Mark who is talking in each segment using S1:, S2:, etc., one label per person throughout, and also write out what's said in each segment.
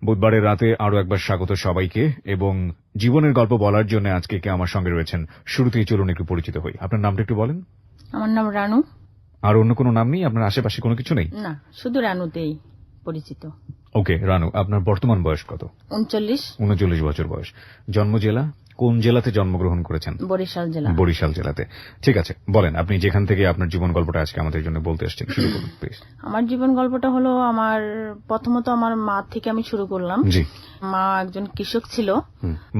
S1: বুধবারের রাতে আরো একবার স্বাগত সবাইকে, এবং জীবনের গল্প বলার জন্য আজকে কে আমার সঙ্গে রয়েছেন শুরুতেই চলুন একটু পরিচিত হই। আপনার নামটা একটু বলেন।
S2: আমার নাম রানু।
S1: আর অন্য কোনো নাম নেই? আপনার আশেপাশে কোনো কিছু নেই?
S2: না, শুধু রানুতেই পরিচিত।
S1: ওকে রানু, আপনার বর্তমান বয়স কত?
S2: 39
S1: বছর বয়স। জন্ম জেলা? কোন জেলাতে জন্মগ্রহণ করেছেন?
S2: বরিশাল জেলা।
S1: বরিশাল জেলাতে। ঠিক আছে, বলেন আপনি যেখান থেকে আপনার জীবন গল্পটা আজকে আমাদের জন্য বলতে এসেছেন, শুরু করুন প্লিজ।
S2: আমার জীবন গল্পটা হলো, প্রথমত আমার মা থেকে আমি শুরু করলাম।
S1: জি।
S2: মা একজন কৃষক ছিল।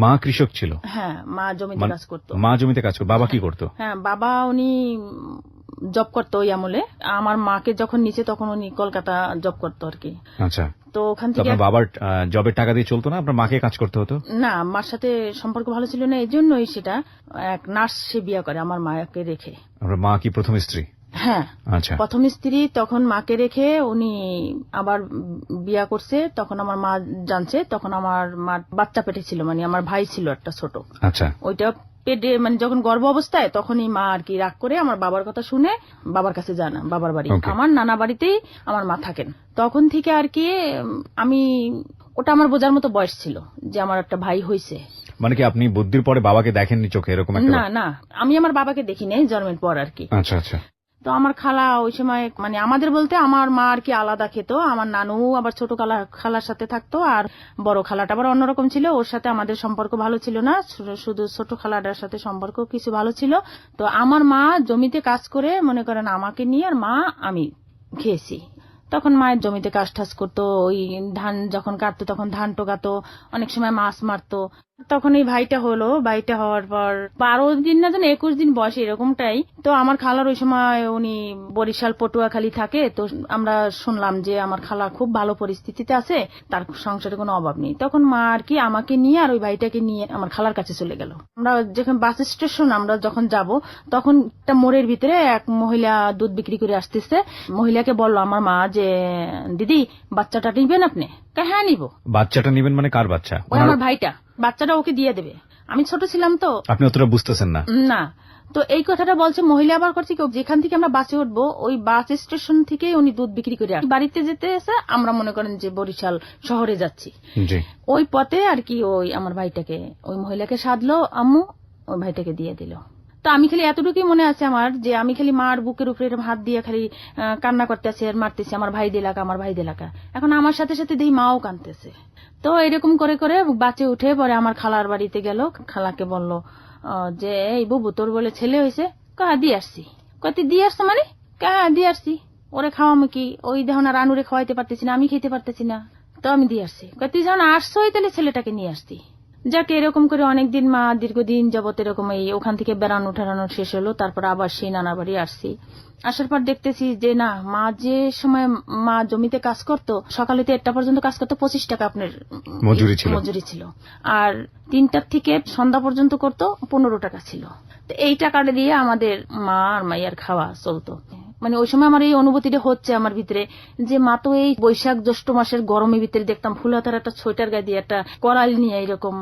S1: মা কৃষক ছিল?
S2: হ্যাঁ, মা জমিতে কাজ করতো।
S1: মা জমিতে কাজ করতো। বাবা কি করতো?
S2: হ্যাঁ, বাবা উনি জব করতো ওই আমলে। আমার মাকে যখন নিচে তখন উনি কলকাতা জব করতো আর কি।
S1: আচ্ছা,
S2: তো ওখান থেকে
S1: আপনার বাবার জবের টাকা দিয়ে চলতো না? আপনার মাকে কাজ করতে হতো?
S2: না, মার সাথে সম্পর্ক ভালো ছিল না, এই জন্যই সেটা এক নার্স সে বিয়ে করে আমার মাকে রেখে।
S1: আপনার মা কি প্রথম স্ত্রী?
S2: হ্যাঁ,
S1: আচ্ছা।
S2: প্রথম স্ত্রী, তখন মাকে রেখে উনি আবার বিয়া করছে। তখন আমার মা জানছে, তখন আমার মার বাচ্চা পেটে ছিল, মানে আমার ভাই ছিল একটা ছোট।
S1: আচ্ছা।
S2: ওইটা পেটে মানে যখন গর্ভ অবস্থায় তখনই মা আর কি রাগ করে আমার বাবার কথা শুনে বাবার কাছে যান, বাবার বাড়ি। আমার নানা বাড়িতেই আমার মা থাকেন। তখন থেকে আর কি আমি, ওটা আমার বোঝার মতো বয়স ছিল যে আমার একটা ভাই হয়েছে।
S1: মানে কি আপনি বুদ্ধির পরে বাবাকে দেখেননি চোখে এরকম একটা?
S2: না না, আমি আমার বাবাকে দেখি নাই জন্মের পর আর কি।
S1: আচ্ছা আচ্ছা।
S2: তো আমার খালা ওই সময়, মানে আমাদের বলতে আমার মা আর কি আলাদা খেত। আমার নানু আবার ছোট খালার সাথে থাকতো, আর বড় খালাটা আবার অন্যরকম ছিল। ওর সাথে আমাদের সম্পর্ক ভালো ছিল না, শুধু ছোট খালাটার সাথে সম্পর্ক কিছু ভালো ছিল। তো আমার মা জমিতে কাজ করে মনে করেন আমাকে নিয়ে, আর মা আমি খেয়েছি। তখন মায়ের জমিতে কাজ টাজ করতো, ওই ধান যখন কাটতো তখন ধান টোকাতো, অনেক সময় মাছ মারতো। তখন এই ভাইটা হলো, ভাইটা হওয়ার পর 12 দিন না যেন 21 দিন বয়স এরকমটাই। তো আমার খালার ওই সময় উনি বরিশাল পটুয়াখালী থাকে। তো আমরা শুনলাম যে আমার খালা খুব ভালো পরিস্থিতিতে আছে, তার সংসারে কোনো অভাব নেই। তখন মা আর কি আমাকে নিয়ে আর ওই ভাইটাকে নিয়ে আমার খালার কাছে চলে গেল। আমরা যখন বাস স্টেশন আমরা যখন যাব, তখন একটা মোড়ের ভিতরে এক মহিলা দুধ বিক্রি করে আসতেছে। মহিলাকে বলল আমার মা যে, দিদি বাচ্চাটা নিবেন আপনি? হ্যাঁ নিব।
S1: বাচ্চাটা নিবেন মানে কার বাচ্চা?
S2: আমার ভাইটা, বাচ্চাটা ওকে দিয়ে দেবে। আমি ছোট ছিলাম তো,
S1: আপনি অতটা বুঝতেছেন না।
S2: না। তো এই কথাটা বলছে মহিলা। আবার করছে কি, যেখান থেকে আমরা বাসে উঠবো ওই বাস স্টেশন থেকে উনি দুধ বিক্রি করে বাড়িতে যেতে এসে আমরা মনে করেন যে বরিশাল শহরে যাচ্ছি। ওই পথে আর কি ওই আমার ভাইটাকে, ওই মহিলাকে সাধলো আম্মু, ওই ভাইটাকে দিয়ে দিল। তো আমি খালি এতটুকুই মনে আছে আমার, যে আমি খালি মার বুকের উপরে হাত দিয়ে খালি কান্না করতেছি আর মারতেছি, আমার ভাই দিলাকা, আমার ভাই দিলাকা। এখন আমার সাথে সাথে দেখি মাও কাঁদতেছে। তো এরকম করে করে বাসে উঠে পরে আমার খালার বাড়িতে গেল। খালাকে বলল যে, এই বুবু তোর বলে ছেলে হয়েছে? কাহা দিয়ে আসছি। কতি দিয়ে আসছো মানে? কাহা দিয়ে আসছি। ওরে খাওয়ামো কি? ওই দেখো না রানুরে খাওয়াইতে পারতেছি না, আমি খেতে পারতেছি না, তো আমি দিয়ে আসছি। কতি যখন আসছোই তাহলে ছেলেটাকে নিয়ে আসছি। যাকে এরকম করে অনেকদিন, মা দীর্ঘদিন যাবত এরকম এই ওখান থেকে বেড়ানো ঠেরানো শেষ হলো। তারপর আবার সেই নানা বাড়ি আসছি। আসার পর দেখতেছি যে না, মা যে সময় মা জমিতে কাজ করতো, সকালে 1টা পর্যন্ত কাজ করতো, 25 টাকা আপনার মজুরি ছিল। আর 3টার থেকে সন্ধ্যা পর্যন্ত করতো, 15 টাকা ছিল। তো এই টাকাটা দিয়ে আমাদের মা আর মাইয়ার খাওয়া চলতো। মানে ওই সময় আমার এই অনুভূতিটা হচ্ছে আমার ভিতরে, যে মা তো এই বৈশাখ জ্যৈষ্ঠ মাসের গরমের ভিতরে দেখতাম ফুলহাতার একটা সোয়েটার গায়ে দিয়ে একটা করাল নিয়ে এরকম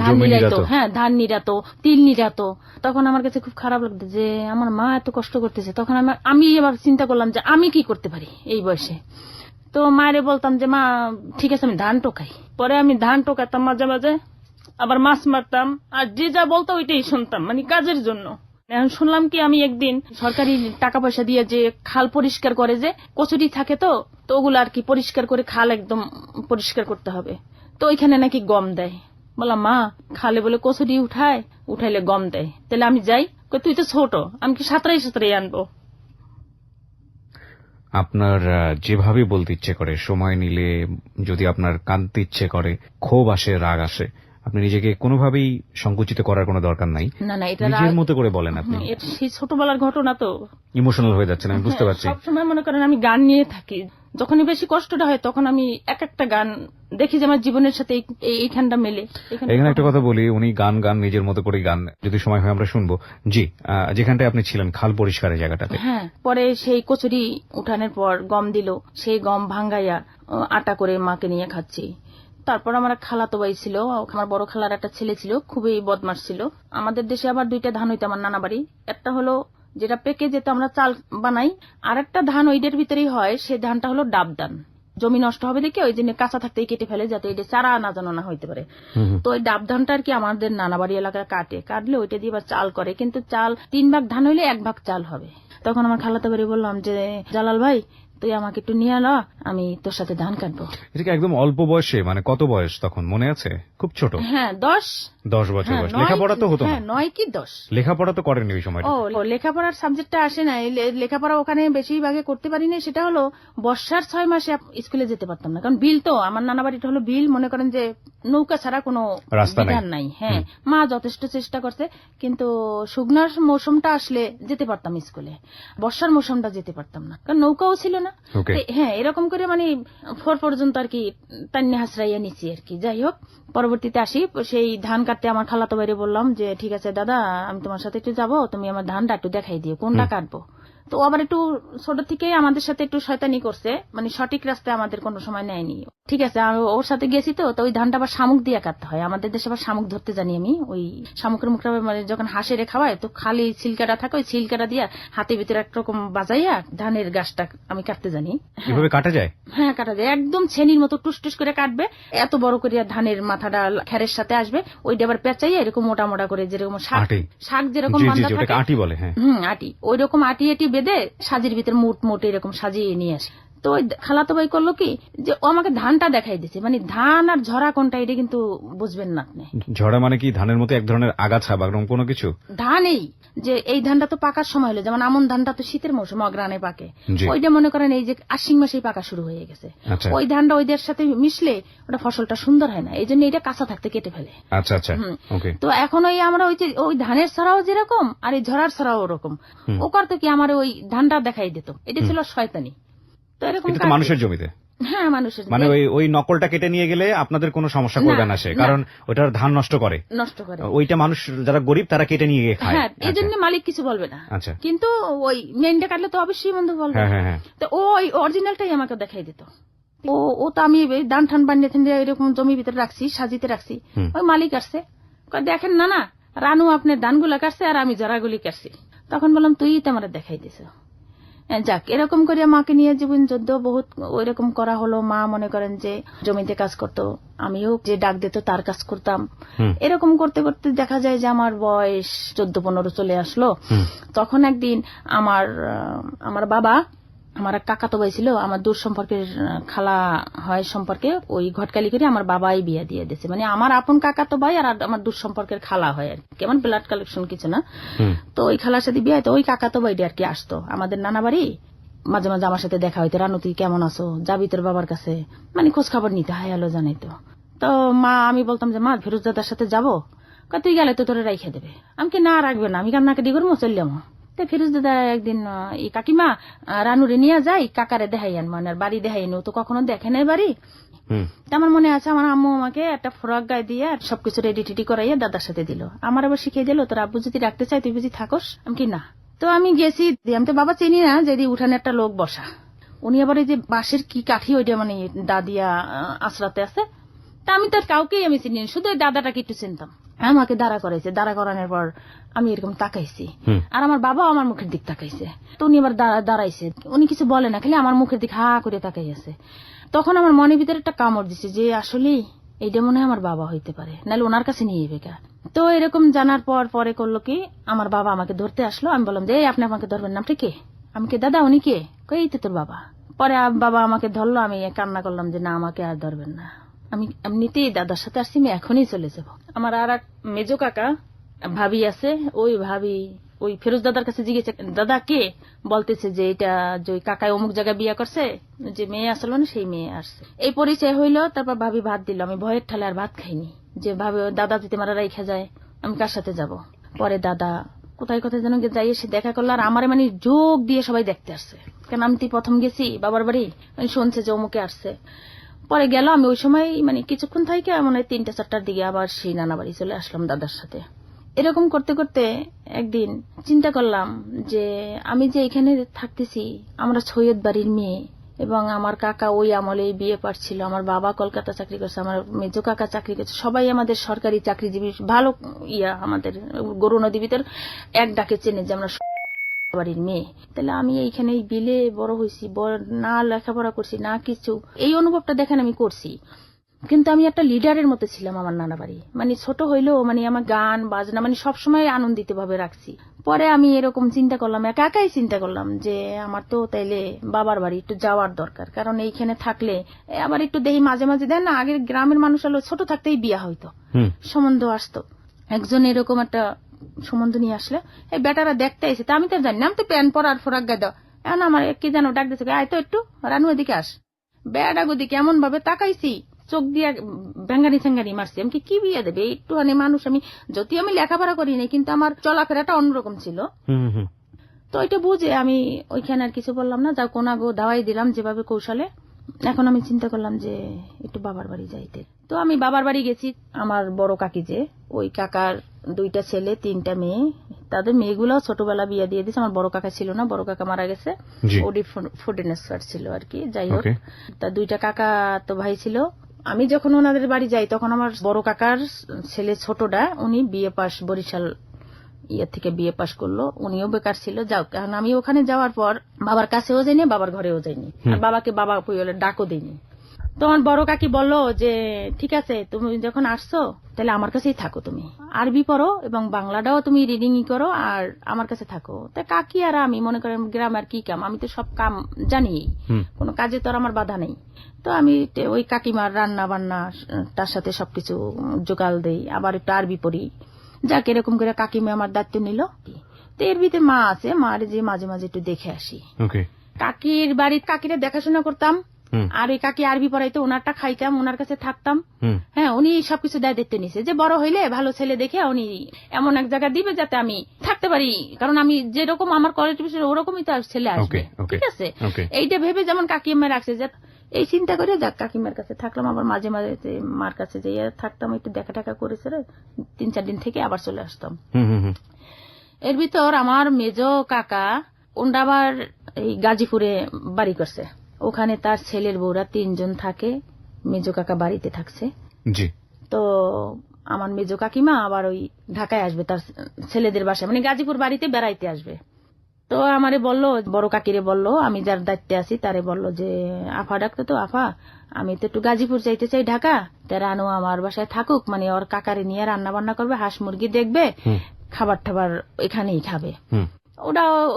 S2: ধান নিরাতো, হ্যাঁ ধান নিরাতো, তিল নিরাতো। তখন আমার কাছে খুব খারাপ লাগতো যে আমার মা এত কষ্ট করতেছে। তখন আমি এবার চিন্তা করলাম যে আমি কি করতে পারি এই বয়সে। তো মায়েরে বলতাম যে মা ঠিক আছে আমি ধান টোকাই। পরে আমি ধান টোকাতাম, মাঝে মাঝে আবার মাছ মারতাম, আর যে যা বলতো ওইটাই শুনতাম, মানে কাজের জন্য। এখন শুনলাম কি, আমি একদিন সরকারি টাকা পয়সা দিয়ে যে খাল পরিষ্কার করে, যে কচুরি থাকে, তো ওগুলো আর কি পরিষ্কার করে খাল একদম পরিষ্কার করতে হবে। তো ওইখানে নাকি গম দেয়। বললাম মা খালে বলে কচুরি উঠাইলে গম দেয়, তাহলে আমি যাই? তুই তো ছোট, আমি কি সাঁতরাই আনবো?
S1: আপনার যেভাবে বলতে ইচ্ছে করে, সময় নিলে যদি আপনার কাঁদতে ইচ্ছে করে, ক্ষোভ আসে, রাগ আসে, আপনি নিজেকে কোনোভাবেই সংকুচিত করার কোনো দরকার নাই।
S2: না না, এটা
S1: নিজের মতো করে বলেন। আপনি
S2: সেই ছোটবেলার ঘটনা, তো ইমোশনাল
S1: হয়ে যাচ্ছেন, আমি বুঝতে পারছি।
S2: সবসময় মনে করেন আমি গান নিয়ে থাকি। যখনই বেশি কষ্টটা হয় তখন আমি এক একটা গান দেখি যে আমার জীবনের সাথে এইখানটা মেলে।
S1: এখানে একটা কথা বলি, উনি গান নিজের মতো করে গান, যদি সময় হয় আমরা শুনবো। জি, যেখানটায় আপনি ছিলেন খাল পরিষ্কারের জায়গাটাতে।
S2: হ্যাঁ, পরে সেই কচুরি উঠানোর পর গম দিল, সেই গম ভাঙ্গাইয়া আটা করে মাকে নিয়ে খাচ্ছি। তারপর আমার খালাতো ভাই ছিল, আমার বড় খালার একটা ছেলে ছিল, খুবই বদমাশ ছিল। আমাদের দেশে আবার 2টা ধান হইতো আমার নানা বাড়ি। একটা হলো যেটা পেকে যেতে আমরা চাল বানাই, আর একটা ধান ওইটার ভিতরেই হয়, সেই ধানটা হলো ডাব ধান। জমি নষ্ট হবে দেখে ওই জন্য কাঁচা থাকতেই কেটে ফেলে, যাতে এটা চারা না জানো না হইতে পারে। তো ওই ডাব ধানটা আর কি আমাদের নানাবাড়ি এলাকায় কাটলে ওইটা দিয়ে আবার চাল করে, কিন্তু চাল 3 ভাগ ধান হইলে 1 ভাগ চাল হবে। তখন আমার খালাতো বাড়ি বললাম যে জালাল ভাই তুই আমাকে একটু নিয়ে এলো, আমি তোর সাথে ধান কাটবো।
S1: এটা একদম অল্প বয়সে, মানে কত বয়স তখন মনে আছে? খুব ছোট?
S2: হ্যাঁ 10
S1: বছর বয়স। লেখাপড়া তো হতো না?
S2: 9 কি 10।
S1: লেখাপড়া তো করেননি ওই সময়?
S2: ও লেখাপড়ার সাবজেক্টটা আসে না, লেখাপড়া ওখানে বেশিরভাগে করতে পারি না। সেটা হলো বর্ষার 6 মাসে স্কুলে যেতে পারতাম না, কারণ বিল তো আমার নানা বাড়িটা হলো বিল, মনে করেন যে নৌকা ছাড়া কোনো রাস্তা নাই। হ্যাঁ মা যথেষ্ট চেষ্টা করছে, কিন্তু শুকনার মৌসুমটা আসলে যেতে পারতাম স্কুলে, বর্ষার মৌসুমটা যেতে পারতাম না, কারণ নৌকাও ছিল না। হ্যাঁ এরকম করে মানে 4 পর্যন্ত আর কি টান্নে হাসরাইয়া নিচ্ছি আর কি। যাই হোক, পরবর্তীতে আসি সেই ধান কাটতে আমার খালাতো বাইরে বললাম যে ঠিক আছে দাদা আমি তোমার সাথে একটু যাবো, তুমি আমার ধানটা একটু দেখাই দিও কোনটা কাটবো। তো আবার একটু ছোট থেকে আমাদের সাথে একটু শয়তানি করছে, মানে সঠিক রাস্তায় আমাদের কোনো সময় নেয়নি। ঠিক আছে ওর সাথে গেছি, তো ওই ধানটা আবার শামুক দিয়ে কাটতে হয়, আমাদের দেশে আবার শামুক ধরতে জানি আমি। ওই শামুকের মুখটা মানে যখন হাঁসেরে খাওয়ায় তো খালি ছিলকাটা থাকে, ওই ছিলকাটা দিয়ে হাতের ভিতরে একরকম বাজাইয়া ধানের গাছটা আমি কাটতে জানি।
S1: এভাবে কাটা যায়? হ্যাঁ
S2: কাটা যায়, একদম ছেনির মতো টুস করে কাটবে, এত বড় করে ধানের মাথাটা খেরের সাথে আসবে, ওইটা আবার পেঁচাইয়া এরকম মোটা মোটা করে, যেরকম শাক যেরকম বাঁধা থাকে
S1: আটি বলে,
S2: আটি, ওই রকম আটি বেঁধে সাজির ভিতরে মোট এরকম সাজিয়ে নিয়ে আসে। তো ওই খালাতো ভাই করলো কি যে ও আমাকে ধানটা দেখাই দিচ্ছে, মানে ধান আর ঝরা কোনটা এটা কিন্তু বুঝবেন না আপনি।
S1: ঝরা মানে কি ধানের মতো এক ধরনের আগাছা বা কোনো কিছু?
S2: ধান এই যে এই ধানটা তো পাকার সময় হলো, যেমন আমন ধানটা তো শীতের মৌসুম অগ্রাণে পাকে, ওইটা মনে করেন এই যে আশ্বিন মাসেই পাকা শুরু হয়ে গেছে। ওই ধানটা ওইদের সাথে মিশলে ওটা ফসলটা সুন্দর হয় না, এই জন্য এটা কাঁচা থাকতে কেটে ফেলে। তো এখন ওই আমরা ওই ধানের ছড়াও যেরকম আর এই ঝরার ছড়াও ওরকম, ও করতো কি আমার ওই ধানটা দেখাই দিত, এটা ছিল শয়তানি। তো এরকম
S1: মানুষের জমিতে?
S2: হ্যাঁ মানুষের,
S1: মানে ওই নকলটা কেটে নিয়ে গেলে আপনাদের কোনো সমস্যা করবে না সে, কারণ ওটার ধান নষ্ট করে। ওইটা মানুষ যারা গরিব তারা কেটে নিয়ে গিয়ে খায়,
S2: হ্যাঁ এই জন্য মালিক কিছু বলবে না। কিন্তু ওই মেনটা কাটলে তো অবশ্যই বন্ধু বলবে। তো ওই অরিজিনালটাই আমাকে দেখাই দিত। ও তো আমি ধান ঠান বানিয়ে এরকম জমির ভিতরে রাখছি, সাজিতে রাখছি। ওই মালিক আসছে, দেখেন না রানু আপনার ধানগুলা কাটছে আর আমি জরাগুলি কাটছি। তখন বললাম তুই তো আমার দেখাই দিছ। যাক, এরকম করে মাকে নিয়ে জীবন যুদ্ধ বহুত ওইরকম করা হলো। মা মনে করেন যে জমিতে কাজ করতো, আমিও যে ডাক দিত তার কাজ করতাম। এরকম করতে করতে দেখা যায় যে আমার বয়স 14-15 চলে আসলো। তখন একদিন আমার বাবা, আমার এক কাকাতো ভাই ছিল, আমার দূর সম্পর্কের খালা হয় সম্পর্কে, ওই ঘটকালি করে আমার বাবাই বিয়ে দিয়ে দিয়েছে, মানে আমার আপন কাকাতো ভাই আর আমার দূর সম্পর্কের খালা হয় আর কি, আমার ব্লাড কালেকশন কিছু না। তো ওই খালার সাথে বিয়ে হয়তো ওই কাকাতো ভাইটি আর কি আসতো আমাদের নানা বাড়ি, মাঝে মাঝে আমার সাথে দেখা হইতো, রানু তুই কেমন আছো, যাবি তোর বাবার কাছে, মানে খোঁজ খবর নিতে হয়, হ্যালো জানাইতো। তো মা, আমি বলতাম যে মা ফিরোজ দাদার সাথে যাবো, তুই গেলে তো তোরে রাইখে দেবে। আমি কি না রাখবে না, আমি কান্নাকে ডি করবো চললাম। ফিরোজ দাদা একদিন এই কাকিমা রানুরে নিয়ে যাই, কাকারে দেখাই আন, মানে বাড়ি দেখাই নি, ও তো কখনো দেখে নাই বাড়ি। আমার মনে আছে আমার আম্মু আমাকে একটা ফ্রক গায়ে দিয়ে সবকিছু রেডি টেডি করাইয়া দাদার সাথে দিল। আমার আবার শিখিয়ে দিল তোর আব্বু যদি রাখতে চাই তুই বুঝি থাকস। আমি কি না। তো আমি গেছি, আমি তো বাবা চিনি না, যদি উঠানে একটা লোক বসা, উনি আবার এই যে বাঁশের কি কাঠি ওইটা মানে দাদিয়া আশ্রাতে আছে। তা আমি তার কাউকেই আমি চিনি, শুধু ওই দাদাটাকে একটু চিনতাম। আমাকে দাঁড়া করাইছে, দাঁড়া করানোর পর আমি এরকম তাকাইছি, আর আমার বাবা আমার মুখের দিক তাকাইছে। তো উনি আবার দাঁড়াইছে, উনি কিছু বলে না, খালি আমার মুখের দিক হা করে তাকাই আছে। তখন আমার মনের ভিতরে একটা কামড় দিছে যে আসলে এইটা মনে হয় আমার বাবা হইতে পারে, নাহলে ওনার কাছে নিয়ে যাবে কা। তো এরকম জানার পরে করলো কি, আমার বাবা আমাকে ধরতে আসলো। আমি বললাম যে আপনি আমাকে ধরবেন, নামটা কে? আমি কে দাদা, উনি কে? এই তো তোর বাবা। পরে বাবা আমাকে ধরলো, আমি কান্না করলাম যে না আমাকে আর ধরবেন না, আমি এমনিতেই দাদার সাথে আসছি, আমি এখনই চলে যাব। আমার আর এক মেজো কাকা ভাবি আছে, ওই ভাবি ওই ফিরোজ দাদার কাছে জিজ্ঞেস, দাদা কে? বলতেছে যে এটা যে ওই কাকায় অমুক জায়গায় বিয়ে করছে, যে মেয়ে আসলো না সেই মেয়ে আসছে। এই পরিচয় হইলো। তারপর ভাবি ভাত দিল, আমি ভয়ের ঠালে আর ভাত খাইনি, যে ভাবি দাদা যদি মারা রেখে যায় আমি কার সাথে যাব। পরে দাদা কোথায় যেন যাই এসে দেখা করলো, আর আমার মানে যোগ দিয়ে সবাই দেখতে আসছে, কেন আমি তুই প্রথম গেছি বাবার বাড়ি, শুনছে যে অমুকে আসছে। পরে গেল, আমি ওই সময় মানে কিছুক্ষণ থেকে মনে হয় 3-4টার দিকে আবার সেই নানা বাড়ি চলে আসলাম দাদার সাথে। এরকম করতে করতে একদিন চিন্তা করলাম যে আমি যে এখানে থাকতেছি, আমরা সৈয়দ বাড়ির মেয়ে, এবং আমার কাকা ওই আমলে বিয়ে পাচ্ছিল, আমার বাবা কলকাতা চাকরি করছে, আমার মেজো কাকা চাকরি করছে, সবাই আমাদের সরকারি চাকরিজীবী, ভালো আমাদের গরু নদী ভিতর এক ডাকে চেনে যে আমরা বাড়ির মেয়ে, তাহলে আমি এইখানে এই বিলে বড় হয়েছি, না লেখাপড়া করছি না কিছু, এই অনুভবটা দেখেন আমি করছি। কিন্তু আমি একটা লিডারের মতো ছিলাম আমার নানা বাড়ি, মানে ছোট হইলেও মানে আমার গান বাজনা মানে সবসময় আনন্দিত ভাবে রাখছি। পরে আমি এরকম চিন্তা করলাম, একাই চিন্তা করলাম যে আমার তো তাইলে বাবার বাড়ি একটু যাওয়ার দরকার, কারণ এইখানে থাকলে আবার একটু দেখি মাঝে মাঝে দেন না, আগের গ্রামের মানুষ হলো ছোট থাকতেই বিয়া হইতো, সম্বন্ধ আসতো। একজন এরকম একটা সম্বন্ধ নিয়ে আসলে এই বেটারা দেখতে এসে, তা আমি তো জানি না, আমি তো প্যান্ট পরার ফোরাক গাদ, এখন আমার কি যেন ডাক দিচ্ছে, আয় তো একটু রানু এদিকে আস। বেড়াগো দিকে এমন ভাবে তাকাইছি, চোখ দিয়ে ভেঙ্গানি ঠেঙ্গানি মারছি। আমি কি বিয়ে দেবে একটুখানি মানুষ, আমি যদিও আমি লেখাপড়া করি নাই কিন্তু আমার চলাফেরাটা অন্যরকম ছিল। তো ওইটা বুঝে আমি ওইখানে আর কিছু বললাম না, যা কোনাগো দাওয়াই দিলাম যেভাবে কৌশলে। এখন আমি চিন্তা করলাম যে একটু বাবার বাড়ি যাইতে। তো আমি বাবার বাড়ি গেছি। আমার বড় কাকি, যে ওই কাকার 2টা ছেলে 3টা মেয়ে, তাদের মেয়েগুলাও ছোটবেলা বিয়ে দিয়ে দিয়েছে। আমার বড় কাকা ছিল না, বড় কাকা মারা গেছে, ওডি ফুড ইন্সপেক্টর ছিল আর কি। যাই হোক, তা 2টা কাকা তো ভাই ছিল। আমি যখন ওনাদের বাড়ি যাই তখন আমার বড় কাকার ছেলে ছোটটা, উনি বিএ পাস, বরিশাল থেকে বিএ পাস করলো, উনিও বেকার ছিল। যাও, কারণ আমি ওখানে যাওয়ার পর বাবার কাছেও যাইনি, বাবার ঘরেও যাইনি, বাবাকে বাবা বলে ডাকও দিইনি। তো আমার বড় কাকি বললো যে ঠিক আছে, তুমি যখন আসছো তাহলে আমার কাছেই থাকো, তুমি আরবি পড়ো এবং বাংলাটাও তুমি রিডিং করো আর আমার কাছে থাকো। তা কাকি আর আমি মনে করেন গ্রামের কি কাম, আমি তো সব কাম জানি, কোনো কাজে তো আর আমার বাধা নেই। তো আমি ওই কাকিমার রান্না বান্না তার সাথে সবকিছু জোগাল দেই, আবার একটু আরবি পড়ি। যাক, এরকম করে কাকিমা আমার দায়িত্ব নিল। তো এর ভিতরে মা আছে, মার যে মাঝে মাঝে একটু দেখে আসি। কাকির বাড়ির কাকিরা দেখাশোনা করতাম, আর ওই কাকি আরবি পড়াইতো, ওনারটা খাইতাম, ওনার কাছে থাকতাম। হ্যাঁ, উনি সবকিছু দায়িত্ব নিছে যে বড় হইলে ভালো ছেলে দেখে উনি এমন এক জায়গা দিবে যাতে আমি থাকতে পারি, কারণ আমি যেরকম আমার কোয়ালিফিকেশন ওরকমই তো ছেলে আসবে। ঠিক আছে, এইটা ভেবে যেমন কাকিমা রাখছে, যে এই চিন্তা করে যাক কাকিমার কাছে থাকলাম। আবার মাঝে মাঝে মার কাছে যে থাকতাম, একটু দেখা টাকা করেছে, 3-4 দিন থেকে আবার চলে আসতাম। এর ভিতর আমার মেজ কাকা, ওনরা আবার এই গাজীপুরে বাড়ি করছে, ওখানে তার ছেলের বউরা 3 জন থাকে, মেজ কাকা বাড়িতে থাকছে। তো আমার মেজ কাকিমা আবার ওই ঢাকায় আসবে, তার ছেলেদের বাসায়, মানে গাজীপুর বাড়িতে বেড়াইতে আসবে। তো আমারে বললো, বড় কাকিরে বললো, আমি যার দায়িত্বে আছি তারে বললো যে আফা ডাকতো, তো আফা আমি তো একটু গাজীপুর যাইতে চাই ঢাকা, তার রানু আমার বাসায় থাকুক, মানে ওর কাকারে নিয়ে রান্না বান্না করবে, হাঁস মুরগি দেখবে, খাবার টাবার এখানেই খাবে।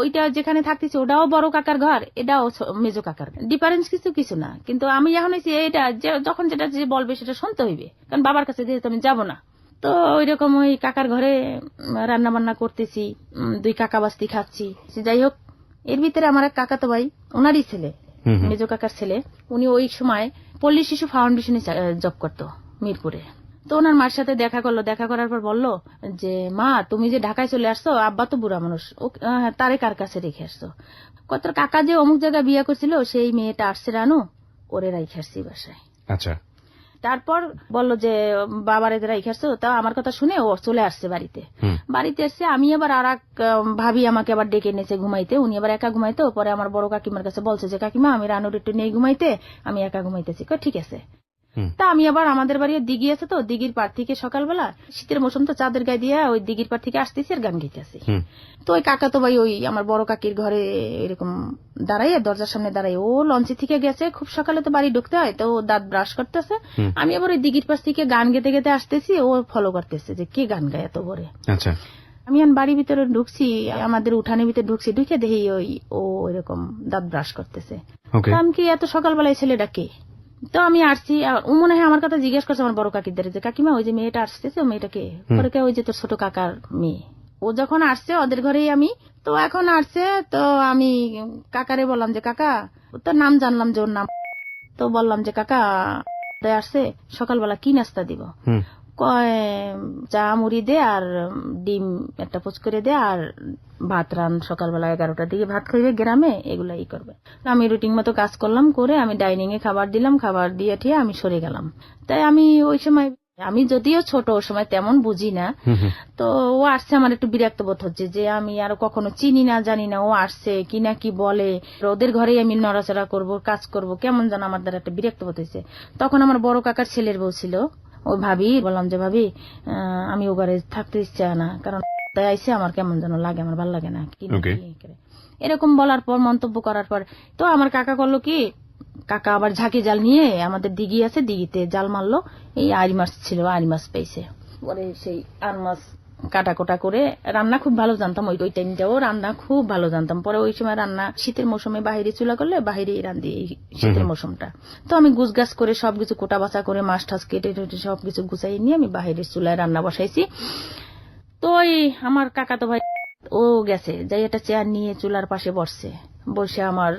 S2: ওইটা যেখানে থাকতেছে ওটাও বড় কাকার ঘর, এটাও মেজো কাকার, ডিফারেন্স কিছু না। কিন্তু আমি এখন এটা যখন যেটা যে বলবে সেটা শুনতে হইবে, কারণ বাবার কাছে যেহেতু আমি যাবো না। তো ওই রকম ওই কাকার ঘরে রান্না বান্না করতেছি, 2 কাকা বাস্তি খাচ্ছি। যাই হোক, এর ভিতরে আমার এক কাকা তো ভাই, ওনারই ছেলে, মেজো কাকার ছেলে, উনি ওই সময় পল্লী শিশু ফাউন্ডেশনে জব করতো মিরপুরে। তো ওনার মার সাথে দেখা করলো, দেখা করার পর বললো যে মা তুমি যে ঢাকায় চলে আসছো, আব্বা তো বুড়া মানুষ, তারে কার কাছে রেখে আসছো? কত কাকা যে অমুক জায়গায় বিয়ে করছিল সেই মেয়েটা আসছে রানু, ওরে রাইখে আসছি বাসায়। আচ্ছা। তারপর বললো যে বাবার এদের রাইখে আসছো, তা আমার কথা শুনে ও চলে আসছে বাড়িতে। বাড়িতে এসছে, আমি আবার আর এক ভাবি আমাকে আবার ডেকে এনেছে ঘুমাইতে, উনি আবার একা ঘুমাইতো। পরে আমার বড় কাকিমার কাছে বলছে যে কাকিমা আমি রানুর একটু নিয়ে ঘুমাইতে, আমি একা ঘুমাইতেছি। ঠিক আছে। তা আমি আবার আমাদের বাড়ি দিঘি আছে, তো দিঘির পার থেকে সকালবেলা, শীতের মৌসুম তো, চাঁদের গায়ে দিয়ে ওই দিঘির পার থেকে আসতেছি আর গান গাইতেছি। তো ওই কাকা তো ভাই ওই আমার বড় কাকির ঘরে এরকম দাঁড়াইয়ে, দরজার সামনে দাঁড়াই, ও লঞ্চে থেকে গেছে, খুব সকালে তো বাড়ি ঢুকতে হয়, তো ও দাঁত ব্রাশ করতেছে, আমি আবার ওই দিঘির পাশ থেকে গান গেতে গেতে আসতেছি, ও ফলো করতেছে যে কে গান গায় এত ভোরে। আচ্ছা। আমি বাড়ির ভিতরে ঢুকছি, আমাদের উঠানের ভিতরে ঢুকছি, ঢুকে দেখি ও এরকম দাঁত ব্রাশ করতেছে। আমি কি এত সকালবেলায় ছেলেটা কে? তো আমি আসছি, ও মনে হয় আমার কথা জিজ্ঞেস করছে আমার বড় কাকিদের যে কাকিমা ওই যে মেয়েটা আসতেছে, ও মেয়েটাকে? পরে ওই যে তোর ছোট কাকার মেয়ে। ও যখন আসছে ওদের ঘরেই আমি, তো এখন আসছে, তো আমি কাকারে বললাম যে কাকা, তোর নাম জানলাম যে ওর নাম, তো বললাম যে কাকা আসছে, সকালবেলা কি নাস্তা দিব? কয় চা মুড়ি দে আর ডিম একটা পোচ করে দে আর ভাত রান, সকালবেলা 11টার দিকে ভাত খাইবে গ্রামে, এগুলাই করবে। আমি রুটিন মতো কাজ করলাম, করে আমি ডাইনিং এ খাবার দিলাম, খাবার দিয়ে ঠিয়ে আমি সরে গেলাম। তাই আমি ওই সময়, আমি যদিও ছোট ওই সময় তেমন বুঝি না, তো ও আসছে, আমার একটু বিরক্ত বোধ হচ্ছে যে আমি আরো কখনো চিনি না জানি না, ও আসছে কি না কি বলে, ওদের ঘরেই আমি নড়াচড়া করব, কাজ করব, কেমন যেন আমার দ্বারা একটা বিরক্ত বোধ হয়েছে। তখন আমার বড় কাকার ছেলের বউ ছিল, ওই ভাবি, বললাম যে ভাবি আমি ও ঘরে থাকতে ইচ্ছে না, কারণ তাই আইসে আমার কেমন যেন লাগে, আমার ভালো লাগে না এরকম বলার পর, মন্তব্য করার পর তো আমার কাকা করলো কি, কাকা আবার ঝাঁকি জাল নিয়ে, আমাদের দিঘি আছে, দিঘিতে জাল মারলো, এই আড়ি মাছ ছিল, আড়ি মাছ পেয়েছে। পরে সেই আর মাছ কাটা কোটা করে, রান্না খুব ভালো জানতাম, ওই টাইমটাও রান্না খুব ভালো জানতাম। পরে ওই সময় রান্না শীতের মৌসুমে বাহিরে চুলা করলে বাহিরেই রান্ধি, এই শীতের মৌসুমটা। তো আমি গুছগাছ করে সবকিছু কোটা বাছা করে, মাছ টাছ কেটে টেটে সবকিছু গুছাই নিয়ে আমি বাহিরের চুলায় রান্না বসাইছি। তো ওই আমার কাকাতো ভাই ও গেছে, যাই একটা চেয়ার নিয়ে চুলার পাশে বসে আমার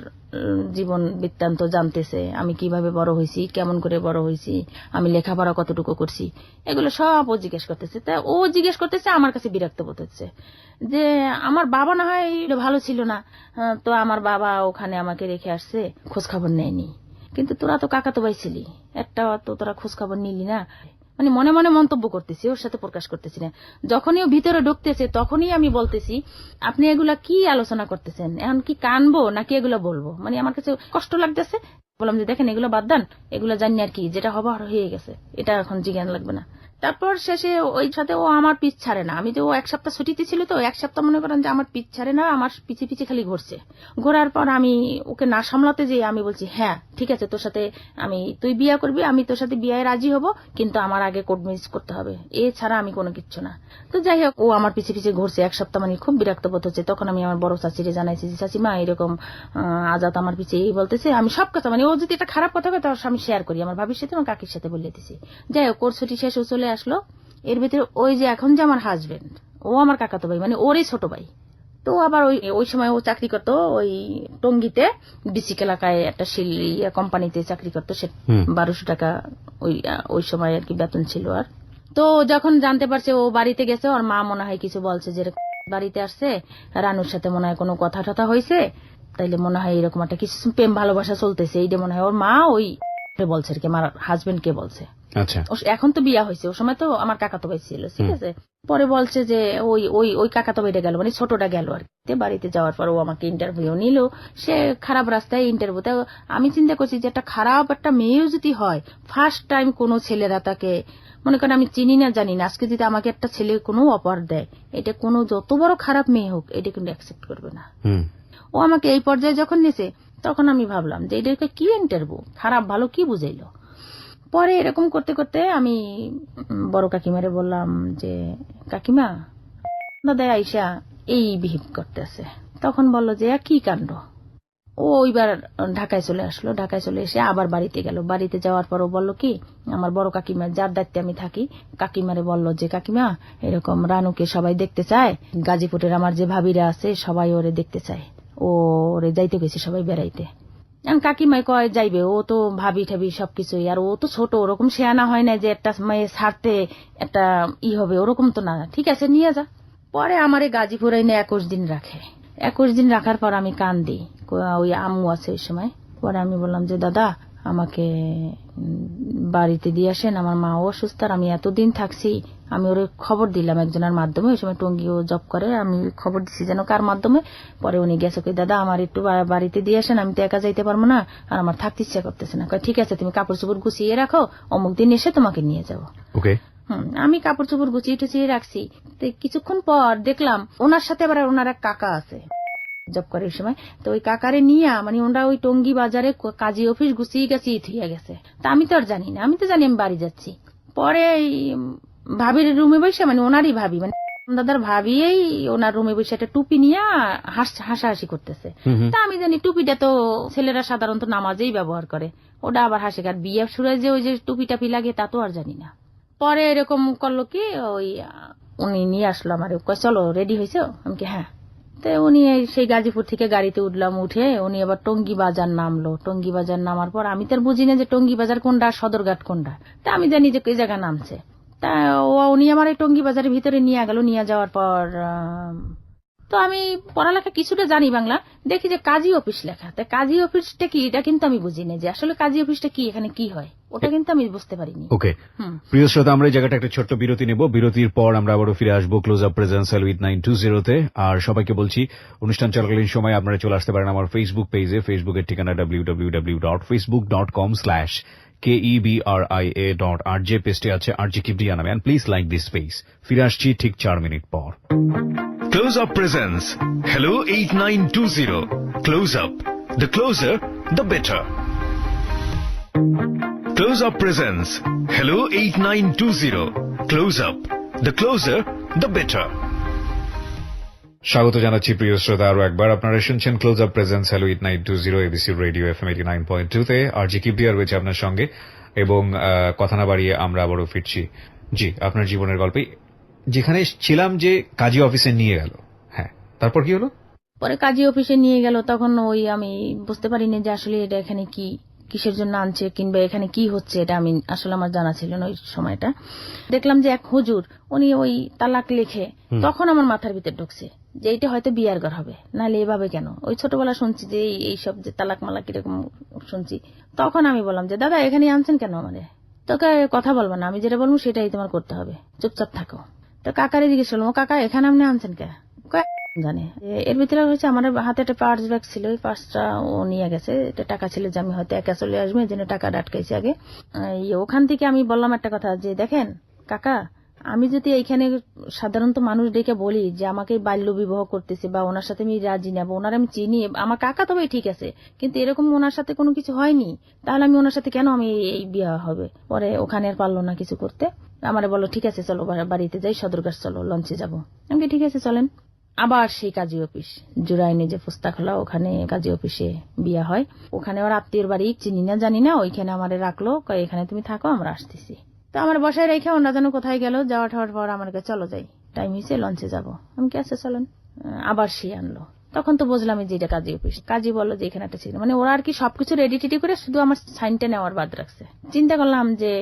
S2: জীবন বৃত্তান্ত জানতেছে, আমি কিভাবে বড় হয়েছি, কেমন করে বড় হয়েছি, আমি লেখাপড়া কতটুকু করছি, এগুলো সব ও জিজ্ঞেস করতেছে। তা ও জিজ্ঞেস করতেছে, আমার কাছে বিরক্ত বোধ হচ্ছে যে আমার বাবা না হয় ভালো ছিল না, তো আমার বাবা ওখানে আমাকে রেখে আসছে, খোঁজ খবর নেয়নি, কিন্তু তোরা তো কাকাতো ভাই ছিলি, একটা তো তোরা খোঁজ খবর নিলি না। মানে মনে মনে মন্তব্য করতেছি, ওর সাথে প্রকাশ করতেছি না। যখনই ও ভিতরে ঢুকতেছে তখনই আমি বলতেছি, আপনি এগুলা কি আলোচনা করতেছেন, এখন কি কানবো নাকি এগুলো বলবো, মানে আমার কাছে কষ্ট লাগতেছে। বললাম যে দেখেন এগুলো বাদ দেন, এগুলো জানি আর কি, যেটা হবার হয়ে গেছে, এটা এখন জিজ্ঞান লাগবে না। তারপর শেষে ওই সাথে ও আমার পিছ ছাড়ে না, আমি যে ও 1 সপ্তাহ ছুটিতে ছিল, তো 1 সপ্তাহ মনে করেন যে আমার পিছ ছাড়ে না, আমার পিছে পিছে খালি ঘুরছে। ঘোরার পর আমি ওকে না সামলাতে যেয়ে আমি বলছি, হ্যাঁ ঠিক আছে, তোর সাথে তুই বিয়ে করবি, আমি তোর সাথে বিয়ে রাজি হব, কিন্তু আমার আগে কোর্ট ম্যারেজ করতে হবে, এছাড়া আমি কোনো কিচ্ছু না। তো যাই হোক, ও আমার পিছে পিছে ঘুরছে 1 সপ্তাহ, মানে খুব বিরক্ত বোধ হচ্ছে। তখন আমি আমার বড় চাচিরে জানাইছি যে চাচিমা এরকম আজাদ আমার পিছে এই বলতেছে, আমি সব কথা, মানে ও যদি একটা খারাপ কথা হয় তার আমি শেয়ার করি, আমার ভাবির সাথে, আমার কাকির সাথে বলে দিছি। যাই হোক, কোর্ট ছুটি শেষ চলে আসলো। এর ভিতরে ওই যে এখন যে আমার হাজবেন্ড, ও আমার কাকাতো ভাই, মানে ওরই ছোট ভাই। তো আবার ওই সময় ও চাকরি করতো ওই টঙ্গীতে ডিসিক এলাকায় একটা কোম্পানিতে চাকরি করতো, সে 1200 টাকা ওই সময় আর কি বেতন ছিল। আর তো যখন জানতে পারছে ও বাড়িতে গেছে, ওর মা মনে হয় কিছু বলছে যে বাড়িতে আসছে, রানুর সাথে মনে হয় কোনো কথা টথা হয়েছে, তাইলে মনে হয় এরকম একটা কিছু প্রেম ভালোবাসা চলতেছে, এইটা মনে হয় ওর মা ওই বলছে আর কি, আমার হাজবেন্ড কে বলছে।
S1: আচ্ছা,
S2: এখন তো বিয়া হয়েছে, ও সময় তো আমার কাকাতো ভাই ছিল, ঠিক আছে। পরে বলছে যে ওই কাকাতো ভাইটা গেল, মানে ছোটটা গেল আর কি। বাড়িতে যাওয়ার পর ও আমাকে ইন্টারভিউ নিল, সে খারাপ রাস্তায় ইন্টারভিউতে। আমি চিন্তা করছি যে একটা খারাপ একটা মেয়েও যদি হয়, ফার্স্ট টাইম কোনো ছেলেরা তাকে, মনে করেন আমি চিনি না জানি না, আজকে যদি আমাকে একটা ছেলে কোনো অফার দেয়, এটা কোনো যত বড় খারাপ মেয়ে হোক, এটা কিন্তু অ্যাকসেপ্ট করবে না। ও আমাকে এই পর্যায়ে যখন নিয়েছে, তখন আমি ভাবলাম যে এটাকে কি ইন্টারভিউ, খারাপ ভালো কি বুঝাইলো। পরে এরকম করতে করতে আমি বড় কাকিমারে বললাম যে কাকিমা, দাদা আইসা এই বিহেভ করতেছে। তখন বললো যে কি কাণ্ড। ও ওইবার ঢাকায় চলে আসলো, ঢাকায় চলে এসে আবার বাড়িতে গেল। বাড়িতে যাওয়ার পর ও বললো কি, আমার বড় কাকিমা যার দায়িত্বে আমি থাকি, কাকিমারে বললো যে কাকিমা এরকম রানুকে সবাই দেখতে চায়, গাজীপুরের আমার যে ভাবিরা আছে সবাই ওরে দেখতে চায়, ওরে যাইতে গেছে সবাই বেড়াইতে। কাকিমাই কয় যাইবে, ও তো ভাবি ঠাবি সবকিছুই, আর ও তো ছোট, ওরকম শেয়ানা হয় না যে একটা মেয়ে ছাড়তে একটা হবে, ওরকম তো না, ঠিক আছে নিয়ে যা। পরে আমার গাজীপুরে এনে 21 দিন রাখে। 21 দিন রাখার পর আমি কান্দি, ওই আম্মু আছে ওই সময়। পরে আমি বললাম যে দাদা আমাকে বাড়িতে দিয়ে আসেন, আমার মা অসুস্থ, আর আমি এতদিন থাকছি। আমি ওরে খবর দিলাম একজনের মাধ্যমে, ওই সময় টঙ্গিও জব করে, আমি খবর দিচ্ছি যেন কার মাধ্যমে। পরে উনি গেছে, দাদা আমার একটু বাড়িতে দিয়ে আসেন, আমি তো একা যাইতে পারবো না, আর আমার থাকতে ইচ্ছা করতেছে না। ঠিক আছে, তুমি কাপড় চোপড় গুছিয়ে রাখো, অমুক দিন এসে তোমাকে নিয়ে যাবো। আমি কাপড় চোপড় গুছিয়ে টুচিয়ে রাখছি। কিছুক্ষণ পর দেখলাম ওনার সাথে আবার ওনার এক কাকা আছে, জব করে ওই সময়। তো ওই কাকারে নিয়ে, মানে ওনারা ওই টঙ্গী বাজারে কাজী অফিস গুছিয়ে গেছে, থুইয়া গেছে। তা আমি তো আর জানি না, আমি তো জানি আমি বাড়ি যাচ্ছি। পরে ভাবির রুমে বসে, মানে ওনারই ভাবি, মানে দাদার ভাবিয়েই ওনার রুমে বসে একটা টুপি নিয়ে হাসাহাসি করতেছে। তা আমি জানি টুপিটা তো ছেলেরা সাধারণত নামাজেই ব্যবহার করে, ওটা আবার হাসে। আর বিয়ে শুরু যে ওই যে টুপি টাপি লাগে তা তো আর জানি না। পরে এরকম করলো কি, ওই উনি নিয়ে আসলো আমার, চলো রেডি হয়েছে, আমি কি হ্যাঁ। তো উনি সেই গাজীপুর থেকে গাড়িতে উঠলাম, উঠে উনি আবার টঙ্গী বাজার নামলো। টঙ্গী বাজার নামার পর আমি তো আর বুঝি না যে টঙ্গী বাজার কোনটা, সদরঘাট কোনটা। তা আমি জানি যে এই জায়গা নামছে। তা উনি আমার এই টঙ্গী বাজারের ভিতরে নিয়ে গেল। নিয়ে যাওয়ার পর তো আমি পড়ালেখা কিছুটা জানি বাংলা, দেখি যে কাজী অফিস লেখা। তা কাজী অফিসটা কি, এটা কিন্তু আমি বুঝি না যে আসলে কাজী অফিসটা কি, এখানে কি হয়, ওটা কিন্তু আমি বুঝতে পারিনি।
S1: ওকে, প্রিয় শ্রোতা, আমরা এই জায়গাটা একটা ছোট্ট বিরতি নেব। বিরতির পর আমরা আবারও ফিরে আসবো ক্লোজ আপ প্রেজেন্সিয়াল উইথ 920-তে। আর সবাইকে বলছি, অনুষ্ঠান চলাকালীন সময় আপনারা চলে আসতে পারেন আমার ফেসবুক পেজে। ফেসবুকের ঠিকানা www.facebook.com/ KEBRIA.RJ পেজটি আছে RJ কিবরিয়া নামে, and please like this page. ফিরে আসছি ঠিক 4 মিনিট পর।
S3: Close Up presents Hello 8920. Close Up. The closer, the better. Close Up presents Hello 8920. Close Up. The closer, the better.
S1: স্বাগত জানাচ্ছি প্রিয় শ্রোতা, আরো একবার আপনারা শুনছেন close up presence hello 8920 ABC radio FM 89.2 তে। RJ কিবরিয়া রয়েছে আপনার সঙ্গে, এবং কথা না বাড়িয়ে আমরা আবারও ফিরছি জি আপনার জীবনের গল্পে, যেখানে ছিলাম যে কাজী অফিসে নিয়ে গেল। হ্যাঁ, তারপর কি হলো?
S2: পরে কাজী অফিসে নিয়ে গেল, তখন ওই আমি বুঝতে পারিনি যে আসলে এটা এখানে কি, কিসের জন্য আনছে, কিংবা এখানে কি হচ্ছে, এটা আমি আসলে আমার জানা ছিল না ওই সময়টা। দেখলাম যে এক হুজুর উনি ওই তালাক লেখে, তখন আমার মাথার ভিতর ঢুকছে যে এইটা হয়তো বিয়ার ঘর হবে, নাহলে এভাবে কেন। ওই ছোটবেলা শুনছি যে এইসব যে তালাক মালাক এরকম শুনছি, তখন আমি বললাম যে দাদা এখানে আনছেন কেন আমাদের, তোকে কথা বলবো না, আমি যেটা বলবো সেটাই তোমার করতে হবে, চুপচাপ থাকো। তো কাকার এদিকে শুনলাম, ও কাকা এখানে আপনি আনছেন কে, জানে। এর ভিতরে হচ্ছে আমার হাতে একটা পার্স ব্যাগ ছিল, ওই পার্সটা ও নিয়ে গেছে, এটা টাকা ছিল যে আমি হয়তো একা চলে আসবো, এই জন্য টাকা আটকাইছি আগে। ওখান থেকে আমি বললাম একটা কথা যে দেখেন কাকা, আমি যদি এইখানে সাধারণত মানুষ ডেকে বলি যে আমাকে বাল্য বিবাহ করতেছে বা ওনার সাথে আমি রাজি না, বা ওনার আমি চিনি, আমার কাকা তবে ঠিক আছে, কিন্তু এরকম ওনার সাথে কোনো কিছু হয়নি, তাহলে আমি ওনার সাথে কেন আমি এই বিয়ে হবে। পরে ওখানে আর পারলো না কিছু করতে, আমারে বললো ঠিক আছে চলো বাড়িতে যাই, সদরঘাট চলো, লঞ্চে যাবো। আমি ঠিক আছে চলেন। আবার সেই কাজী অফিস জুরাইনে যে পুস্তাখোলা, ওখানে কাজী অফিসে বিয়ে হয়। ওখানে ওর আত্মীয়র বাড়ি, চিনি না জানি না, ওইখানে আমারে রাখলো, এখানে তুমি থাকো আমরা আসতেছি। তো আমার বসায় রেখে অন্য যেন কোথায় গেল, যাওয়া ঠাওয়ার পর আমার কাছে চলো যাই, টাইম হয়েছে লঞ্চে যাবো। আমি কি আছে চলেন। আবার সে আনলো, তখন তো বুঝলাম যে এটা কাজী অফিস। কাজী বললো যে এখানে একটা ছিল, মানে ওরা আর কি সবকিছু রেডি টেডি করে শুধু আমার সাইনটা নেওয়ার বাদ রাখছে। চিন্তা করলাম যে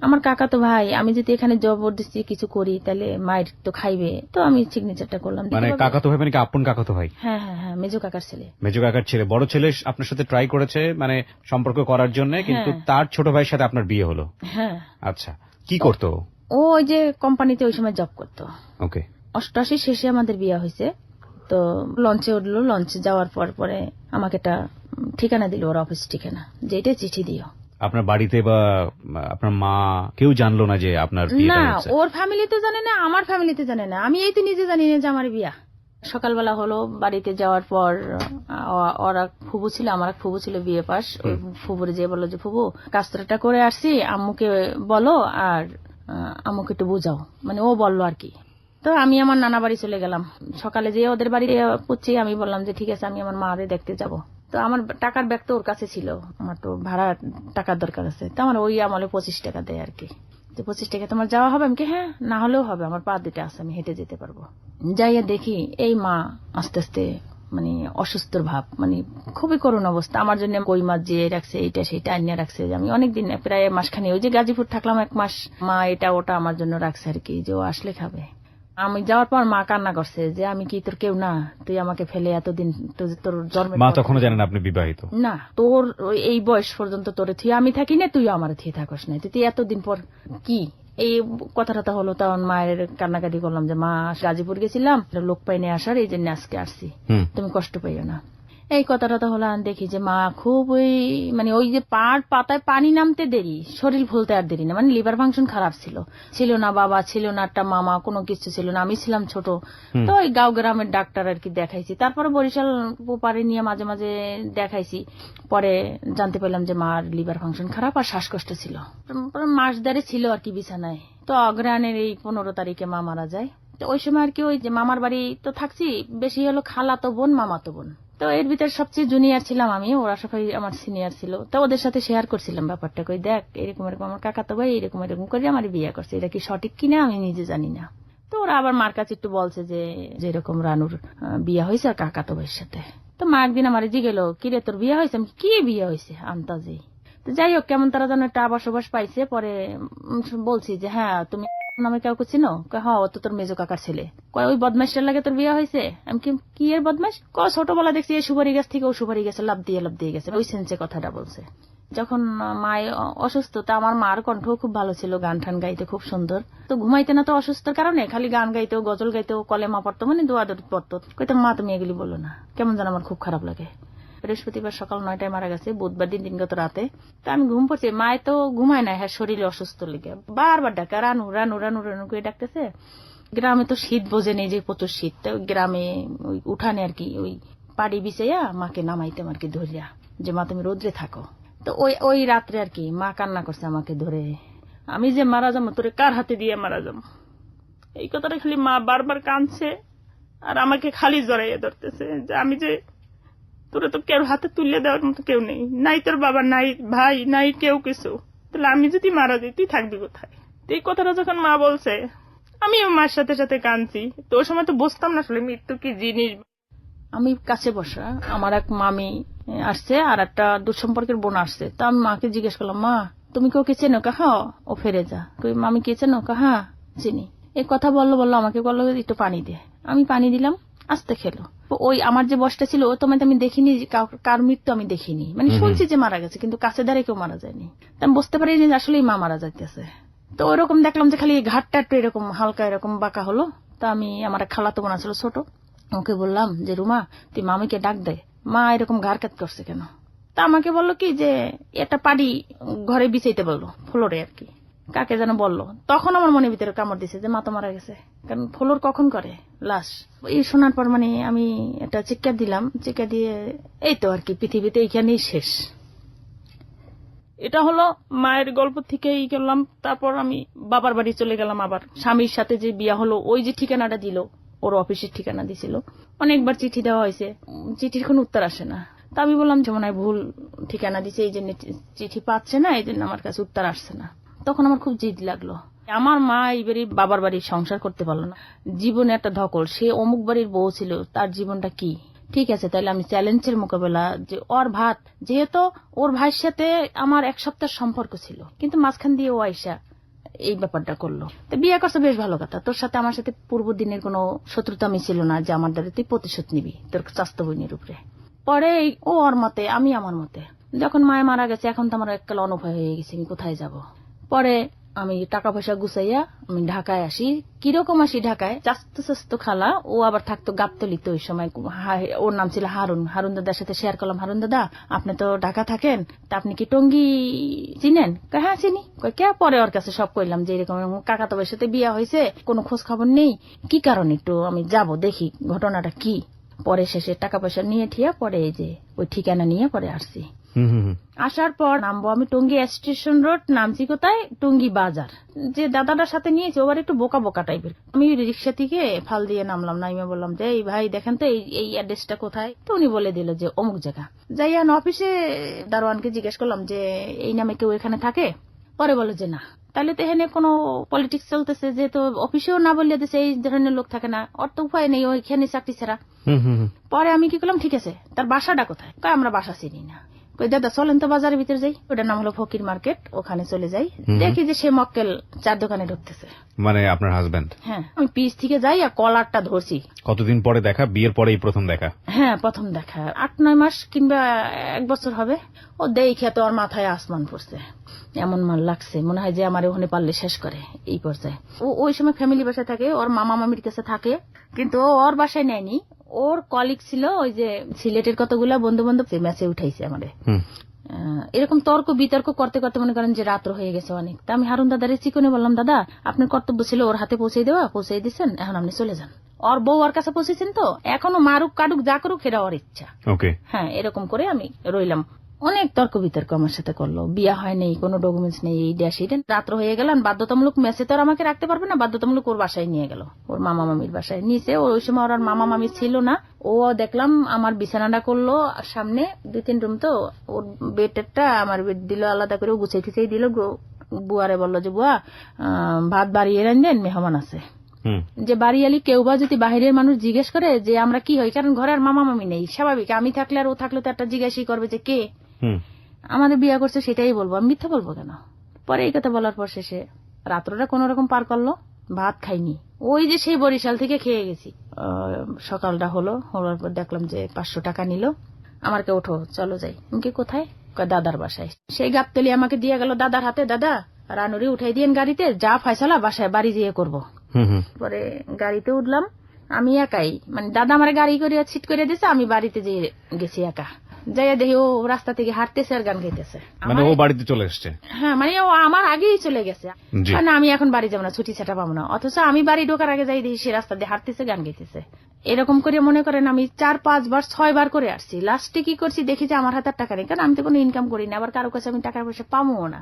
S2: আমার কাকা তো ভাই, আমি যদি এখানে জবরদস্তি কিছু করি তাহলে মায়ের তো খাইবে, তো আমি সিগনেচারটা করলাম।
S1: মানে কাকা তো ভাই মানে কি আপন কাকা তো ভাই?
S2: হ্যাঁ হ্যাঁ হ্যাঁ, মেজো কাকার ছেলে।
S1: মেজো কাকার ছেলে। বড় ছেলে আপনার সাথে ট্রাই করেছে মানে সম্পর্ক করার জন্য, কিন্তু তার ছোট ভাইয়ের সাথে আপনার বিয়ে হলো। হ্যাঁ। আচ্ছা, কি করতো
S2: ও? ওই যে কোম্পানিতে ওই সময় জব করতো।
S1: ওকে।
S2: 88 শেষে আমাদের বিয়ে হয়েছে। তো লঞ্চে উঠলো, লঞ্চে যাওয়ার পরে আমাকে একটা ঠিকানা দিল, ওর অফিস ঠিকানা, যে এটা চিঠি দিও।
S1: আপনার বাড়িতে বা আপনার মা কেউ জানলো না যে আপনার বিয়ে?
S2: না, ওর ফ্যামিলিতে জানে না, আমার ফ্যামিলিতে জানে না, আমি এই তো নিজে জানি না যে আমার বিয়া। সকালবেলা হলো, বাড়িতে যাওয়ার পর ওরা ফুবু ছিল, আমার ফুবু ছিল বিয়ে পাস। ওই ফুবুরে যেয়ে বললো যে ফুবু কাজটা করে আসছি, আম্মুকে বলো আর আম্মুকে একটু বোঝাও, মানে ও বললো আর কি। তো আমি আমার নানা বাড়ি চলে গেলাম। সকালে যেয়ে ওদের বাড়ি পুচ্ছি, আমি বললাম যে ঠিক আছে আমি আমার মারে দেখতে যাব। তো আমার টাকার ব্যাগ তো ওর কাছে ছিল, আমার তো ভাড়া টাকার দরকার আছে, তো আমার ওই আমলে 25 টাকা দেয় আর কি। তো 25 টাকা তোমার যাওয়া হবে? আমি কি হ্যাঁ, না হলেও হবে, আমার পা দুটো আছে, আমি হেঁটে যেতে পারবো। যাইয়া দেখি এই মা আস্তে আস্তে মানে অসুস্থর ভাব, মানে খুবই করুণ অবস্থা। আমার জন্য কই মাছ দিয়ে রাখছে, এইটা সেইটা আনিয়ে রাখছে। আমি অনেকদিন প্রায় মাসখানি ওই যে গাজীপুর থাকলাম 1 মাস, মা এটা ওটা আমার জন্য রাখছে আর কি, যে ও আসলে খাবে। আমি যাওয়ার পর মা কান্না করছে যে আমি কি তোর কেউ না, তুই আমাকে ফেলে এতদিন, তোর জন্ম।
S1: মা তখনও জানেন আপনি বিবাহিত? না,
S2: তোর এই বয়স পর্যন্ত তোরে থুয়ে আমি থাকি না, তুইও আমার থুয়ে থাকস না, তুই এতদিন পর কি এই কথাটা হলো। তখন মায়ের কান্নাকাটি করলাম যে মা গাজীপুর গেছিলাম, লোক পাইনে আসার, এই জন্য আজকে আসছি, তুমি কষ্ট পাইও না। এই কথাটা হলো, দেখি যে মা খুব ওই মানে ওই যে পাতায় পানি নামতে দেরি, শরীর ভুলতে আর দেরি না, মানে লিভার ফাংশন খারাপ ছিল না, বাবা ছিল না, একটা মামা, কোনো কিছু ছিল না, আমি ছিলাম ছোট। তো ওই গাঁও গ্রামের ডাক্তার আর কি দেখাইছি, তারপরে বরিশাল পোপারে নিয়ে মাঝে মাঝে দেখাইছি। পরে জানতে পারলাম যে মার লিভার ফাংশন খারাপ আর শ্বাসকষ্ট ছিল, মাস দেড়ে ছিল আর কি বিছানায়। তো অগ্রহায়ণের এই 15 তারিখে মা মারা যায়। তো ওই সময় আর কি ওই যে মামার বাড়ি তো থাকছি, বেশি হলো খালাতো বোন, মামাতো বোন। তো এর ভিতরে সবচেয়ে জুনিয়র ছিলাম আমি, ওরা সবাই আমার সিনিয়র ছিল। তো ওদের সাথে শেয়ার করছিলাম ব্যাপারটা, কই দেখ এরকম এরকম আমার কাকাতো ভাই এরকম এরকম করে আমার বিয়ে করছে, এটা কি সঠিক কিনা আমি নিজে জানি না। তো ওরা আবার মার কাছে একটু বলছে যে যেরকম রানুর বিয়ে হয়েছে আর কাকাতো ভাইয়ের সাথে। তো মা একদিন আমার জিগেলো, কিরে তোর বিয়ে হয়েছে? আমি কি বিয়ে হয়েছে আন্তাজে। তো যাই হোক, কেমন তারা যেন একটা আবাস পাইছে। পরে বলছি যে হ্যাঁ তুমি নামে কাউকে চিনো? হ্যাঁ, ও তো তোর মেজো কাকার ছেলে। কয় ওই বদমাইশটার লাগে তোর বিয়ে হয়েছে? আমি কি এর বদমাইশ? ছোটবেলা দেখছি এই সুপারি গাছ থেকে ও সুপারি গাছে লাভ দিয়ে গেছে, ওই সেন্সে কথাটা বলছে। যখন মায় অসুস্থ, তা আমার মার কণ্ঠ খুব ভালো ছিল, গান টান গাইতে খুব সুন্দর। তো ঘুমাইতে না তো অসুস্থর কারণে, খালি গান গাইতো, গজল গাইতো, কলেমা পড়তো, মানে দোয়া দৌড় পড়তো। কইতাম মা তুমি এগুলি বলো না, কেমন যেন আমার খুব খারাপ লাগে। বৃহস্পতিবার সকাল 9টায় মারা গেছে, বুধবার দিনগত রাতে। তা আমি ঘুম পড়ছে, মায়ে তো ঘুমায় না, হ্যাঁ শরীরে অসুস্থ লেগে বারবার ডাকা, রানু রানু রানু রানু করে ডাকতেছে। গ্রামে তো শীত বোঝে নেই, যে প্রচুর শীত, তো গ্রামে ওই উঠানে আর কি ওই পাড়ি বিছাইয়া মাকে নামাইতাম আর কি ধরিয়া, যে মা তুমি রোদ্রে থাকো। তো ওই রাত্রে আর কি মা কান্না করছে আমাকে ধরে, আমি যে মারা যাবো তোরে কার হাতে দিয়ে মারা যাবো, এই কথাটা খালি মা বারবার কাঁদছে আর আমাকে খালি জড়াইয়া ধরতেছে, যে আমি যে তোরে তো কেউ হাতে তুলে দেওয়ার মতো কেউ নেই, নাই তোর বাবা, নাই ভাই, নাই কেউ কিছু, তাহলে আমি যদি মারা যাই তুই থাকবি কোথায়। তো এই কথাটা যখন মা বলছে আমিও মার সাথে সাথে কাঁদছি। তো ওই সময় তো বুঝতাম না আসলে মৃত্যু কি জিনিস। আমি কাছে বসা, আমার এক মামি আসছে আর একটা দুঃসম্পর্কের বোন আসছে। তা আমি মাকে জিজ্ঞেস করলাম, মা তুমি কেউ কে চেনো? কাহা ও ফেরে যা, মামি কে চেনো? কাহা চিনি। এই কথা বললো আমাকে বললো একটু পানি দে, আমি পানি দিলাম, আস্তে খেলো। ওই আমার যে বসটা ছিল ও তোমায় আমি দেখিনি, কার মৃত্যু আমি দেখিনি, মানে শুনছি যে মারা গেছে কিন্তু কাছে দাঁড়িয়ে কেউ মারা যায়নি। আমি বুঝতে পারিনি যে আসলে মা মারা যাইতেছে। তো ওইরকম দেখলাম যে খালি ঘাটটা একটু এরকম হালকা এরকম বাঁকা হলো। তা আমি আমার খালাতো বোন ছিল ছোট, ওকে বললাম যে রুমা তুই মামিকে ডাক দে, মা এরকম ঘাড় কাত করছে কেন। তা আমাকে বললো কি যে একটা পাড়ি ঘরে বিছাইতে বললো, ফ্লোরে আর কি, কাকে যেন বললো। তখন আমার মনের ভিতরে কামড় দিছে যে মা তো মারা গেছে, কারণ ফ্লোর কখন করে লাশ। এই শোনার পর মানে আমি একটা চিৎকার দিলাম, চিৎকার দিয়ে এই তো আর কি পৃথিবীতে এইখানেই শেষ। এটা হলো মায়ের গল্প থেকেই গেলাম। তারপর আমি বাবার বাড়ি চলে গেলাম, আবার স্বামীর সাথে যে বিয়া হলো ওই যে ঠিকানাটা দিল, ওর অফিসের ঠিকানা দিছিল, অনেকবার চিঠি দেওয়া হয়েছে, চিঠির কোনো উত্তর আসে না। তা আমি বললাম যে মনে হয় ভুল ঠিকানা দিছে, এই জন্য চিঠি পাচ্ছে না, এই জন্য আমার কাছে উত্তর আসছে না। তখন আমার খুব জিদ লাগলো। আমার মা এইবারই বাবার বাড়ির সংসার করতে পারলো না, জীবনে একটা ধকল, সে অমুক বাড়ির বউ ছিল, তার জীবনটা কি। ঠিক আছে, তাহলে আমি চ্যালেঞ্জের মোকাবেলা, যে ওর ভাত, যেহেতু ওর ভাইয়ের সাথে আমার এক সপ্তাহ সম্পর্ক ছিল, কিন্তু মাঝখান দিয়ে ও আইসা এই ব্যাপারটা করলো। তো বিয়ে করছে বেশ ভালো কথা, তোর সাথে আমার সাথে পূর্ব দিনের কোনো শত্রুতা আমি ছিল না, যে আমার দ্বারা তুই প্রতিশোধ নিবি তোর চাস্তো বোনের উপরে। পরে ও ওর মতে, আমি আমার মতে। যখন মায়ে মারা গেছে এখন তো আমার এককাল অনভয় হয়ে গেছে, আমি কোথায় যাব। পরে আমি টাকা পয়সা গুছাইয়া আমি ঢাকায় আসি। কিরকম আসি ঢাকায়, চাস্তো খালা ও আবার থাকতো গাবতলিতে ওই সময়, ওর নাম ছিল হারুন দাদার সাথে শেয়ার করলাম, হারুন দাদা আপনি তো ঢাকা থাকেন, তা আপনি কি টঙ্গী চিনেন? হ্যাঁ চিনি। কে? পরে ওর কাছে সব কইলাম যে এরকম কাকাতো ভাইয়ের সাথে বিয়া হয়েছে, কোনো খোঁজ খবর নেই, কি কারণে একটু আমি যাব দেখি ঘটনাটা কি। পরে শেষে টাকা পয়সা নিয়ে ঠিয়া পরে এই যে ওই ঠিকানা নিয়ে পরে আসছি। আসার পর নামবো আমি টঙ্গী স্টেশন রোড, নামছি কোথায়? টঙ্গী বাজার। যে দাদাটার সাথে নিয়েছি ওবার একটু বোকা বোকা টাইপের। আমি রিক্সা থেকে ফাল দিয়ে নামলাম, নাইমে বললাম যে এই ভাই দেখেন তো এই অ্যাড্রেসটা কোথায়। তো উনি বলে দিল যে অমুক জায়গা। যাইয়া অফিসে দারোয়ানকে জিজ্ঞেস করলাম যে এই নামে কেউ এখানে থাকে? পরে বলে যে না। তাহলে তো এখানে কোনো পলিটিক্স চলতেছে, যেহেতু অফিসেও না বললে দিচ্ছে এই ধরনের লোক থাকে না, ওর তো উপায় নেই, ওইখানে চাকরি ছাড়া। পরে আমি কি করলাম, ঠিক আছে তার বাসাটা কোথায়? আমরা বাসা চিনি না। দাদা চলেন তো বাজারের ভিতরে যাই, ওটার নাম হলো ফকির মার্কেট, ওখানে চলে যাই। দেখি যে সে মক্কেল চার দোকানে ঢুকতেছে।
S1: মানে আপনার হাজবেন্ড? হ্যাঁ।
S2: আমি পিস থেকে যাই আর কলারটা ধরছি।
S1: কতদিন পরে দেখা? বিয়ের পরেই প্রথম দেখা?
S2: হ্যাঁ প্রথম দেখা, 8-9 মাস কিংবা 1 বছর হবে। ও দেখে তো আর মাথায় আসমান পড়ছে, এমন মাল লাগছে মনে হয় যে আমার ওখানে পারলে শেষ করে এই পর্যায়ে। ও ওই সময় ফ্যামিলি বাসায় থাকে, ওর মামা মামির কাছে থাকে, কিন্তু ও ওর বাসায় নেয়নি। ওর কলিগ ছিল ওই যে সিলেটের কতগুলা বন্ধু বান্ধব ম্যাচে উঠাইছে আমাদের। এরকম তর্ক বিতর্ক করতে করতে মনে করেন যে রাত্র হয়ে গেছে অনেক। তা আমি হারুন দাদারে চিকনে বললাম, দাদা আপনার কর্তব্য ছিল ওর হাতে পৌঁছে দেওয়া, পৌঁছে দিচ্ছেন, এখন আপনি চলে যান। ওর বউ ওর কাছে পৌঁছেছেন, তো এখনো মারুক কাটুক যা করুক সেটা ওর ইচ্ছা। হ্যাঁ এরকম করে আমি রইলাম। অনেক তর্ক বিতর্ক আমার সাথে করলো, বিয়া হয় নেই, কোনো ডকুমেন্টস নেই, এই ড্যাশ এইটা। রাত্র হয়ে গেল, বাধ্যতামূলক মেসে তো আর আমাকে রাখতে পারবে না, বাধ্যতামূলক ওর বাসায় নিয়ে গেল, ওর মামা মামির বাসায় নিয়েছে। ওই সময় ওর মামা মামি ছিল না। ও দেখলাম আমার বিছানাটা করলো সামনে, 2-3 রুম তো, ওর বেডটা আমার বেড দিল আলাদা করে, গুছাই টুছাই দিল। বুয়ারে বললো যে বুয়া ভাত বাড়িয়ে রান দেন, মেহমান আছে। যে বাড়িয়ালি কেউ বা যদি বাহিরের মানুষ জিজ্ঞেস করে যে আমরা কি হই, কারণ ঘরে আর মামা মামি নেই, স্বাভাবিক আমি থাকলে আর ও থাকলে তো একটা জিজ্ঞাসা করবে যে কে আমাদের বিয়ে করছে, সেটাই বলবো, আমি মিথ্যা বলবো কেন। পরে এই কথা বলার পর শেষে রাত্রটা কোন রকম পার করলো, ভাত খাইনি, ওই যে সেই বরিশাল থেকে খেয়ে গেছি। সকালটা হওয়ার পর দেখলাম যে 500 টাকা নিল, আমাকে ওঠো চলো যাই। কি কোথায়? দাদার বাসায়। সেই গাবতলি আমাকে দিয়ে গেল দাদার হাতে, দাদা রানুরি উঠাই দিয়েন গাড়িতে, যা ফয়সালা বাসায় বাড়ি যেয়ে করবো। পরে গাড়িতে উঠলাম আমি একাই, মানে দাদা আমার গাড়ি করে ছিট করে দিয়েছে, আমি বাড়িতে যেয়ে গেছি একা। যাইয়া দেখি ও রাস্তা থেকে হাঁটতেছে আর গান গাইতেছে।
S1: মানে ও বাড়িতে চলে এসছে?
S2: হ্যাঁ, মানে ও আমার আগেই চলে গেছে।
S1: জি।
S2: না, আমি এখন বাড়ি যাবো না, ছুটি ছাটা পাবো না। অথচ আমি বাড়ি ঢোকার আগে যাই দেখি সে রাস্তা দিয়ে হাঁটতেছে, গান গাইতেছে। এরকম করে মনে করেন আমি 4-5 বার 6 বার করে আসছি। লাস্টে কি করছি, দেখি যে আমার হাতে টাকা নেই, কারণ আমি তো কোনো ইনকাম করি না, আবার কারো কাছে আমি টাকা পয়সা পাবো না।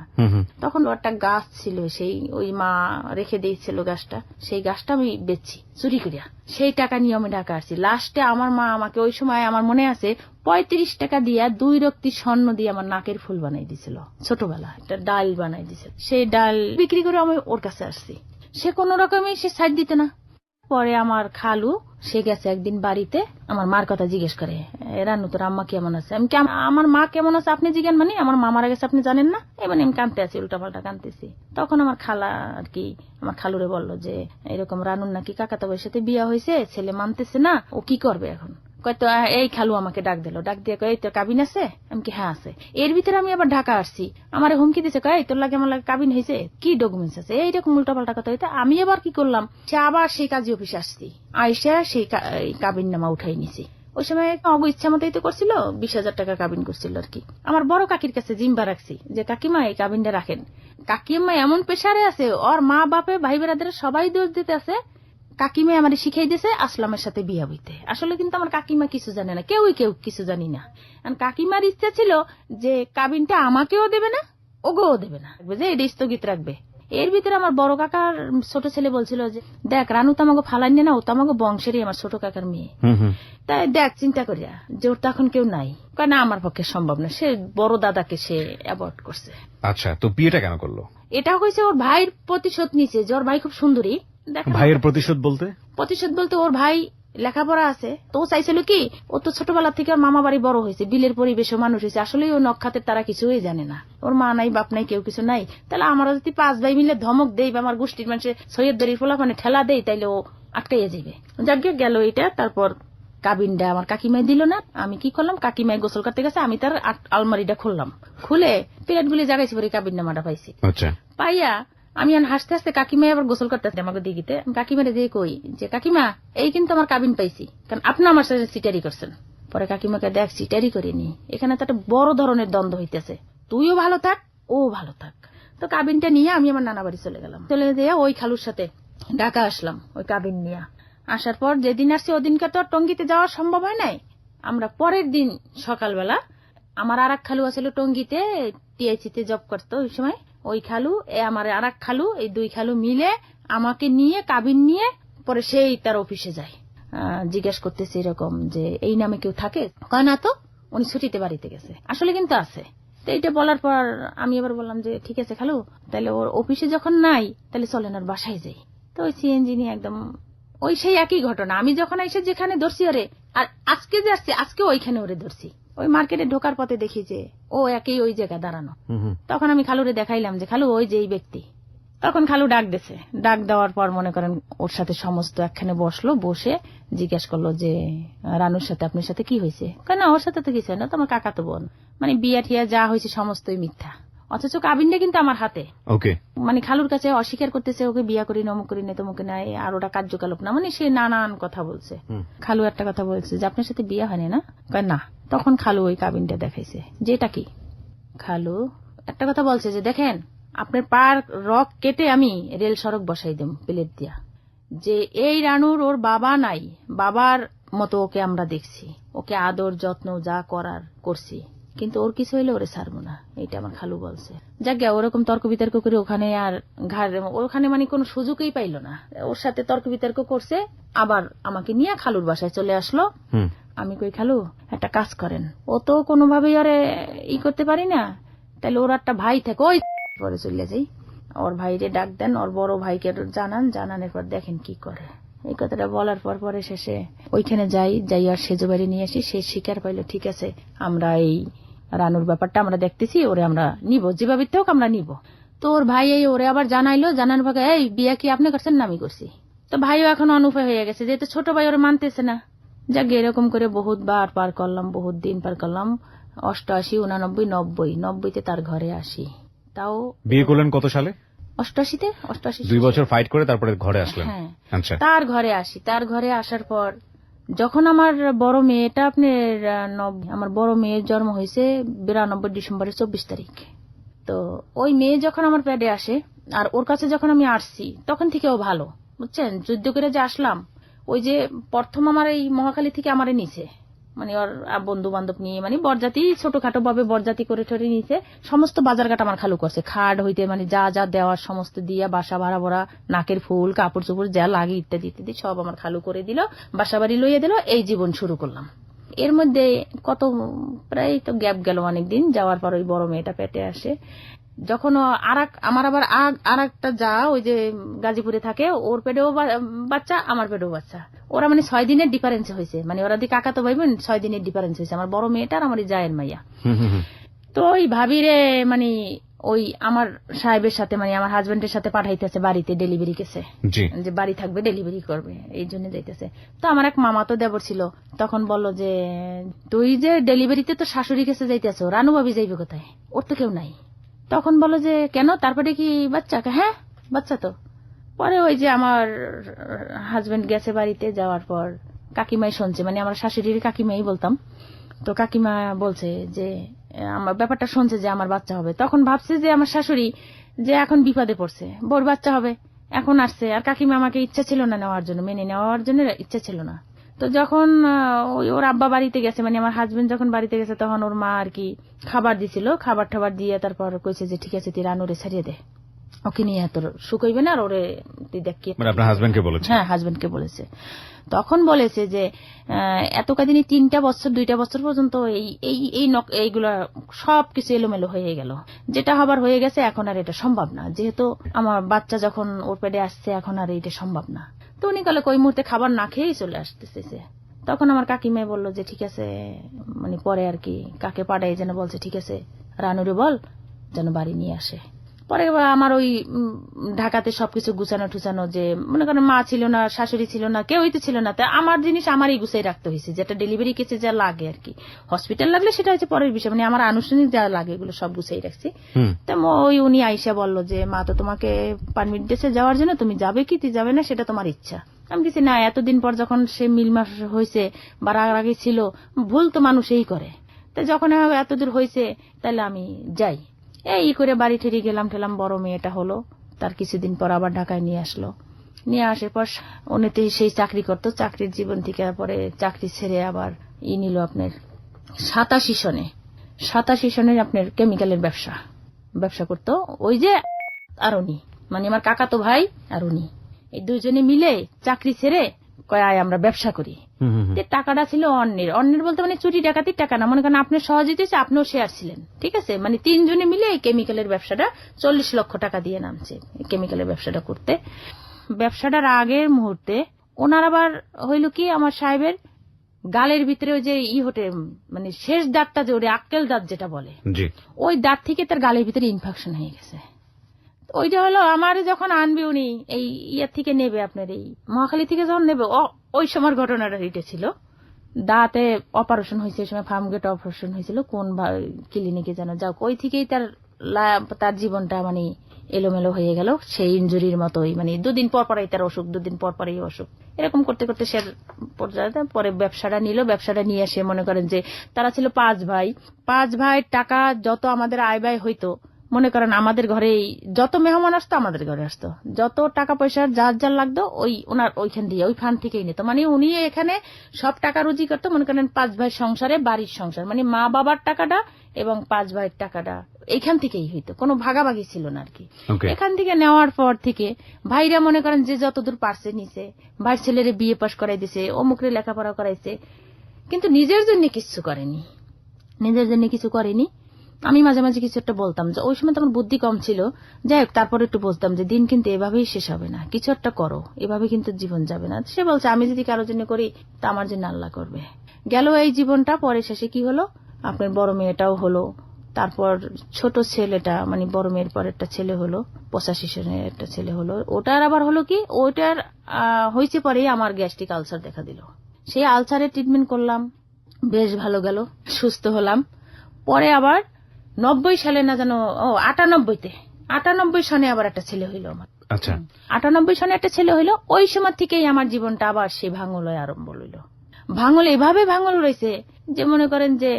S2: তখন একটা গাছ ছিল, সেই ওই মা রেখে দিয়েছিল গাছটা, সেই গাছটা আমি বেচছি চুরি করিয়া, সেই টাকা নিয়ে আমি ঢাকা আসছি। লাস্টে আমার মা আমাকে ওই সময় আমার মনে আছে 35 টাকা দিয়া 2 রক্তি স্বর্ণ দিয়ে আমার নাকের ফুল বানাই দিছিল। ছোটবেলা একটা ডাল বানাই দিছিল, সেই ডাল বিক্রি করে আমি ওর কাছে আসছি। সে কোন রকমই সে সাইড দিতে না। পরে আমার খালু সে গেছে একদিন বাড়িতে, আমার মার কথা জিজ্ঞেস করে, রানু তোর আম্মা কেমন আছে? আমি আমার মা কেমন আছে আপনি জিজ্ঞেন, মানে আমার মা মারা গেছে আপনি জানেন না? মানে আমি কাঁদতে আছি, উল্টা পাল্টা কাঁদতেছি। তখন আমার খালা আর কি আমার খালুরে বললো যে এরকম রানুর নাকি কাকাতো ভাইয়ের সাথে বিয়া হয়েছে, ছেলে মানতেছে না, ও কি করবে এখন? কয়তো এই খালু আমাকে ডাক দিল, ডাক দিয়ে কয় তোর কাবিন আছে? আমি কি হ্যাঁ আছে। এর ভিতরে আমি আবার ঢাকা আসছি, আমার হুমকি দিছে, কয় তোর লাগে আমার লাগে কাবিন হয়েছে, কি ডকুমেন্টস আছে, এইরকম উল্টা পাল্টা কথা হইতে আমি আবার কি করলাম, সে আবার সেই কাজী অফিসে আসছি, আইসা সেই কাবিন নামা উঠাই নিছি। ওই সময় অগ ইচ্ছা মতোই তো করছিল, 20,000 টাকা কাবিন করছিল আর কি। আমার বড় কাকির কাছে জিম্বা রাখছি যে কাকিমা এই কাবিনটা রাখেন। কাকিমা এমন প্রেসারে আছে, ওর মা বাপে ভাই বেড়াদের সবাই দোষ দিতে আছে, কাকিমা আমার শিখাই দিয়েছে আসলামের সাথে বিয়া হইতে। আসলে কিন্তু আমার কাকিমা কিছু জানে না, কেউ কিছু জানি না। কাকিমার ইচ্ছা ছিল যে কাবিনটা আমাকেও দেবে না, ওগোও দেবে না, যে এটা স্থগিত রাখবে। এর ভিতরে আমার বড় কাকার ছোট ছেলে বলছিল যে দেখ রানু তো আমাকে ফালাই না, ও তো আমাকে বংশেরই, আমার ছোট কাকার মেয়ে। তাই দেখ চিন্তা করিয়া যে ওর তখন কেউ নাই, না আমার পক্ষে সম্ভব না, সে বড় দাদাকে সে অ্যাভয়েড করছে।
S1: আচ্ছা, তো বিয়েটা কেন করলো?
S2: এটা হয়েছে ওর ভাইয়ের প্রতিশোধ নিছে, যে ওর ভাই খুব সুন্দরী।
S1: ভাইয়ের প্রতিশোধ বলতে? প্রতিশোধ
S2: বলতে ওর ভাই লেখাপড়া আছে তো, ও চাইছিল কি, ও তো ছোটবেলা থেকে ওর মামা বাড়ি বড় হয়েছে, বিলের পরিবেশে মানুষ হয়েছে, আসলে ও নক্ষাতের তারা কিছুই জানে না, ওর মা নাই বাপ নাই কেউ কিছু নাই। তাহলে আমরা যদি 5 ভাই মিলে ধমক দেই বা আমার গোষ্ঠীর মানুষের সৈয়দদারির ফোলা মানে ঠেলা দেই, তাইলে ও আটকাইয়া যাবে। যাকে গেল এটা। তারপর কাবিনটা আমার কাকিমাই দিল না, আমি কি করলাম, কাকিমাই গোসল করতে গেছে, আমি তার আলমারিটা খুললাম, খুলে প্লেট গুলি জাগাইছি, পরে কাবিন নামাটা পাইছি।
S1: আচ্ছা,
S2: পাইয়া আমি হাসতে হাসতে কাকিমাই আবার গোসল করতে আসতে আমাকে দিঘিতে, কাকিমারে দিয়ে কই যে কাকিমা এই কিন্তু আমার কাবিন পাইছি, কারণ আপনি আমার সাথে সিটারি করছেন। পরে কাকিমাকে দেখ সিটারি করিনি, এখানে তো একটা বড় ধরনের দ্বন্দ্ব হইতেছে, তুইও ভালো থাক ও ভালো থাক। তো কাবিনটা নিয়ে আমি আমার নানা বাড়ি চলে গেলাম, চলে দিয়ে ওই খালুর সাথে ঢাকা আসলাম ওই কাবিন নিয়ে। আসার পর যেদিন আসছি ওদিনকে তো টঙ্গিতে যাওয়া সম্ভব হয় নাই। আমরা পরের দিন সকালবেলা, আমার আর এক খালু আছিল টঙ্গিতে, টিআইসিতে জব করতো ওই সময়, ওই খালু আমার আর এক খালু, এই 2 খালু মিলে আমাকে নিয়ে কাবিন নিয়ে পরে সেই তার অফিসে যায়। জিজ্ঞাসা করতেছে এরকম যে এই নামে কেউ থাকে? কয় না তো, উনি ছুটিতে বাড়িতে গেছে। আসলে কিন্তু আছে। তো এইটা বলার পর আমি এবার বললাম যে ঠিক আছে খালু, তাহলে ওর অফিসে যখন নাই তাহলে চলেন আর বাসায় যাই। তো ওই সিএনজি নিয়ে একদম ওই সেই একই ঘটনা, আমি যখন এসে যেখানে ধরছি ওরে, আর আজকে যে আসছি আজকে ওইখানে ওরে ধরছি। ওই মার্কেটে ঢোকার পথে দেখি যে ও একই ওই জায়গায় দাঁড়ানো। তখন আমি খালুরে দেখাইলাম যে খালু ওই যে এই ব্যক্তি। তখন খালু ডাক দিছে, ডাক দেওয়ার পর মনে করেন ওর সাথে সমস্ত একখানে বসলো, বসে জিজ্ঞেস করলো যে রানুর সাথে আপনার সাথে কি হয়েছে? কেন ওর সাথে তো কিছু হয় না, তোমার কাকাতো বোন, মানে বিয়া ঠিয়া যা হয়েছে সমস্তই মিথ্যা, অথচ কাবিনটা কিন্তু আমার হাতে।
S1: ওকে, মানে
S2: খালুর কাছে অস্বীকার করতেছে ওকে বিয়া করি না, অমুক করি না, তমুক নাই, আর ওটা কার্যকলাপ না, মানে সে নানান কথা বলছে। খালু একটা কথা বলছে যে আপনার সাথে বিয়া হয়নি না? না। তখন খালু ওই কাবিনটা দেখাইছে, যেটা কি খালু একটা কথা বলছে যে দেখেন আপনার পার রক কেটে আমি রেল সড়ক বসাই দেব প্লেট দিয়া, যে এই রানুর ওর বাবা নাই, বাবার মতো ওকে আমরা দেখছি, ওকে আদর যত্ন যা করার করছি, কিন্তু ওর কিছু হইলে ওরে ছাড়বো না, এইটা আমার খালু বলছে। যাক ওরকম তর্ক বিতর্ক করে ওখানে আর ওখানে মানে কোন সুযোগই পাইল না, ওর সাথে তর্ক বিতর্ক করছে, আবার আমাকে নিয়ে খালুর বাসায় চলে আসলো। আমি কই খালু একটা কাজ করেন, ও তো কোনোভাবেই ওরে করতে পারি না, তাহলে ওর একটা ভাই থাকে, ওই পরে চলে যাই, ওর ভাইরে ডাক দেন, ওর বড় ভাইকে জানানোর পর দেখেন কি করে। এই কথাটা বলার পর পরে শেষে ওইখানে যাই আর সেজো বাড়ি নিয়ে আসি, সে স্বীকার পাইলো ঠিক আছে আমরা এই রানুর ব্যাপারটা আমরা দেখতেছি, ওরে আমরা নিব, যেভাবে হোক আমরা নিব। তো ওর ভাই এই ওরে আবার জানাইলো, জানানোর পর এই বিয়া কি আপনি করছেন না আমি করছি। তো ভাইও এখন অনুপায় হয়ে গেছে, যেহেতু ছোট ভাই ওরে মানতেছে না। যাক এরকম করে বহুত বার পার করলাম, বহুত দিন পার করলাম, 88, 89, 90 তার ঘরে আসি। তাও
S1: বিয়ে করলেন কত সালে?
S2: 88-তে।
S1: 2 বছর ফাইট করে তারপরে ঘরে আসলেন।
S2: হ্যাঁ,
S1: আচ্ছা,
S2: তার ঘরে আসি, তার ঘরে আসার পর যখন আমার বড় মেয়েটা আপনার আমার বড় মেয়ের জন্ম হয়েছে 92 ডিসেম্বরের 24 তারিখ। তো ওই মেয়ে যখন আমার পেটে আসে আর ওর কাছে যখন আমি আসছি তখন থেকেও ভালো, বুঝছেন। যুদ্ধ করে যে আসলাম, ওই যে প্রথম আমার এই মহাখালী থেকে আমারে নিছে, মানে ওর বন্ধু বান্ধব নিয়ে, মানে বরজাতি ছোটখাটো ভাবে বরজাতি করে ঠরে নিছে। সমস্ত বাজারঘাট আমার খালু করছে, খাট হইতে মানে যা যা দেওয়ার সমস্ত দিয়া, বাসা ভাড়া ভরা, নাকের ফুল, কাপড় চোপড় যা লাগে ইত্যাদি ইত্যাদি সব আমার খালু করে দিল, বাসা বাড়ি লইয়ে দিল। এই জীবন শুরু করলাম। এর মধ্যে কত প্রায় তো গ্যাপ গেল অনেকদিন, যাওয়ার পর ওই বড় মেয়েটা পেটে আসে। যখন আমার আবার আর একটা যা ওই যে গাজীপুরে থাকে, ওর পেটেও বাচ্চা, আমার পেটেও বাচ্চা। ওরা মানে 6 দিনের ডিফারেন্স হয়েছে, মানে ওরা দিয়ে কাকা তো ভাইবেন, 6 দিনের ডিফারেন্স হয়েছে আমার বড় মেয়েটার আমার জায়ের মাইয়া। তো ওই ভাবিরে মানে ওই আমার সাহেবের সাথে, মানে আমার হাজবেন্ডের সাথে পাঠাইতেছে বাড়িতে ডেলিভারি কেসে, যে বাড়ি থাকবে ডেলিভারি করবে, এই জন্য যাইতেছে। তো আমার এক মামা তো দেবর ছিল, তখন বললো যে তুই যে ডেলিভারিতে তো শাশুড়ি কাছে যাইতেছ, রানু ভাবি যাইবে কোথায়, ওর তো কেউ নাই। তখন বলো যে কেন, তারপরে কি বাচ্চা? হ্যাঁ বাচ্চা তো। পরে ওই যে আমার হাজবেন্ড গেছে বাড়িতে, যাওয়ার পর কাকিমাই শুনছে, মানে আমার শাশুড়ির কাকিমাই বলতাম। তো কাকিমা বলছে যে আমার ব্যাপারটা শুনছে যে আমার বাচ্চা হবে। তখন ভাবছে যে আমার শাশুড়ি যে এখন বিপদে পড়ছে, বোর বাচ্চা হবে, এখন আসছে। আর কাকিমা আমাকে ইচ্ছা ছিল না নেওয়ার জন্য, মেনে নেওয়ার জন্য ইচ্ছা ছিল না। তো যখন ওর আব্বা বাড়িতে গেছে, মানে আমার হাজবেন্ড যখন বাড়িতে গেছে, তখন ওর মা আর কি খাবার দিছিল, খাবার টাবার দিয়ে তারপর কইছে যে ঠিক আছে তুই রানুরে ছাড়িয়ে দে, ওকে নিয়ে তোর সুখ হইবে না, আর ওরে তুই দেখ।
S1: মানে আপনার হাজবেন্ডকে বলেছে?
S2: হ্যাঁ, হাজবেন্ডকে বলেছে। তখন বলেছে যে এত কদিনই 3টা বছর 2টা বছর পর্যন্ত এইগুলা সবকিছু এলোমেলো হয়ে গেল, যেটা হবার হয়ে গেছে, এখন আর এটা সম্ভব না, যেহেতু আমার বাচ্চা যখন ওর পেটে আসছে, এখন আর এটা সম্ভব না। তো উনি কালে ওই মুহূর্তে খাবার না খেয়েই চলে আসতেছে। তখন আমার কাকিমাই বললো যে ঠিক আছে, মানে পরে আর কি কাকে পাঠাই যেন বলছে ঠিক আছে রানুরে বল যেন বাড়ি নিয়ে আসে। পরে আমার ওই ঢাকাতে সবকিছু গুছানো টুছানো, যে মনে করেন মা ছিল না, শাশুড়ি ছিল না, কেউই তো ছিল না, তাই আমার জিনিস আমারই গুছাই রাখতে হয়েছে, যেটা ডেলিভারি কেসে যা লাগে আর কি। হসপিটাল লাগলে সেটা হচ্ছে পরের বিষয়, মানে আমার আনুষ্ঠানিক যা লাগে এগুলো সব গুছাই রাখছি। তা ওই উনি আইসা বললো যে মা তো তোমাকে পারমিট দিয়েছে যাওয়ার জন্য, তুমি যাবে কি তুই যাবে না সেটা তোমার ইচ্ছা। আমি কিছু না, এতদিন পর যখন সে মিলমাস হয়েছে বা আগে ছিল, ভুল তো মানুষ এই করে, তা যখন এতদূর হয়েছে তাহলে আমি যাই। এই করে বাড়ি ঠেরে গেলাম ঠেলাম, বড় মেয়েটা হলো, তার কিছুদিন পর আবার ঢাকায় নিয়ে আসলো। নিয়ে আসার পর উনিতে সেই চাকরি করতো, চাকরির জীবন থেকে পরে চাকরি ছেড়ে আবার নিল আপনার 87 সনে আপনার কেমিক্যালের ব্যবসা করতো। ওই যে আর উনি, মানে আমার কাকাতো ভাই আর উনি, এই দুইজনে মিলে চাকরি ছেড়ে কয় আমরা ব্যবসা করি। টাকাটা ছিল অন্যের বলতে মানে চুরি ডাকাতির টাকা না, মনে করেন আপনার সহযোগিতা হচ্ছে, আপনিও শেয়ার ছিলেন, ঠিক আছে। মানে 3 জনে মিলে এই কেমিক্যালের ব্যবসাটা 40 লক্ষ টাকা দিয়ে নামছে কেমিক্যালের ব্যবসাটা করতে। ব্যবসাটার আগের মুহূর্তে ওনার আবার হইল কি, আমার সাহেবের গালের ভিতরে ওই যে হোটে, মানে শেষ দাঁতটা যে ওরে আক্কেল দাঁত যেটা বলে, ওই দাঁত থেকে তার গালের ভিতরে ইনফেকশন হয়ে গেছে। ওইটা হলো আমার যখন আনবে উনি এই ইয়ার থেকে নেবে, আপনার এই মহাখালী থেকে যখন নেবে, ওই সময় ঘটনাটা এটা ছিল। দাঁতে অপারেশন হয়েছে, ওই সময় ফার্মগেট অপারেশন হয়েছিল, কোন ক্লিনিকে যেন, যাও ওই থেকেই তার জীবনটা মানে এলোমেলো হয়ে গেল, সেই ইনজুরির মতোই, মানে 2 দিন পর পরই তার অসুখ, 2 দিন পর পরই অসুখ, এরকম করতে করতে সে পর্যায়ে পরে ব্যবসাটা নিল। ব্যবসাটা নিয়ে এসে মনে করেন যে তারা ছিল 5 ভাই, টাকা যত আমাদের আয় ব্যয় হইতো, মনে করেন আমাদের ঘরে যত মেহমান আসতো আমাদের ঘরে আসতো, যত টাকা পয়সা যার লাগতো ওই ওনার ওইখান দিয়ে ওই ফান্ড থেকেই নিত। মানে উনি এখানে সব টাকা রুজি করতো, মনে করেন 5 ভাই সংসারে, বাড়ির সংসার, মানে মা বাবার টাকাটা এবং 5 ভাইয়ের টাকাটা এইখান থেকেই হইতো, কোনো ভাগাভাগি ছিল না আর কি। এখান থেকে নেওয়ার পর থেকে ভাইরা মনে করেন যে যতদূর পারছে নিছে, ভাইয়ের ছেলেরে বিয়ে পাশ করাই দিছে, অমুকরে লেখাপড়া করাইছে, কিন্তু নিজের জন্য কিছু করেনি। আমি মাঝে মাঝে কিছু একটা বলতাম, যে ওই সময় তো আমার বুদ্ধি কম ছিল, যাই হোক তারপরে একটু বলতাম যে দিন কিন্তু এভাবেই শেষ হবে না, কিছু একটা করো, এভাবে কিন্তু জীবন যাবে না। সে বলছে আমি যদি কারোর জন্য করি তা আমার জন্য আল্লাহ করবে। গেল এই জীবনটা। পরে শেষে কি হলো, আপনার বড় মেয়েটাও হলো, তারপর ছোট ছেলেটা, মানে বড় মেয়ের পর একটা ছেলে হলো, 85 সনের একটা ছেলে হলো। ওটার আবার হলো কি, ওটার হয়েছে পরে আমার গ্যাস্ট্রিক আলসার দেখা দিল। সেই আলসারের ট্রিটমেন্ট করলাম, বেশ ভালো গেল, সুস্থ হলাম। পরে আবার 90 সালে না যেন 98 সনে আবার একটা ছেলে হইল আমার। আচ্ছা, 98 সনে একটা ছেলে হইল। ওই সময় থেকেই আমার জীবনটা আবার সে ভাঙলয় আরম্ভ হইল। ভাঙল এভাবে ভাঙল রয়েছে যে মনে করেন যে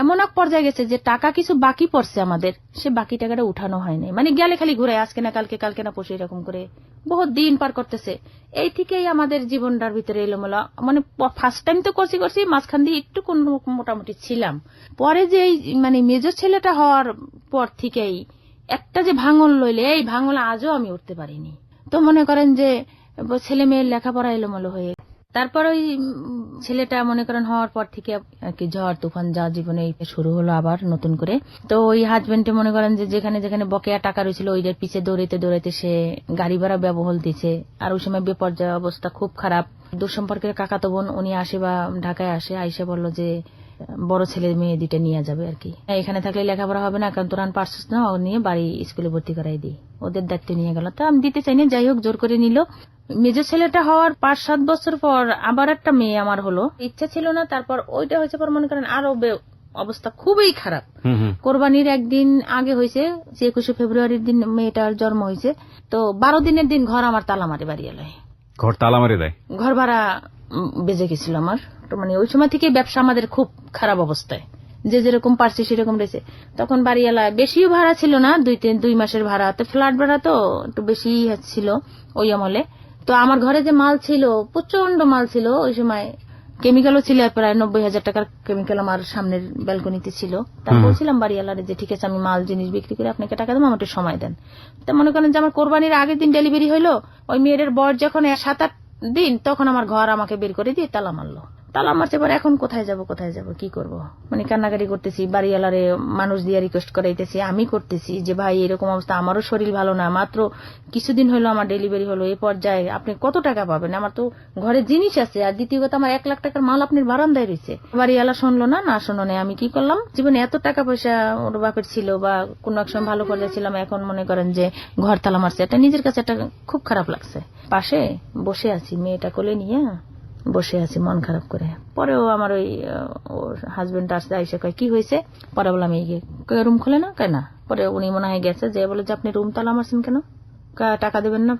S2: এমন এক পর্যায়ে গেছে যে টাকা কিছু বাকি পড়ছে আমাদের, সে বাকি টাকাটা উঠানো হয়নি, মানে গেলে খালি ঘুরে আজকে না কালকে, কালকে না পরশু, এরকম করে বহুত দিন পার করতেছে। এই থেকেই আমাদের জীবনটার ভিতরে এলোমেলো, মানে ফার্স্ট টাইম তো করছি মাঝখান দিয়ে একটু কোন মোটামুটি ছিলাম, পরে যে মানে মেজর ছেলেটা হওয়ার পর থেকেই একটা যে ভাঙল লইলে, এই ভাঙল আজও আমি উঠতে পারিনি। তো মনে করেন যে ছেলে মেয়ের লেখাপড়া এলোমেলো হয়ে, তারপর ওই ছেলেটা মনে করেন হওয়ার পর থেকে আর কি ঝড় তুফান যা জীবনে শুরু হলো আবার নতুন করে। তো ওই হাজবেন্ডে মনে করেন যে যেখানে যেখানে বকেয়া টাকা রয়েছিল ওইটার পিছে দৌড়াইতে দৌড়াইতে সে গাড়ি ভাড়া ব্যবহার দিচ্ছে। আর ওই সময় বিপর্যয় অবস্থা খুব খারাপ। দুঃসম্পর্কের কাকাতো বোন উনি আসে বা ঢাকায় আসে, আইসা বলল যে বড় ছেলে মেয়ে দুইটা নিয়ে যাবে আর কি, এখানে থাকলে লেখাপড়া হবে না, কারণ তোরান পারছিস না, ও নিয়ে বাড়ি স্কুলে ভর্তি করাই দিই, ওদের দায়িত্ব নিয়ে গেল। তা আমি দিতে চাইনি, যাই হোক জোর করে নিল। মেজর ছেলেটা হওয়ার 5-7 বছর পর আবার একটা মেয়ে আমার হলো, ইচ্ছা ছিল না। তারপর ওইটা হয়েছে পর মনে করেন আরো অবস্থা খুবই খারাপ। কোরবানির একদিন আগে হয়েছে, 21শে ফেব্রুয়ারির দিন মেয়েটার জন্ম হয়েছে। তো 12 দিনের দিন ঘর আমার তালা মারে বাড়ি এলায়,
S1: ঘর তালা মারে দেয়,
S2: ঘর ভাড়া বেজে গেছিল আমার। তো মানে ওই সময় থেকে ব্যবসা আমাদের খুব খারাপ অবস্থায়, যে যেরকম পারছে সেরকম রয়েছে। তখন বাড়ি এলায় বেশিও ভাড়া ছিল না, 2 মাসের ভাড়া, তো ফ্ল্যাট ভাড়া তো একটু বেশি ছিল ওই আমলে। তো আমার ঘরে যে মাল ছিল, প্রচন্ড মাল ছিল ওই সময়, কেমিক্যালও ছিল প্রায় 90,000 টাকার কেমিক্যাল আমার সামনের ব্যালকনিতে ছিল। তা বলছিলাম বাড়িওয়ালারে যে ঠিক আছে আমি মাল জিনিস বিক্রি করে আপনাকে টাকা দেবো, আমার একটু সময় দেন। তা মনে করেন যে আমার কোরবানির আগের দিন ডেলিভারি হইলো, ওই মেয়ের বয়স যখন 7-8 দিন, তখন আমার ঘর আমাকে বের করে দিয়ে তালা মারলো। তালা মারছে পর এখন কোথায় যাব কি করব, মানে কান্নাকাটি করতেছি, বাড়িওয়ালারে মানুষ দিয়ে রিকোয়েস্ট করাইতেছি, আমি করতেছি যে ভাই এরকম অবস্থা, আমারও শরীর ভালো না, মাত্র কিছুদিন হলো আমার ডেলিভারি হলো, এই পর্যায়ে আপনি কত টাকা পাবেন, আমার তো ঘরে জিনিস আছে, আর দ্বিতীয় কথা আমার 1 লাখ টাকার মাল আপনার বারান্দায় রয়েছে। বাড়িওয়ালা শুনলো না শোনো না, আমি কি করলাম, জীবনে এত টাকা পয়সা ওর বাপের ছিল বা কোন এক সময় ভালো পর্যায়ে ছিলাম, এখন মনে করেন যে ঘর তালা মারছে, এটা নিজের কাছে একটা খুব খারাপ লাগছে। পাশে বসে আছি, মেয়েটা কোলে নিয়ে বসে আছি মন খারাপ করে। পরেও আমার ওই ওর হাজবেন্ড আসছে, আইসা কয় কি হয়েছে, পরে বললাম এই রুম খোলে না, কেন না। পরে উনি মনে হয় গেছে, যে বলে যে আপনি রুম তালা মারছেন কেন, টাকা দেবেন না,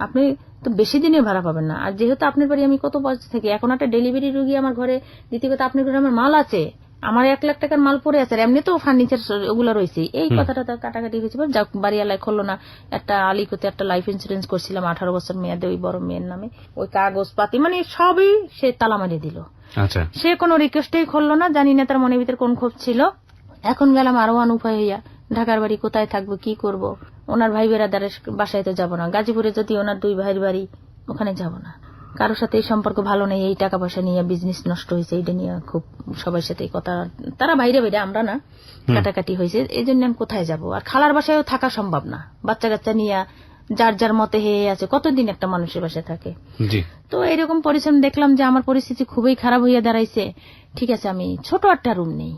S2: আপনি তো বেশি দিনে ভাড়া পাবেন না, আর যেহেতু আপনার বাড়ি আমি কত বছর থেকে, এখন একটা ডেলিভারি রুগী আমার ঘরে, দ্বিতীয় কথা আপনার ঘরে আমার মাল আছে, আমার 1 লাখ টাকার মাল পড়ে আছে, এমনি তো ফার্নিচার ওগুলো রয়েছে, এই কথাটা তো কাটাকাটি হয়েছে। যাক বাড়িওয়ালায় করলো না, একটা আলিকতে একটা লাইফ ইন্সুরেন্স করছিলাম 18 বছর মেয়াদে ওই বড় মেয়ের নামে, ওই কাগজপাতি মানে সবই সে তালা মারিয়ে দিল।
S1: আচ্ছা,
S2: সে কোনো রিকোয়েস্টই করলো না, জানি না তার মনের ভিতরে কোন ক্ষোভ ছিল। এখন গেলাম আরো অনুপায় হইয়া, ঢাকার বাড়ি কোথায় থাকবো, কি করব, ওনার ভাই বেড়াদারের বাসায় তো যাবো না, গাজীপুরে যদি ওনার 2 ভাইয়ের বাড়ি, ওখানে যাব না, কারোর সাথে এই সম্পর্ক ভালো নেই, এই টাকা পয়সা নিয়ে বিজনেস নষ্ট হয়েছে, এইটা নিয়ে খুব সবার সাথে কথা, তারা বাইরে বাইরে, আমরা না, কাটাকাটি হয়েছে, এই জন্য আমি কোথায় যাব, আর খালার বাসায়ও থাকা সম্ভব না, বাচ্চা কাচ্চা নিয়ে যার যার মতে হয়ে আছে, কতদিন একটা মানুষের বাসায় থাকে। তো এইরকম পরিশ্রম দেখলাম যে আমার পরিস্থিতি খুবই খারাপ হইয়া দাঁড়াইছে। ঠিক আছে আমি ছোট একটা রুম নেই,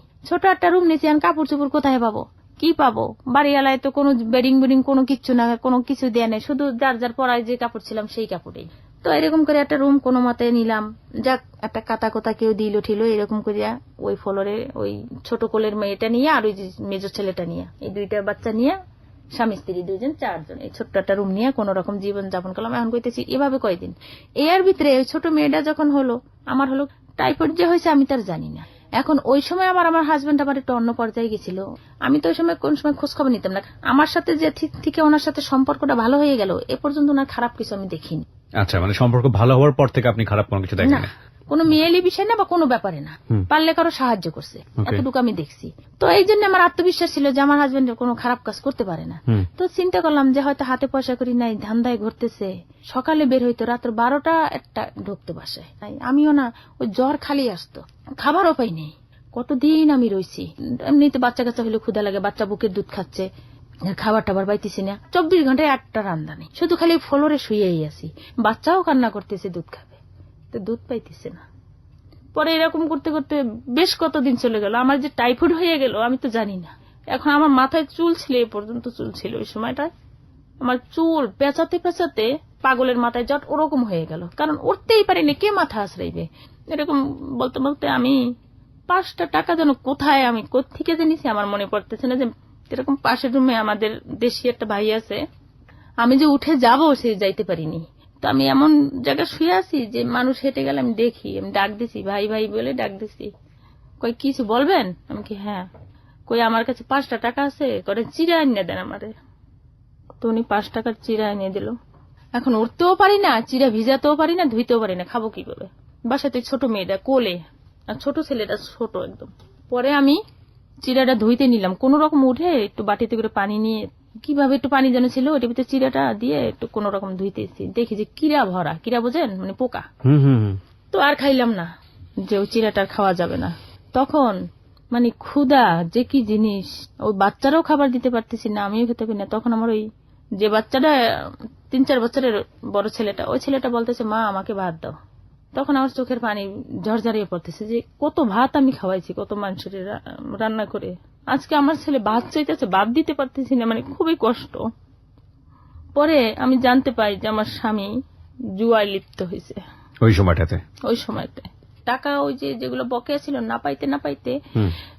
S2: নিয়েছি, আর কাপড় চোপড় কোথায় পাবো, কি পাবো, বাড়িওয়ালায় তো কোনো বেডিং কোনো কিচ্ছু না, কোনো কিছু দেয়া নেই, শুধু যার যার পরায় যে কাপড় ছিলাম সেই কাপড়েই। তো এরকম করে একটা রুম কোনো মতে নিলাম, যাক একটা কাতা কোতা কেউ দিল ঠিল, এরকম করিয়া ওই ফ্লোরে ওই ছোট কোলের মেয়েটা নিয়ে আর ওই মেজর ছেলেটা নিয়ে, এই 2টা বাচ্চা নিয়ে স্বামী স্ত্রী 2জন 4জন এই ছোট্ট একটা রুম নিয়ে কোন রকম জীবন যাপন করলাম। এখন কইতেছি এভাবে কয়দিন, এর ভিতরে ওই ছোট মেয়েটা যখন হলো, আমার হলো টাইফয়েড যে হয়েছে আমি তার জানি না। এখন ওই সময় আমার হাজবেন্ড আবার একটু অন্য পর্যায়ে গেছিল, আমি তো ওই সময় কোন সময় খোঁজ খবর নিতাম না, আমার সাথে যে থেকে ওনার সাথে সম্পর্কটা ভালো হয়ে গেল, এ পর্যন্ত ওনার খারাপ কিছু আমি দেখিনি।
S1: আচ্ছা, মানে সম্পর্ক ভালো হওয়ার পর থেকে আপনি খারাপ কোনো কিছু দেখেন না,
S2: কোনো মেয়েলি বিষয় না বা কোনো ব্যাপারে না, পারলে কারো সাহায্য করছে, এতটুকু আমি দেখছি। তো এই জন্য আমার আত্মবিশ্বাস ছিল যে আমার হাজবেন্ড কোনো খারাপ কাজ করতে পারে না। তো চিন্তা করলাম যে হয়তো হাতে পয়সা করি নাই, ধান্দায় ঘুরতেছে, সকালে বের হইতো, রাত্র 12টা ঢুকতো বাসায়, আমিও না, ওই জ্বর খালি আসতো, খাবারও পাই নেই, কতদিন আমি রয়েছি। এমনিতে বাচ্চা কাচ্চা হলে ক্ষুধা লাগে, বাচ্চা বুকের দুধ খাচ্ছে, খাবার টাবার পাইতেছি না, 24 ঘন্টায় 8টা রান্না নেই, শুধু খালি ফ্লোরে শুয়েই আছি, বাচ্চাও কান্না করতেছে দুধ খাবে, তো দুধ পাইতেছে না। পরে এরকম করতে করতে বেশ কতদিন চলে গেল, আমার যে টাইফয়েড হয়ে গেল আমি তো জানি না। এখন আমার মাথায় চুল ছিল, এ পর্যন্ত চুল ছিল ওই সময়টায়, আমার চুল পেঁচাতে পেঁচাতে পাগলের মাথায় জট ওরকম হয়ে গেল, কারণ উঠতেই পারিনি, কে মাথা আশ্রাইবে। এরকম বলতে বলতে আমি 5টা টাকা যেন কোথায় আমি কোত্থেকে জেনেছি আমার মনে পড়তেছে না, যে এরকম পাশের রুমে আমাদের দেশি একটা ভাই আছে, আমি যে উঠে যাব সে যাইতে পারিনি, তো আমি এমন জায়গায় শুয়ে আছি যে মানুষ হেঁটে গেলে আমি দেখি, আমি ডাক দিছি, ভাই ভাই বলে ডাক দিছি। কই কিছু বলবেন? আমি কি হ্যাঁ। কই আমার কাছে 5 টাকা আছে, করে চিরা এনে দেন আমারে। তো উনি 5 টাকার চিরা এনে দিল। এখন উঠতেও পারি না, চিরা ভিজাতেও পারি না, ধুইতেও পারি না, খাবো কিভাবে? বাসাতে ছোট মেয়েটা কোলে, আর ছোট ছেলেটা ছোট একদম। পরে আমি চিরাটা ধুইতে নিলাম, কোন রকম উঠে একটু বাটিতে করে পানি নিয়ে, কিভাবে একটু পানি যেন ছিল ওইটার ভিতরে চিরাটা দিয়ে একটু কোন রকম ধুইতেছি, দেখি যে কিরা ভরা, কিরা বোঝেন মানে পোকা। তো আর খাইলাম না, যে ওই চিরাটা খাওয়া যাবে না। তখন মানে ক্ষুধা যে কি জিনিস, ওই বাচ্চারাও খাবার দিতে পারতেছি না, আমিও খেতে পারি না। তখন আমার ওই যে বাচ্চাটা 3-4 বছরের বড় ছেলেটা, ওই ছেলেটা বলতেছে মা আমাকে ভাত দাও। তখন আমার চোখের পানি ঝরঝরিয়ে পড়তেছে যে কত ভাত আমি খাওয়াইছি, কত মানুষের রান্না করে, আজকে আমার ছেলে ভাত চাইতেছে, ভাত দিতে পারতেছি না, মানে খুবই কষ্ট। পরে আমি জানতে পাই যে আমার স্বামী জুয়ায় লিপ্ত হয়েছে ওই সময়তে। টাকা ওই যে যেগুলো বকেয়া ছিল না পাইতে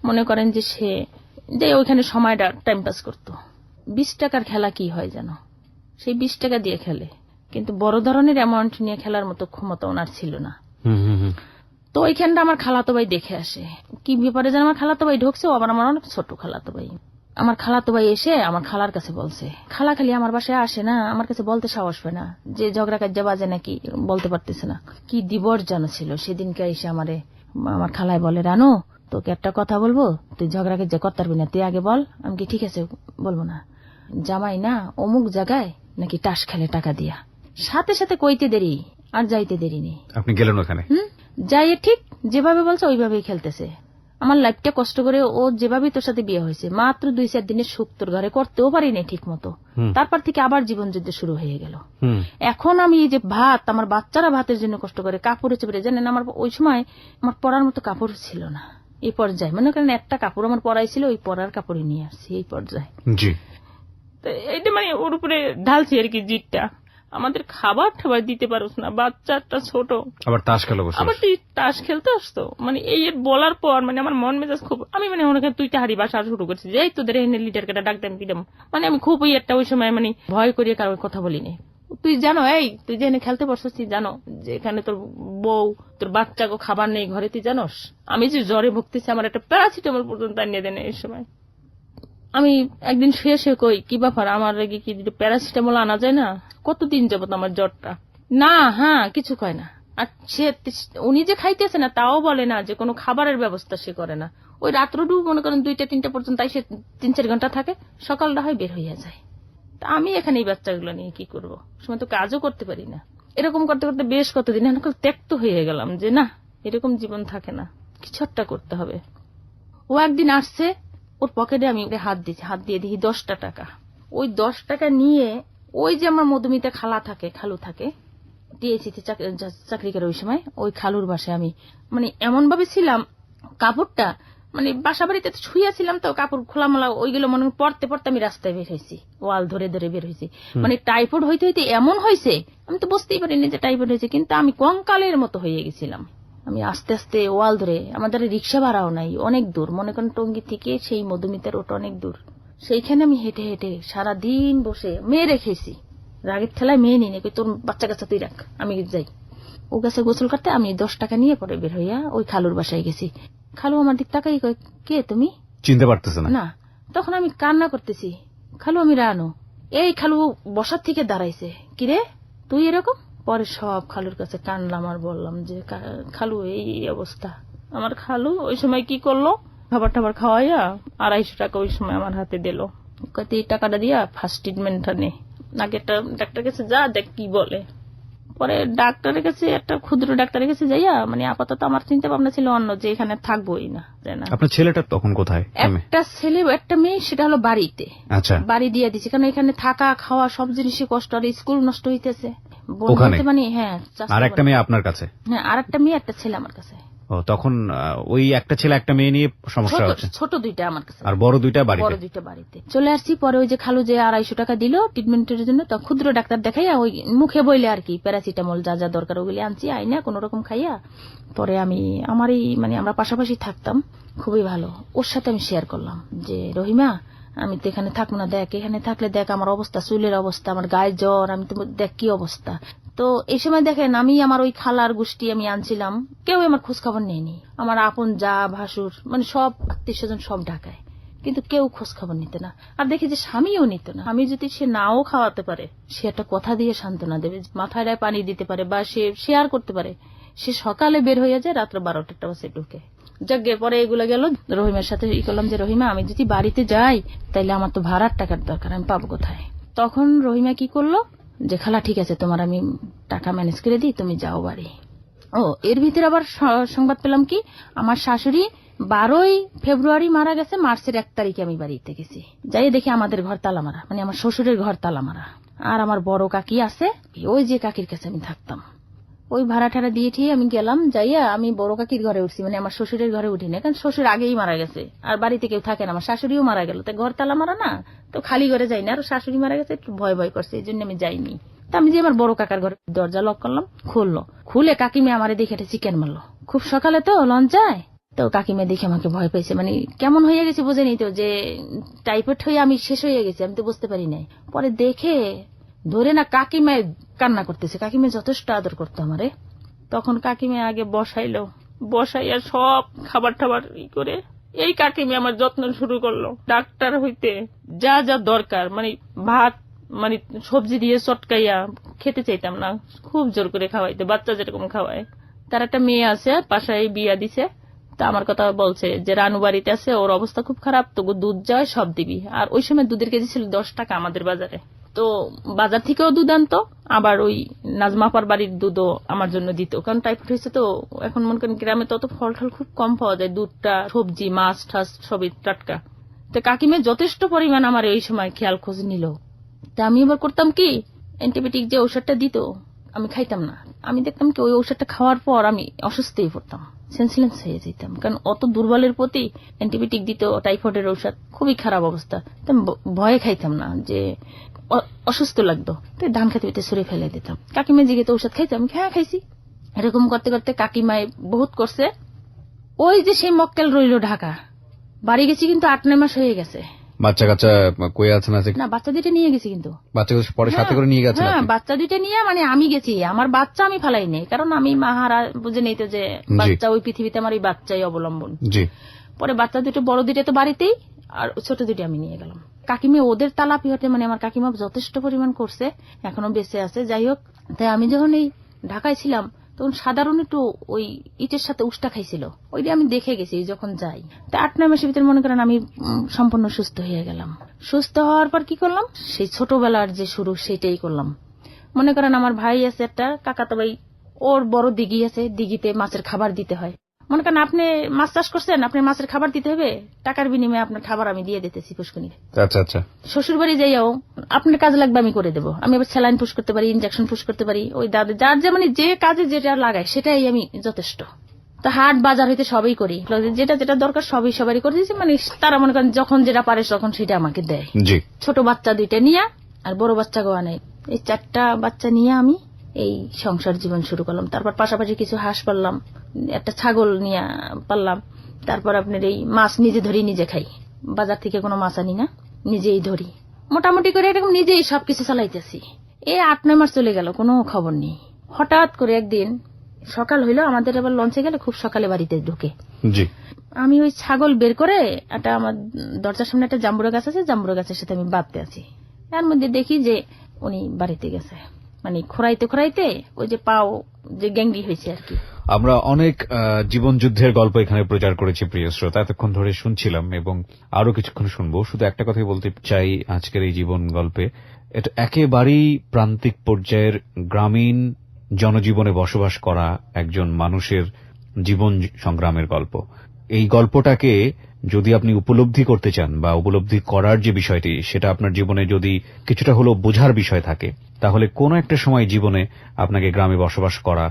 S2: মনে করেন যে সে যে ওইখানে সময়টা টাইম পাস করতো। 20 টাকার খেলা কি হয় জানো, সেই 20 টাকা দিয়ে খেলে, কিন্তু বড় ধরনের অ্যামাউন্ট নিয়ে খেলার মতো ক্ষমতা ওনার ছিল না। তো ওইখানটা আমার খালাতো ভাই দেখে আসে, কি ব্যাপারে যেন আমার খালাতো ভাই ঢুকছে, আবার আমার অনেক ছোট খালাতো ভাই। আমার খালাতো ভাই এসে আমার খালার কাছে বলছে, খালা খালি আমার বাসায় আসে না, আমার কাছে বলতে সাহস পায় না, যে ঝগড়া কাজ্জা বাজে নাকি বলতে পারতেছে না। কি দিবর জানো ছিল সেদিনকে এসে আমার খালায় বলে, রানু তোকে একটা কথা বলবো, তুই ঝগড়া কাজ্জা করতে পারবি না, তুই আগে বল। আমি কি ঠিক আছে বলবো না। জামাই না অমুক জায়গায় নাকি টাস খেলে টাকা দিয়া, সাথে সাথে কইতে দেরি আর যাইতে দেরি নেই।
S1: আপনি গেলেন ওখানে?
S2: যাই ঠিক যেভাবে বলছে ওইভাবেই খেলতেছে। আমার লাইফটা কষ্ট করে ও যেভাবে তোর সাথে বিয়ে হয়েছে, মাত্র 2-4 দিনের সুখ তোর ঘরে করতেও পারি না ঠিক মতো, তারপর থেকে আবার জীবন যুদ্ধ শুরু হয়ে গেল। এখন আমি এই যে ভাত, আমার বাচ্চারা ভাতের জন্য কষ্ট করে, কাপড়ে চেপড়ে, জানেন আমার ওই সময় আমার পরার মতো কাপড় ছিল না। এই পর্যায়ে মনে করেন একটা কাপড় আমার পরাই ছিল, ওই পরার কাপড়ই নিয়ে আসছি এই পর্যায়ে। এইটা মানে ওর উপরে ঢালছি আর কি জিতটা। আমাদের খাবার ঠাবার দিতে পারোস না, বাচ্চাটা ছোট,
S1: আবার তাস খেলো,
S2: আবার তুই তাস খেলতে আসতো। মানে এই বলার পর মানে আমার মন মেজাজ খুব, আমি মানে ওনাকে তুই তাহারি বাসা শুরু করছি যে এই তোদের এনে লিটার কেটা ডাকতাম কিরম, মানে আমি খুব ওই একটা ওই সময় মানে ভয় করিয়ে কারোর কথা বলিনি। তুই জানো এই তুই যে এনে খেলতে পারছিস, তুই জানো যে এখানে তোর বউ তোর বাচ্চাকে খাবার নেই ঘরে, তুই জানোস আমি যে জ্বরে ভুগতেছি, আমার একটা প্যারাসিটামল পর্যন্ত আনিয়ে দেন এই সময়। আমি একদিন শুয়ে শুয়ে কই কি ব্যাপার, আমার কি প্যারাসিটামল আনা যায় না, কতদিন যাবত আমার জ্বরটা না, হ্যাঁ কিছু কয় না। আর সে উনি যে খাইতেছে না তাও বলে না, যে কোনো খাবারের ব্যবস্থা সে করে না। ওই রাত্রটু মনে করেন 2-3 পর্যন্ত সে 3-4 ঘন্টা থাকে, সকালটা হয় বের হইয়া যায়। তা আমি এখানে এই বাচ্চাগুলো নিয়ে কি করবো, সময় তো কাজও করতে পারি না। এরকম করতে করতে বেশ কতদিন এখন ত্যক্ত হয়ে গেলাম যে না এরকম জীবন থাকে না, কিছু একটা করতে হবে। ও একদিন আসছে, ওর পকেটে আমি হাত দিয়ে দিই 10 টাকা। ওই 10 টাকা নিয়ে ওই যে আমার মধুমিতা খালু থাকে টিএসিতে চাকরি করে, ওই সময় ওই খালুর বাসায় আমি মানে এমন ভাবে ছিলাম, কাপড়টা মানে বাসা বাড়িতে শুয়েছিলাম তো, কাপড় খোলামোলা ওইগুলো মনে পড়তে পড়তে আমি রাস্তায় বের হয়েছি, ওয়াল ধরে ধরে বের হয়েছি। মানে টাইফয়েড হইতে হইতে এমন হয়েছে আমি তো বুঝতেই পারিনি যে টাইফয়েড হয়েছে, কিন্তু আমি কঙ্কালের মতো হয়ে গেছিলাম। আমি আস্তে আস্তে ওয়াল ধরে, আমাদের রিক্সা ভাড়াও নাই, অনেক দূর, মনে করেন টঙ্গী থেকে সেই মধুমিতার ওটা অনেক দূর, সেইখানে আমি হেঁটে হেঁটে সারাদিন বসে মেয়ে রেখেছি, রাগের ঠেলায় মেয়ে নিয়ে নেই, তোর বাচ্চা কাচ্চা তুই রাখ, আমি যাই। ও গেছে গোসল করতে, আমি 10 টাকা নিয়ে পরে বের হইয়া ওই খালুর বাসায় গেছি। খালু আমার দিক তাকাই কয় কে তুমি,
S1: চিনতে পারতেছে
S2: না। তখন আমি কান্না করতেছি, খালু আমি রানু। এই খালু বসার থেকে দাঁড়াইছে, কিরে তুই এরকম। পরে সব খালুর কাছে কানলাম আর বললাম যে খালু এই অবস্থা। আমার খালু ওই সময় কি করলো, খাবার টাবার খাওয়াইয়া 250 টাকা ওই সময় আমার হাতে দিল, এই টাকাটা দিয়া ফার্স্ট ট্রিটমেন্টটা নে, আগে একটা ডাক্তার কাছে যা দেখ কি বলে। পরে ডাক্তারের কাছে, একটা ক্ষুদ্র ডাক্তারের কাছে যাইয়া, মানে আপাতত আমার চিন্তা ভাবনা ছিল অন্য, যে এখানে থাকবোই না।
S1: আপনার ছেলেটা তখন কোথায়?
S2: একটা ছেলে একটা মেয়ে, সেটা হলো বাড়িতে।
S1: আচ্ছা,
S2: বাড়ি দিয়ে দিচ্ছে, কারণ এখানে থাকা খাওয়া সব জিনিসই কষ্ট, আর স্কুল নষ্ট হইতেছে মানে। হ্যাঁ,
S1: আর একটা মেয়ে আপনার কাছে?
S2: হ্যাঁ, আর একটা মেয়ে একটা ছেলে আমার কাছে।
S1: ও, তখন ওই একটা ছেলে একটা মেয়ে নিয়ে সমস্যা হচ্ছে,
S2: ছোট 2টা আমার কাছে,
S1: আর বড় 2টা বাড়িতে। চলে আসছি। পরে ওই যে খালু যে 250 টাকা দিল ট্রিটমেন্টের জন্য, তো ক্ষুদ্র ডাক্তার দেখাইয়া ওই মুখে বইলে আর কি প্যারাসিটামল যা যা দরকার ওগুলি আনছি, আইনা কোন রকম খাইয়া। পরে আমি আমারই মানে আমরা পাশাপাশি থাকতাম, খুবই ভালো। ওর সাথে আমি শেয়ার করলাম যে রহিমা আমি তো এখানে থাকবো না, দেখ এখানে থাকলে দেখ আমার অবস্থা, চুলের অবস্থা, আমার গায়ে জ্বর, আমি তো দেখ কি অবস্থা,
S2: তো এই সময় দেখেন আমি আমার ওই খালার গোষ্ঠী আমি আনছিলাম, কেউ আমার খোঁজ খবর নেয়নি। আমার আপন যা ভাসুর মানে সব আত্মীয় স্বজন সব ঢাকায়, কিন্তু কেউ খোঁজ খবর নিতে না। আর দেখি যে স্বামীও নিত না। আমি যদি সে নাও খাওয়াতে পারে, সে একটা কথা দিয়ে সান্ত্বনা দেবে, মাথায় পানি দিতে পারে বা সে শেয়ার করতে পারে, সে সকালে বের হয়ে যায়, রাত্র 12টা বাজে ঢুকে। যাকে পরে এগুলো গেল, রহিমের সাথে করলাম যে রহিমা আমি যদি বাড়িতে যাই তাইলে আমার তো ভাড়ার টাকার দরকার, আমি পাবো কোথায়? তখন রহিমা কি করলো যে খালা ঠিক আছে তোমার আমি টাকা ম্যানেজ করে দিই, তুমি যাও বাড়ি। এর ভিতরে আবার সংবাদ পেলাম কি আমার শাশুড়ি 12ই ফেব্রুয়ারি মারা গেছে, মার্চের 1 তারিখে আমি বাড়িতে গেছি। যাই দেখি আমাদের ঘর তালা মারা, মানে আমার শ্বশুরের ঘর তালা মারা। আর আমার বড় কাকি আছে, ওই যে কাকির কাছে আমি থাকতাম, ওই ভাড়া ঠাড়া দিয়ে ঠিক আমি গেলাম। যাইয়া আমি বড় কাকির ঘরে উঠছি, মানে আমার শ্বশুরের ঘরে উঠি না, কারণ শ্বশুর আগেই মারা গেছে আর বাড়িতে কেউ থাকে না। আমার শাশুড়িও মারা গেল, তাই ঘর তালা মারা না, তো খালি ঘরে যাই না। আর শাশুড়ি মারা গেছে, একটু ভয় ভয় করছে, এই জন্য আমি যাইনি। তা আমি যে আমার বড় কাকার ঘরে দরজা লক করলাম, খুলে কাকিমে আমারে দেখে একটা চিকেন মারলো। খুব সকালে তো লঞ্চায়, তো কাকিমে দেখে আমাকে ভয় পেয়েছে, মানে কেমন হয়ে গেছে বুঝেনি তো, যে টাইফয়েড হয়ে আমি শেষ হয়ে গেছি, আমি তো বুঝতে পারি নাই। পরে দেখে ধরে না কাকিমায় কান্না করতেছে, কাকিমে যথেষ্ট আদর করতো আমারে। তখন কাকিমে আগে বসাইয়া সব খাবার টাবার করে এই কাকিমে আমার যত্ন শুরু করলো। ডাক্তার হইতে যা যা দরকার, মানে ভাত মানে সবজি দিয়ে চটকাইয়া খেতে চাইতাম না, খুব জোর করে খাওয়াইতে, বাচ্চা যেরকম খাওয়ায়। তার একটা মেয়ে আছে পাশায় বিয়া দিছে, তা আমার কথা বলছে যে রানু বাড়িতে আছে, ওর অবস্থা খুব খারাপ, তো দুধ যায় সব দিবি। আর ওই সময় দুধের কেজি ছিল 10 টাকা আমাদের বাজারে, তো বাজার থেকেও দুধ আনতো, আবার ওই নাজমাপার বাড়ির দুধও আমার জন্য দিত, কারণ টাইফয়েড হয়েছে তো। এখন মনে করেন গ্রামে তত ফল টল খুব কম পাওয়া যায়, দুধটা সবজি মাছ ঠাস সবই টাটকা। তো কাকিমে যথেষ্ট পরিমাণ আমার এই সময় খেয়াল খোঁজ নিল। তা আমি এবার করতাম কি, অ্যান্টিবায়োটিক যে ঔষধটা দিত আমি খাইতাম না। আমি দেখতাম কি ওই ঔষধটা খাওয়ার পর আমি অসুস্থ হয়ে পড়তাম, সেন্সিলেন্স হয়ে যেতাম, কারণ অত দুর্বলের প্রতি অ্যান্টিবায়োটিক দিত, টাইফয়েডের ঔষধ, খুবই খারাপ অবস্থা। ভয়ে খাইতাম না, যে অসুস্থ লাগতো, তাই ধান খেতে সরে ফেলে দিতাম। কাকিমা জিগে তো ঔষধ খাইতাম, হ্যাঁ খাইছি। এরকম করতে করতে কাকিমায় বহুত করছে। ওই যে সেই মক্কেল রইল ঢাকা, বাড়ি গেছি কিন্তু 8-9 মাস হয়ে গেছে।
S1: বাচ্চা কাচ্চা কই আছে
S2: না, বাচ্চা দুইটা নিয়ে গেছি, কিন্তু
S1: বাচ্চা পরে সাথে করে নিয়ে গেছেন?
S2: হ্যাঁ, বাচ্চা দুইটা নিয়ে, মানে আমি গেছি, আমার বাচ্চা আমি ফালাই নেই, কারণ আমি মাহারা বুঝে নেই তো যে বাচ্চা ওই পৃথিবীতে আমার এই বাচ্চাই অবলম্বন। পরে বাচ্চা দুটো বড় দুইটা তো বাড়িতেই, আর ছোট দুটো আমি নিয়ে গেলাম। কাকিমা ওদের তালাপি হতে, মানে আমার কাকিমা যথেষ্ট পরিমাণ করছে, এখনো বেঁচে আছে। যাই হোক, তাই আমি যখন এই ঢাকায় ছিলাম তখন সাধারণ একটু ওই ইটের সাথে উষ্টা খাইছিল, ওইটা আমি দেখে গেছি যখন যাই। তা 8-9 মাসের ভিতরে মনে করেন আমি সম্পূর্ণ সুস্থ হয়ে গেলাম। সুস্থ হওয়ার পর কি করলাম, সেই ছোটবেলার যে শুরু সেটাই করলাম। মনে করেন আমার ভাই আছে একটা কাকাতো ভাই, ওর বড় দিঘি আছে, দিঘিতে মাছের খাবার দিতে হয়। মনে করেন আপনি মাছ চাষ করছেন, আপনি মাছের খাবার দিতে হবে, টাকার বিনিময়ে আপনার খাবার আমি দিয়ে দিতেছি পুষ্কনির।
S1: আচ্ছা আচ্ছা।
S2: শ্বশুর বাড়ি যাইও আপনার কাজ লাগবে আমি করে দেবো, আমি আবার স্যালাইন পুশ করতে পারি, ইনজেকশন পুশ করতে পারি, ওই দাদা যার যে মানে যে কাজে যেটা লাগায় সেটাই আমি যথেষ্ট। তো হাট বাজার হইতে সবই করি, যেটা যেটা দরকার সবই সবারই করে দিয়েছি, মানে তারা মনে করেন যখন যেটা পারে তখন সেটা আমাকে দেয়। ছোট বাচ্চা দুইটা নিয়ে আর বড় বাচ্চা গোয়া নেই, এই 4টা বাচ্চা নিয়ে আমি এই সংসার জীবন শুরু করলাম। তারপর পাশাপাশি কিছু হাঁস পাললাম, একটা ছাগল নিয়ে পাললাম। তারপর আপনার এই মাছ নিজে ধরি নিজে খাই, বাজার থেকে কোনো মাছ আনি না, নিজেই ধরি। মোটামুটি করে এরকম নিজেই সবকিছু চালাইতেছি। এই 8-9 মাস চলে গেল, কোনো খবর নেই। হঠাৎ করে একদিন সকাল হইলো, আমাদের আবার লঞ্চে গেলে খুব সকালে বাড়িতে ঢুকে। আমি ওই ছাগল বের করে একটা আমার দরজার সামনে একটা জাম্বুরা গাছ আছে, জাম্বুরা গাছের সাথে আমি বাঁধতে আছি, এর মধ্যে দেখি যে উনি বাড়িতে গেছে, মানে খোরাইতে খোরাইতে ওই যে পাও যে গ্যাংরি হয়েছে আর কি।
S1: আমরা অনেক জীবন যুদ্ধের গল্প এখানে প্রচার করেছি প্রিয় শ্রোতা, এতক্ষণ ধরে শুনছিলাম এবং আরো কিছুক্ষণ শুনবো। শুধু একটা কথাই বলতে চাই আজকের এই জীবন গল্পে, এটা একেবারেই প্রান্তিক পর্যায়ের গ্রামীণ জনজীবনে বসবাস করা একজন মানুষের জীবন সংগ্রামের গল্প। এই গল্পটাকে যদি আপনি উপলব্ধি করতে চান বা উপলব্ধি করার যে বিষয়টি, সেটা আপনার জীবনে যদি কিছুটা হলেও বোঝার বিষয় থাকে, তাহলে কোনো একটা সময় জীবনে আপনাকে গ্রামে বসবাস করা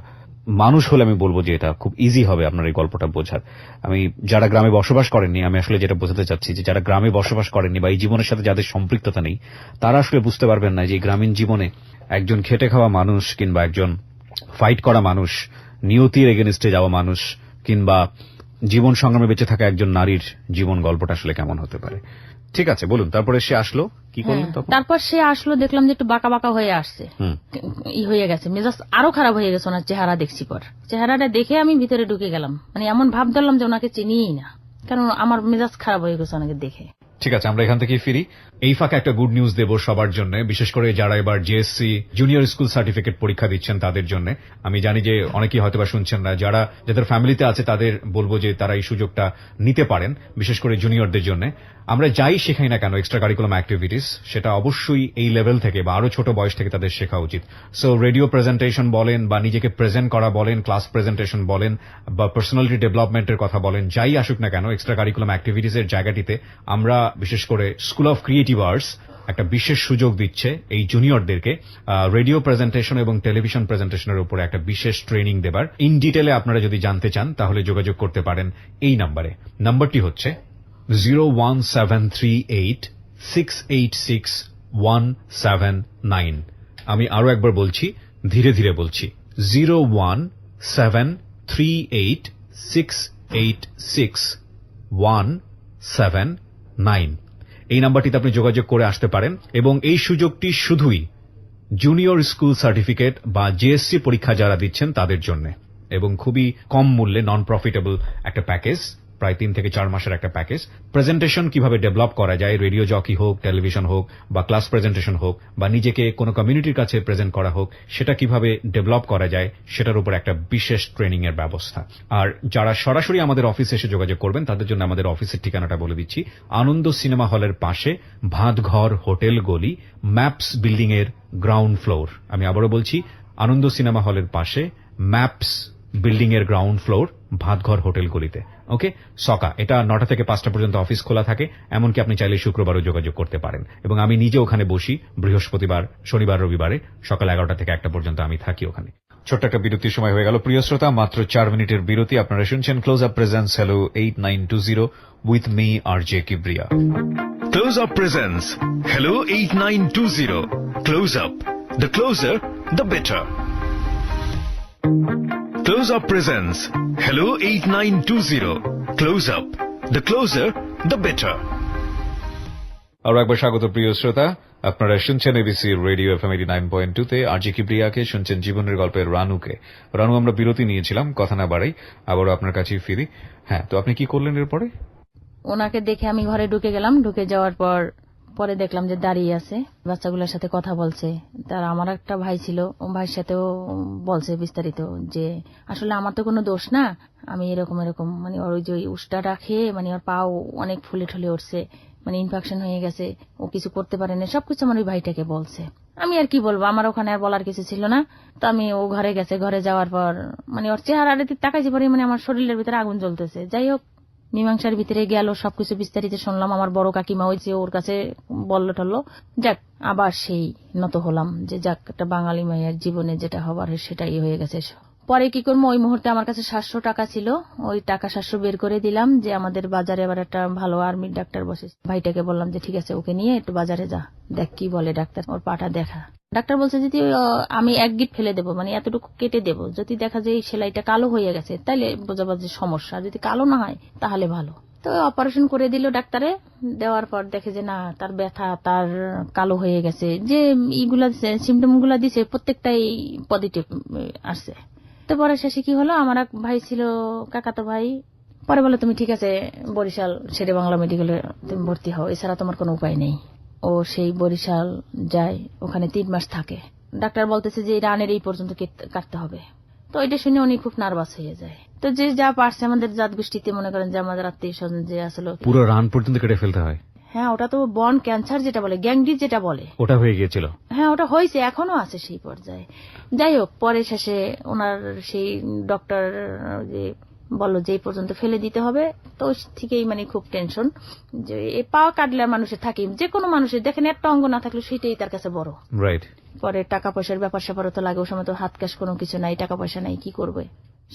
S1: মানুষ হলে আমি বলবো যে এটা খুব ইজি হবে আপনার এই গল্পটা বোঝার। আমি যারা গ্রামে বসবাস করেননি, আমি আসলে যেটা বোঝাতে চাচ্ছি যে যারা গ্রামে বসবাস করেননি বা এই জীবনের সাথে যাদের সম্পৃক্ততা নেই, তারা আসলে বুঝতে পারবেন না যে গ্রামীণ জীবনে একজন খেটে খাওয়া মানুষ কিংবা একজন ফাইট করা মানুষ, নিয়তির এগেনস্টে যাওয়া মানুষ কিংবা জীবন সংগ্রামে বেঁচে থাকা একজন নারীর জীবন গল্পটা আসলে কেমন হতে পারে। ঠিক আছে, বলুন। তারপরে সে আসলো, কি করলেন তখন?
S2: তারপর সে আসলো, দেখলাম যে একটু বাঁকা বাঁকা হয়ে আসছে, হয়ে গেছে, মেজাজ আরো খারাপ হয়ে গেছে। ওনার চেহারা দেখছি, পর চেহারাটা দেখে আমি ভিতরে ঢুকে গেলাম, মানে এমন ভাব ধরলাম যে ওনাকে চিনিই না, কারণ আমার মেজাজ খারাপ হয়ে গেছে ওনাকে দেখে।
S1: ঠিক আছে, আমরা এখান থেকে ফিরি। এই ফাঁকে একটা গুড নিউজ দেব সবার জন্য, বিশেষ করে যারা এবার জেএসসি জুনিয়র স্কুল সার্টিফিকেট পরীক্ষা দিচ্ছেন তাদের জন্য। আমি জানি যে অনেকেই হয়তোবা শুনছেন না, যাদের ফ্যামিলিতে আছে তাদের বলবো যে তারা এই সুযোগটা নিতে পারেন, বিশেষ করে জুনিয়রদের জন্য। আমরা যাই শেখাই না কেন এক্সট্রা কারিকুলাম অ্যাক্টিভিটিস, সেটা অবশ্যই এই লেভেল থেকে বা আরো ছোট বয়স থেকে তাদের শেখা উচিত। সো রেডিও প্রেজেন্টেশন বলেন বা নিজেকে প্রেজেন্ট করা বলেন, ক্লাস প্রেজেন্টেশন বলেন বা পার্সোনালিটি ডেভেলপমেন্টের কথা বলেন, যাই আসুক না কেন এক্সট্রা কারিকুলাম অ্যাক্টিভিটিস এর জায়গাটিতে আমরা বিশেষ করে স্কুল অফ ক্রিয়েটিভ আর্টস একটা বিশেষ সুযোগ দিচ্ছে এই জুনিয়রদেরকে রেডিও প্রেজেন্টেশন এবং টেলিভিশন প্রেজেন্টেশনের উপরে একটা বিশেষ ট্রেনিং দেবার। ইন ডিটেলে আপনারা যদি জানতে চান তাহলে যোগাযোগ করতে পারেন এই নাম্বারে। নাম্বারটি হচ্ছে 01738686179। আমি আরো একবার বলছি, ধীরে ধীরে বলছি, 01738686179। এই নাম্বারটিতে আপনি যোগাযোগ করে আসতে পারেন এবং এই সুযোগটি শুধুই জুনিয়র স্কুল সার্টিফিকেট বা জেএসসি পরীক্ষা যারা দিচ্ছেন তাদের জন্য, এবং খুবই কম মূল্যে, নন প্রফিটেবল একটা প্যাকেজ, প্রায় 3 থেকে 4 মাসের একটা প্যাকেজ। প্রেজেন্টেশন কিভাবে ডেভেলপ করা যায়, রেডিও জকি হোক, টেলিভিশন হোক বা ক্লাস প্রেজেন্টেশন হোক, বা নিজেকে কোনো কমিউনিটির কাছে প্রেজেন্ট করা হোক, সেটা কিভাবে ডেভেলপ করা যায় সেটার উপর একটা বিশেষ ট্রেনিং এর ব্যবস্থা। আর যারা সরাসরি আমাদের অফিসে এসে যোগাযোগ করবেন তাদের জন্য আমাদের অফিসের ঠিকানাটা বলে দিচ্ছি। আনন্দ সিনেমা হলের পাশে, ভাতঘর হোটেল গলি, ম্যাপস বিল্ডিং এর গ্রাউন্ড ফ্লোর। আমি আবারও বলছি, আনন্দ সিনেমা হলের পাশে, ম্যাপস বিল্ডিং এর গ্রাউন্ড ফ্লোর, ভাতঘর হোটেল গলিতে। ওকে, সকা এটা 9টা থেকে 5টা পর্যন্ত অফিস খোলা থাকে, এমনকি আপনি চাইলে শুক্রবারও যোগাযোগ করতে পারেন। এবং আমি নিজে ওখানে বসি বৃহস্পতিবার, শনিবার, রবিবারে সকাল 11টা থেকে 1টা পর্যন্ত আমি থাকি ওখানে। ছোট্ট একটা বিরতির সময় হয়ে গেল প্রিয় শ্রোতা, মাত্র 4 মিনিটের বিরতি। আপনারা শুনছেন close up presents hello 8920 with me RJ Kibria.
S3: Close Up presents Hello 8920. Close Up. The closer, the better. Close Up presents Hello 8920. Close Up. The closer, the better.
S1: আরো একবার স্বাগত প্রিয় শ্রোতা, আপনারা শুনছেন এবিসি রেডিও এফএম 89.2 তে আরজে কিবরিয়াকে, শুনছেন জীবনের গল্পের রানুকে। রানু, আমরা বিরতি নিয়েছিলাম, কথা না বাড়াই আবারও আপনার কাছেই ফিরি। হ্যাঁ, তো আপনি কি করলেন এরপরে?
S2: ওনাকে দেখে আমি ঘরে ঢুকে গেলাম। ঢুকে যাওয়ার পরে দেখলাম যে দাঁড়িয়ে আছে, বাচ্চাগুলোর সাথে কথা বলছে। তার আমার একটা ভাই ছিল, ও ভাইয়ের সাথেও বলছে বিস্তারিত যে আসলে আমার তো কোনো দোষ না, আমি এরকম এরকম, মানে ওর ওই যে উষ্টাটা খেয়ে মানে ওর পাও অনেক ফুলে ঠুলে উঠছে, মানে ইনফেকশন হয়ে গেছে, ও কিছু করতে পারে না, সবকিছু আমার ওই ভাইটাকে বলছে। আমি আর কি বলবো, আমার ওখানে আর বলার কিছু ছিল না। তো আমি ও ঘরে গেছে, ঘরে যাওয়ার পর মানে ওর চেহারাটা তাকাইছি পরে মানে আমার শরীরের ভিতরে আগুন জ্বলতেছে। যাই হোক, মীমাংসার ভিতরে গেল, সবকিছু বিস্তারিত শুনলাম। আমার বড় কাকিমা ওই যে ওর কাছে বললো টললো, যাক আবার সেই নত হলাম যে যাক একটা বাঙালি মেয়ের জীবনে যেটা হবার সেটাই হয়ে গেছে। পরে কি করবো, ওই মুহূর্তে আমার কাছে 700 টাকা ছিল, ওই টাকা 700 বের করে দিলাম যে আমাদের বাজারে আবার একটা ভালো আর্মির ডাক্তার বসে। ভাইটাকে বললাম যে ঠিক আছে, ওকে নিয়ে একটু বাজারে যা, দেখ কি বলে ডাক্তার, ওর পাটা দেখা। ডাক্তার বলছে যদি আমি 1 গিট ফেলে দেবো, মানে এতটুকু কেটে দেবো, যদি দেখা যায় এই সেলাইটা কালো হয়ে গেছে তাহলে বোঝাবো যে সমস্যা, যদি কালো না হয় তাহলে ভালো। তো অপারেশন করে দিল ডাক্তারে। দেওয়ার পর দেখে যে না, তার ব্যথা, তার কালো হয়ে গেছে, যে ইগুলা সিমটম গুলা দিছে প্রত্যেকটাই পজিটিভ আসছে। তো পরে শেষে কি হলো, আমার এক ভাই ছিল, কাকাতো ভাই, পরে বলে তুমি ঠিক আছে বরিশাল শেরে বাংলা মেডিকেলে তুমি ভর্তি হও, এছাড়া তোমার কোনো উপায় নেই। ও সেই বরিশাল যায়, ওখানে 3 মাস থাকে। ডাক্তার বলতেছে যে রানের এই পর্যন্ত কাটতে হবে। তো এটা শুনে উনি খুব নার্ভাস হয়ে যায়। তো যে যা পারছে আমাদের জাত গোষ্ঠীতে, মনে করেন যে আমাদের আত্মীয় স্বজন যে আসলে
S1: পুরো রান পর্যন্ত কেটে ফেলতে হয়।
S2: হ্যাঁ, ওটা তো বন ক্যান্সার যেটা বলে, গ্যাংডিজ যেটা বলে,
S1: ওটা হয়ে গিয়েছিল।
S2: হ্যাঁ, ওটা হয়েছে, এখনো আছে সেই পর্যায়ে। যাই হোক, পরে শেষে ওনার সেই ডক্টর যে বললো যে এই পর্যন্ত ফেলে দিতে হবে। তো থেকেই মানে খুব টেনশন যে এই পা কাটলে মানুষের থাকে, যে কোনো মানুষের দেখেন একটা অঙ্গ না থাকলে সেটাই তার কাছে বড়।
S1: রাইট।
S2: পরে টাকা পয়সার ব্যাপার স্যাপারও তো লাগে, ও সময় তো হাত ক্যাশ কোনো কিছু নাই, টাকা পয়সা নাই, কি করবে।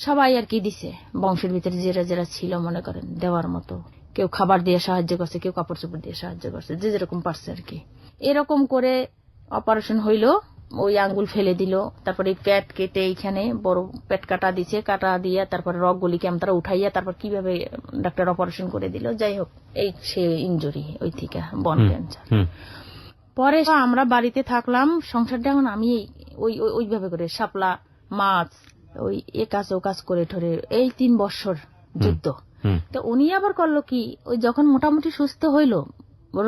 S2: সবাই আর কি দিছে, বংশের ভিতরে যারা যারা ছিল মনে করেন দেওয়ার মতো, কেউ খাবার দিয়ে সাহায্য করছে, কেউ কাপড় চোপড় দিয়ে সাহায্য করছে, যে যেরকম পারছে আর কি। এরকম করে অপারেশন হইল। ওই আঙ্গুল ফেলে দিল, তারপরে পেট কেটে এইখানে বড় পেট কাটা দিছে, কাটা দিয়ে তারপরে রগগুলিকে আমরা উঠাইয়া তারপর কিভাবে ডাক্তার অপারেশন করে দিল। যাই হোক, এই সে ইনজুরি ওই থেকে বন ক্যান্সার। পরে আমরা বাড়িতে থাকলাম, সংসারটা এখন আমি ওইভাবে করে শাপলা মাছ ওই এ কাজ ও কাজ করে ঠরে এই 3 বছর যুদ্ধ। তো উনি আবার করলো কি, ওই যখন মোটামুটি সুস্থ হইল,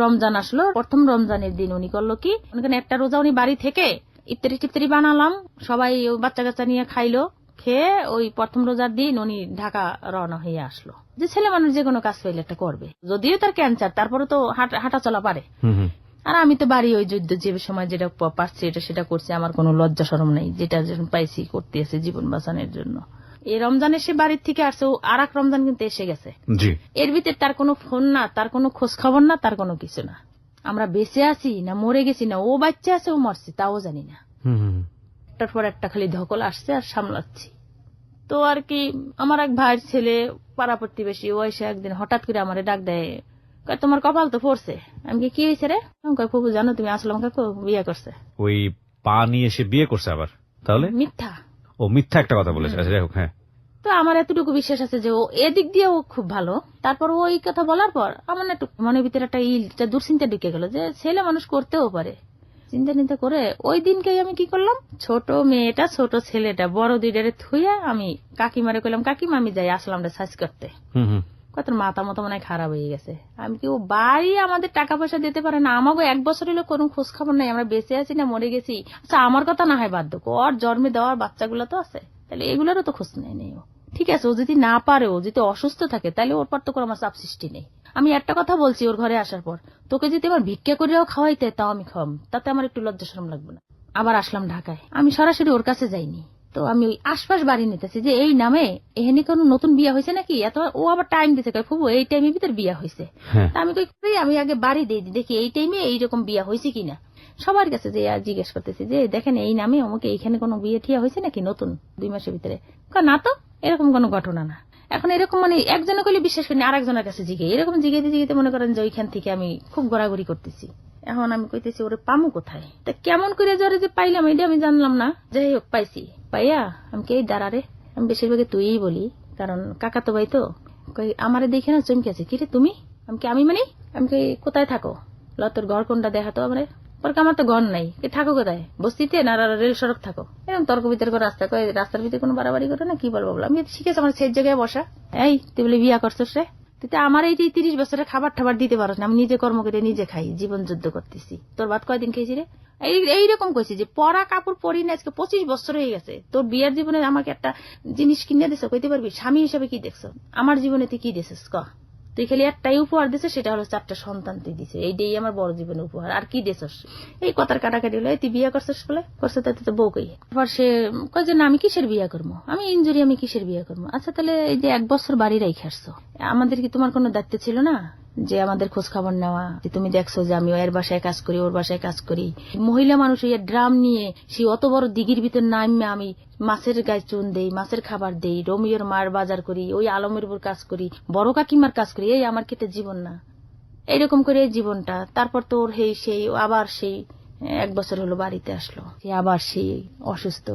S2: রমজান আসলো, প্রথম রমজানের দিন উনি করলো কি, একটা রোজা উনি বাড়ি থেকে ইফতারি টিফতারি বানালাম, সবাই বাচ্চা কাচ্চা নিয়ে খাইলো, খেয়ে ওই প্রথম রোজার দিন উনি ঢাকা রওনা হয়ে আসলো। যে ছেলে মানুষ যে কোনো কাজ পাইলে একটা করবে, যদিও তার ক্যান্সার, তারপরে তো হাঁটা চলা পারে। আর আমি তো বাড়ি ওই যুদ্ধ যে সময় যেটা পাচ্ছি সেটা করছি, আমার কোনো লজ্জা শরম নেই, যেটা পাইছি করতে আছে জীবন বাঁচানোর জন্য। এই রমজানে সে বাড়ির থেকে আসছে, আর এক রমজান কিন্তু এসে গেছে। এর ভিতরে তার কোনো ফোন না, তার কোনো খোঁজ খবর না, তার কোনো কিছু না। আমরা বেঁচে আছি না মরে গেছি, না ও বাচ্চা আছে ও মরছে তাও জানি না। একটার পর একটা খালি ধকল আসছে আর সামলাচ্ছি। তো আর কি, আমার এক ভাইয়ের ছেলে পাড়া প্রতিবেশী, ও এসে একদিন হঠাৎ করে আমারে ডাক দেয়, তোমার কপাল তো পড়ছে। আমি কি হয়েছে রে? ফুপু জানো তুমি আসলাম কাকু বিয়ে করছে।
S1: ওই পা নিয়ে এসে বিয়ে করছে আবার? তাহলে
S2: মিথ্যা,
S1: ও মিথ্যা একটা কথা বলেছে। আচ্ছা যাই হোক, হ্যাঁ।
S2: তো আমার এতটুকু বিশ্বাস আছে যে ও এদিক দিয়ে ও খুব ভালো। তারপর ওই কথা বলার পর আমার একটু মনের ভিতরে একটা দুশ্চিন্তা ঢুকে গেল যে ছেলে মানুষ করতেও পারে। চিন্তা নিতে করে ওই দিনকেই আমি কি করলাম, ছোট মেয়েটা ছোট ছেলেটা বড় দুইটারে থুইয়া আমি কাকিমারে কইলাম, কাকিমা আমি যাই আসলাম রে সাজ করতে। কত মাথা মতো মনে হয় খারাপ হয়ে গেছে। আমি কি, ও বাড়ি আমাদের টাকা পয়সা দিতে পারে না, আমাকে 1 বছর হলো কোনো খোঁজ খবর নাই, আমরা বেঁচে আছি না মরে গেছি। আচ্ছা আমার কথা না হয় বাদ দেবো, ওর জন্মে দেওয়ার বাচ্চাগুলো তো আছে, তাহলে এগুলোরও তো খোঁজ নেই ও। ঠিক আছে, ও যদি না পারে, ও যদি অসুস্থ থাকে, তাহলে ওর পর তো কোনো আমার চাপ সৃষ্টি নেই। আমি একটা কথা বলছি ওর ঘরে আসার পর, তোকে যদি আমার ভিক্ষা করেও খাওয়াইতে তাও আমি খাওয়াম, তাতে আমার একটু লজ্জা শরম লাগবে না। আবার আসলাম ঢাকায়, আমি সরাসরি ওর কাছে যাইনি। তো আমি ওই আশপাশ বাড়ি নিতেছি যে এই নামে এখানে কোন নতুন বিয়া হয়েছে নাকি, এত ও আবার টাইম দিতে কয় ফুবু এই টাইমের ভিতরে বিয়া হয়েছে। আমি কই আমি আগে বাড়ি দিয়ে দিই, দেখি এই টাইমে এইরকম বিয়া হয়েছে কিনা। সবার কাছে যে জিজ্ঞেস করতেছি যে দেখেন এই নামে আমাকে এইখানে কোনো বিয়ে ঠিয়া হয়েছে নাকি নতুন 2 মাসের ভিতরে। না তো, এরকম কোনো ঘটনা না। এখন এরকম মানে একজনে কইলে বিশ্বাস করি, আরেকজনের কাছে জিগে, এরকম জিগাইতে মনে করেন যে ওইখান থেকে আমি খুব ঘোরাঘুরি করতেছি। এখন আমি কইতেছি ওরে পামু কোথায়, তা কেমন করে জ্বরে যে পাইলাম এটা আমি জানলাম না। যাই হোক পাইছি, পাইয়া আমি কে দাঁড়ারে, আমি বেশিরভাগে তুইই বলি, কারণ কাকা তো ভাই তো। আমারে দেখে না চমকে আছে, কিরে তুমি? আমি মানে আমি কোথায় থাকো, তোর ঘর কোনটা দেখা তো আমারে। আমার তো ঘর নাই, থাকো কোথায়, বস্তিতে না রেল সড়ক থাকো? এরকম তর্ক বিতর্ক রাস্তা, রাস্তার ভিতরে কোনো বাড়াবাড়ি করো না, কি বলবো বলো। আমি শিখেছি আমার সেই জায়গায় বসা। এই তুই বলে বিয়া করছিস রে, তুই আমার এই 30 বছরের খাবার ঠাবার দিতে পারো না, আমি নিজে কর্ম করে নিজে খাই, জীবন যুদ্ধ করতেছি। তোর ভাত কয়দিন খেয়েছি রে? এইরকম কইছি যে পরা কাপড় পরি না, আজকে 25 বছর হয়ে গেছে। তোর বিয়ের জীবনে আমাকে একটা জিনিস কিনে দিছো, কইতে পারবি স্বামী হিসেবে কি দেখছো আমার জীবনে, তুই কি দিছিস ক? তুই খালি একটাই উপহার দিছে, সেটা হলো 4টা সন্তান তুই দিছে, এইটাই আমার বড় জীবনের উপহার। আর কি দিছস? এই কথার কাটাকাটি হলো, তুই বিয়ে করছিস বলে করছে, তাতে তো বউ কই। তারপর সে কয় যে না আমি কিসের বিয়ে করবো, আমি ইনজুরি, আমি কিসের বিয়ে করবো। আচ্ছা তাহলে এই যে 1 বছর বাড়ি রাইখে আসছো, আমাদের কি তোমার কোনো দায়িত্ব ছিল না যে আমাদের খোঁজ খবর নেওয়া? তুমি দেখছো যে আমি এর বাসায় কাজ করি, ওর বাসায় কাজ করি, মহিলা মানুষ এই ড্রাম নিয়ে সেই অত বড় দিঘির ভিতর নামে আমি মাছের গায়ে চুন দেই, মাছের খাবার দেই, রমিওর মার বাজার করি, ওই আলমের উপর কাজ করি, বড় কাকিমার কাজ করি, এই আমার কেটে জীবন না? এইরকম করে এই জীবনটা। তারপর তোর সেই আবার সেই 1 বছর হলো বাড়িতে আসলো, আবার সেই অসুস্থ।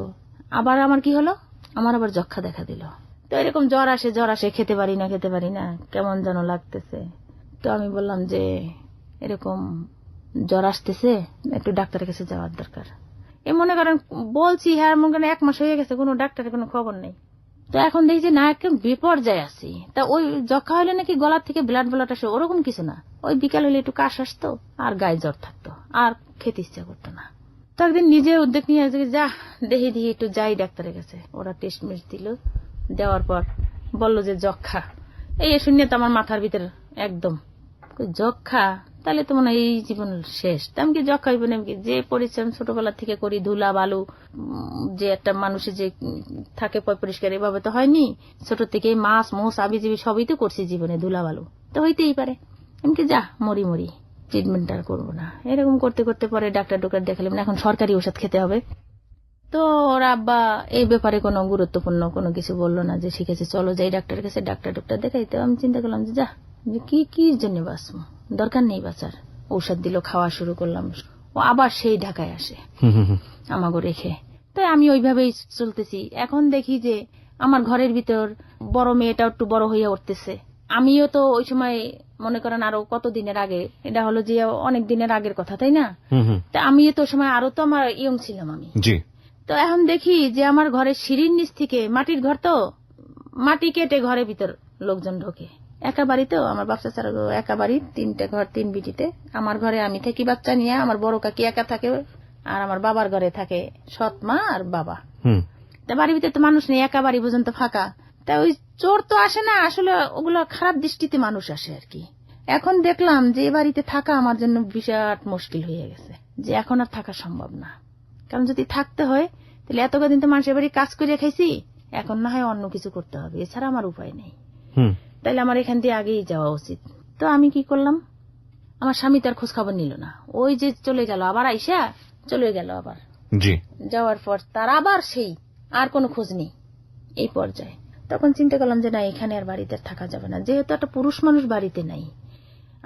S2: আবার আমার কি হলো, আমার আবার যক্ষা দেখা দিল। তো এরকম জ্বর আসে, খেতে পারি না, কেমন যেন লাগতেছে। তো আমি বললাম যে এরকম জ্বর আসতেছে, একটু ডাক্তারের কাছে যাওয়ার দরকার। এ মনে করেন বলছি, হ্যাঁ মনে করেন 1 মাস হয়ে গেছে, কোনো ডাক্তারের কোনো খবর নেই। তো এখন দেখি যে না, একদম বিপর্যয় আছি। তা ওই যক্ষা হলে নাকি গলার থেকে ব্লাড আসে, ওরকম কিছু না। ওই বিকাল হলে একটু কাশ আসতো আর গায়ে জ্বর থাকতো, আর খেতে ইচ্ছা করতো না। তো একদিন নিজে উদ্যোগ নিয়ে যা দেখি একটু যাই ডাক্তারের কাছে। ওরা টেস্ট মেস্ট দিল, দেওয়ার পর বললো যে যক্ষা। এই শুনে তো আমার মাথার ভিতরে একদম যক্ষা, তাহলে তো মনে হয় এই জীবন শেষ। আমি কি যক্ষা হইব না? যে পরিশ্রম ছোটবেলা থেকে করি, ধুলা বালু, যে একটা মানুষের যে থাকে পরিষ্কার, এভাবে তো হয়নি। ছোট থেকে মাছ মোষ আবিজিবি সবই তো করছি জীবনে, ধুলা বালু তো হইতেই পারে। আমি কি যা মরি, ট্রিটমেন্ট আর করবো না। এরকম করতে করতে পরে ডাক্তার দেখালাম, এখন সরকারি ওষুধ খেতে হবে। তো ওর আব্বা এই ব্যাপারে কোনো গুরুত্বপূর্ণ কোনো কিছু বললো না, যে ঠিক আছে চলো যাই ডাক্তারের কাছে, ডাক্তার দেখাইতে। আমি চিন্তা করলাম যে যা কি জন্য বাঁচবো, দরকার নেই বাঁচার। ঔষধ দিল, খাওয়া শুরু করলাম। ও আবার সেই ঢাকায় আসে আমাকে রেখে। তো আমি ওইভাবেই চলতেছি। এখন দেখি যে আমার ঘরের ভিতর বড় মেয়েটা একটু বড় হইয়া উঠতেছে। আমিও তো ওই সময় মনে করেন আরো কত দিনের আগে, এটা হলো যে অনেক দিনের আগের কথা, তাই না? তা আমিও তো সময় আরো তো আমার ইয়ং ছিলাম আমি। তো এখন দেখি যে আমার ঘরের সিঁড়ির নিচ থেকে, মাটির ঘর তো, মাটি কেটে ঘরের ভিতর লোকজন ঢোকে। একা বাড়ি তো, আমার বাচ্চা ছাড়া একা বাড়ি, 3টে ঘর 3 বিটিতে। আমার ঘরে আমি থাকি বাচ্চা নিয়ে, আমার বড় কাকি একা থাকে, আর আমার বাবার ঘরে থাকে সৎ মা আর বাবা। তা বাড়ির ভিতরে তো মানুষ নেই, একা বাড়ি পর্যন্ত ফাঁকা। তা ওই চোর তো আসে না, আসলে ওগুলো খারাপ দৃষ্টিতে মানুষ আসে আর কি। এখন দেখলাম যে এ বাড়িতে থাকা আমার জন্য বিরাট মুশকিল হয়ে গেছে, যে এখন আর থাকা সম্ভব না। কারণ যদি থাকতে হয় তাহলে এত কদিন তো মানুষের বাড়ি কাজ করে খাইছি, এখন না হয় অন্য কিছু করতে হবে, এছাড়া আমার উপায় নেই। তাইলে আমার এখান দিয়ে আগেই যাওয়া উচিত। তো আমি কি করলাম, আমার স্বামী তার খোঁজ খবর নিল না, ওই যে চলে গেল, আবার আইসা চলে গেল। আবার যাওয়ার পর তার আবার সেই আর কোনো খোঁজ নেই এই পর্যায়ে। তখন চিন্তা করলাম যে না, এখানে আর বাড়িতে থাকা যাবে না, যেহেতু একটা পুরুষ মানুষ বাড়িতে নাই।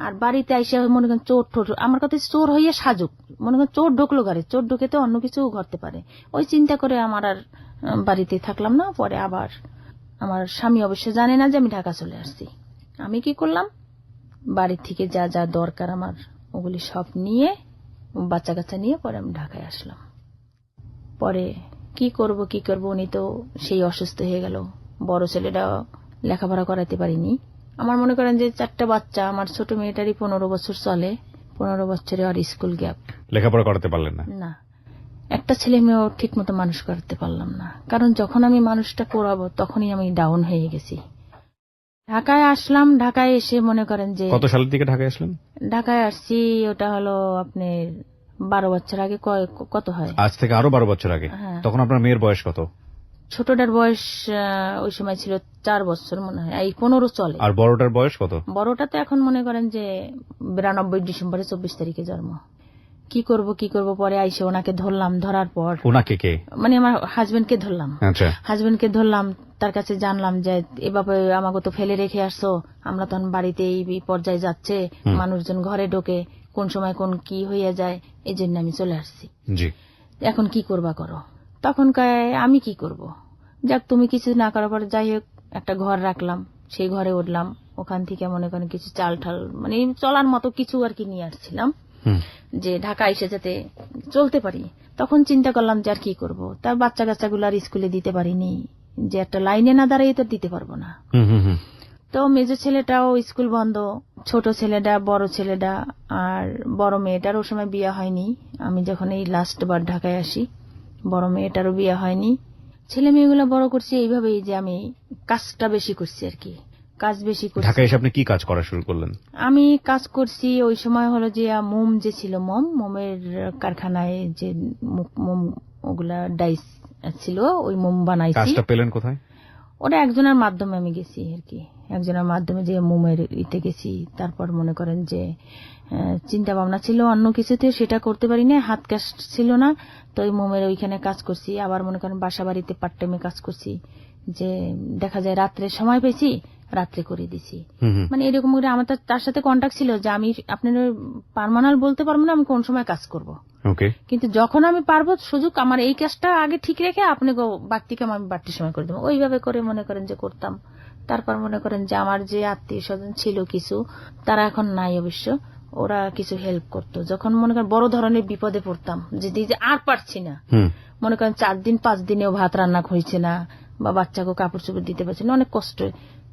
S2: আর বাড়িতে আইসা মনে করেন চোর ঠোর, আমার কথা চোর হইয়া সাজুক, মনে করেন চোর ঢুকলো ঘরে, চোর ঢুকে তো অন্য কিছু ঘটতে পারে, ওই চিন্তা করে আমার আর বাড়িতে থাকলাম না। পরে আবার আমার স্বামী অবশ্য জানে না যে আমি ঢাকা চলে আসছি। আমি কি করলাম, বাড়ি থেকে যা যা দরকার আমার ওগুলি সব নিয়ে, বাচ্চা কাচ্চা নিয়ে পরে আমি ঢাকায় আসলাম। পরে কি করব, উনি তো সেই অসুস্থ হয়ে গেল। বড় ছেলেটা লেখাপড়া করাতে পারিনি। আমার মনে করেন যে 4টা বাচ্চা, আমার ছোট মেয়েটারই 15 বছর চলে, 15 বছরে আর স্কুল গ্যাপ,
S1: লেখাপড়া করাতে পারলেন না?
S2: না, একটা ছেলে মেয়েও ঠিক মতো মানুষ করতে পারলাম না। কারণ যখন আমি মানুষটা করাবো তখনই আমি ডাউন হয়ে গেছি। ঢাকায় আসলাম, ঢাকায় এসে মনে করেন যে,
S1: কত সালের দিকে ঢাকায় আসলেন?
S2: ঢাকায় আসছি ওটা হলো আপনার 12 বছর আগে। কত হয়,
S1: আজ থেকে আরো 12 বছর আগে। তখন আপনার মেয়ের বয়স কত?
S2: ছোটটার বয়স ওই সময় ছিল 4 বছর মনে হয়, এই 15 চলে।
S1: আর বড়টার বয়স কত?
S2: বড়টা তো এখন মনে করেন যে 92 ডিসেম্বরে 24 তারিখে জন্ম। কি করব পরে আইসে ওনাকে ধরলাম। ধরার পর,
S1: ওনাকে কে?
S2: মানে আমার হাজবেন্ডকে ধরলাম।
S1: আচ্ছা।
S2: হাজবেন্ডকে ধরলাম, তার কাছে জানলাম যে এভাবে আমাকে তো ফেলে রেখে আসছো, আমরা তখন বাড়িতে এই পর্যায়ে যাচ্ছে, মানুষজন ঘরে ঢোকে, কোন সময় কোন কি হইয়া যায়, এই জন্য আমি চলে আসছি। এখন কি করবা করো। তখন আমি কি করব, যাক তুমি কিছু না করার পর যাই হোক একটা ঘর রাখলাম, সেই ঘরে উঠলাম। ওখান থেকে মনে করেন কিছু চাল ঠাল, মানে চলার মতো কিছু আর কি নিয়ে আসছিলাম, যে ঢাকা এসে যাতে চলতে পারি। তখন চিন্তা করলাম যে আর কি করব, তার বাচ্চা কাচ্চাগুলো আর স্কুলে দিতে পারিনি, যে একটা লাইনে না দাঁড়িয়ে তো দিতে পারবো না। তো মেজো ছেলেটাও স্কুল বন্ধ, ছোট ছেলেটা, বড় ছেলেটা, আর বড় মেয়েটার ও সময় বিয়ে হয়নি। আমি যখন এই লাস্ট বার ঢাকায় আসি, বড় মেয়েটারও বিয়ে হয়নি। ছেলে মেয়েগুলো বড় করছি এইভাবেই, যে আমি কাজটা বেশি করছি আর কি, কাজ বেশি করছি।
S1: ঢাকায় এসে আপনি কি কাজ করা শুরু করলেন?
S2: আমি কাজ করছি ওই সময় হলো যে মোম যে ছিল, মোমের কারখানায় যে মোম ওগুলা ডাইস ছিল, ওই মোম বানাইছি।
S1: কাজটা পেলেন কোথায়?
S2: ওটা একজনের মাধ্যমে আমি গেছি আর কি, একজনের মাধ্যমে যে মোমের ইতে গেছি। তারপর মনে করেন যে চিন্তা ভাবনা ছিল অন্য কিছুতে, সেটা করতে পারি না, হাত কাজ ছিল না, তো ওই মোমের ওইখানে কাজ করছি। আবার মনে করেন বাসা বাড়িতে পার্ট টাইমে কাজ করছি, যে দেখা যায় রাত্রে সময় পেয়েছি, রাত্রে করে দিছি। মানে এরকম করে আমার তার সাথে কন্ট্যাক্ট ছিল যে আমি আপনার পার্মানেন্ট বলতে পারবো না আমি কোন সময় কাজ করব, কিন্তু যখন আমি পারবো সুযোগ, আমার এই কাজটা আগে ঠিক রেখে আপনাকে বাড়তি কাম আমি বাড়তি সময় করে দেবো, ওইভাবে করে মনে করেন যে করতাম। তারপর মনে করেন যে আমার যে আত্মীয় স্বজন ছিল কিছু, তারা এখন নাই অবশ্য, ওরা কিছু হেল্প করতো। যখন মনে করেন বড় ধরনের বিপদে পড়তাম, যে আর পারছি না, মনে করেন 4 দিন 5 দিনেও ভাত রান্না হয়েছে না, বা বাচ্চাকে কাপড় চোপড় দিতে পারছি না, অনেক কষ্ট,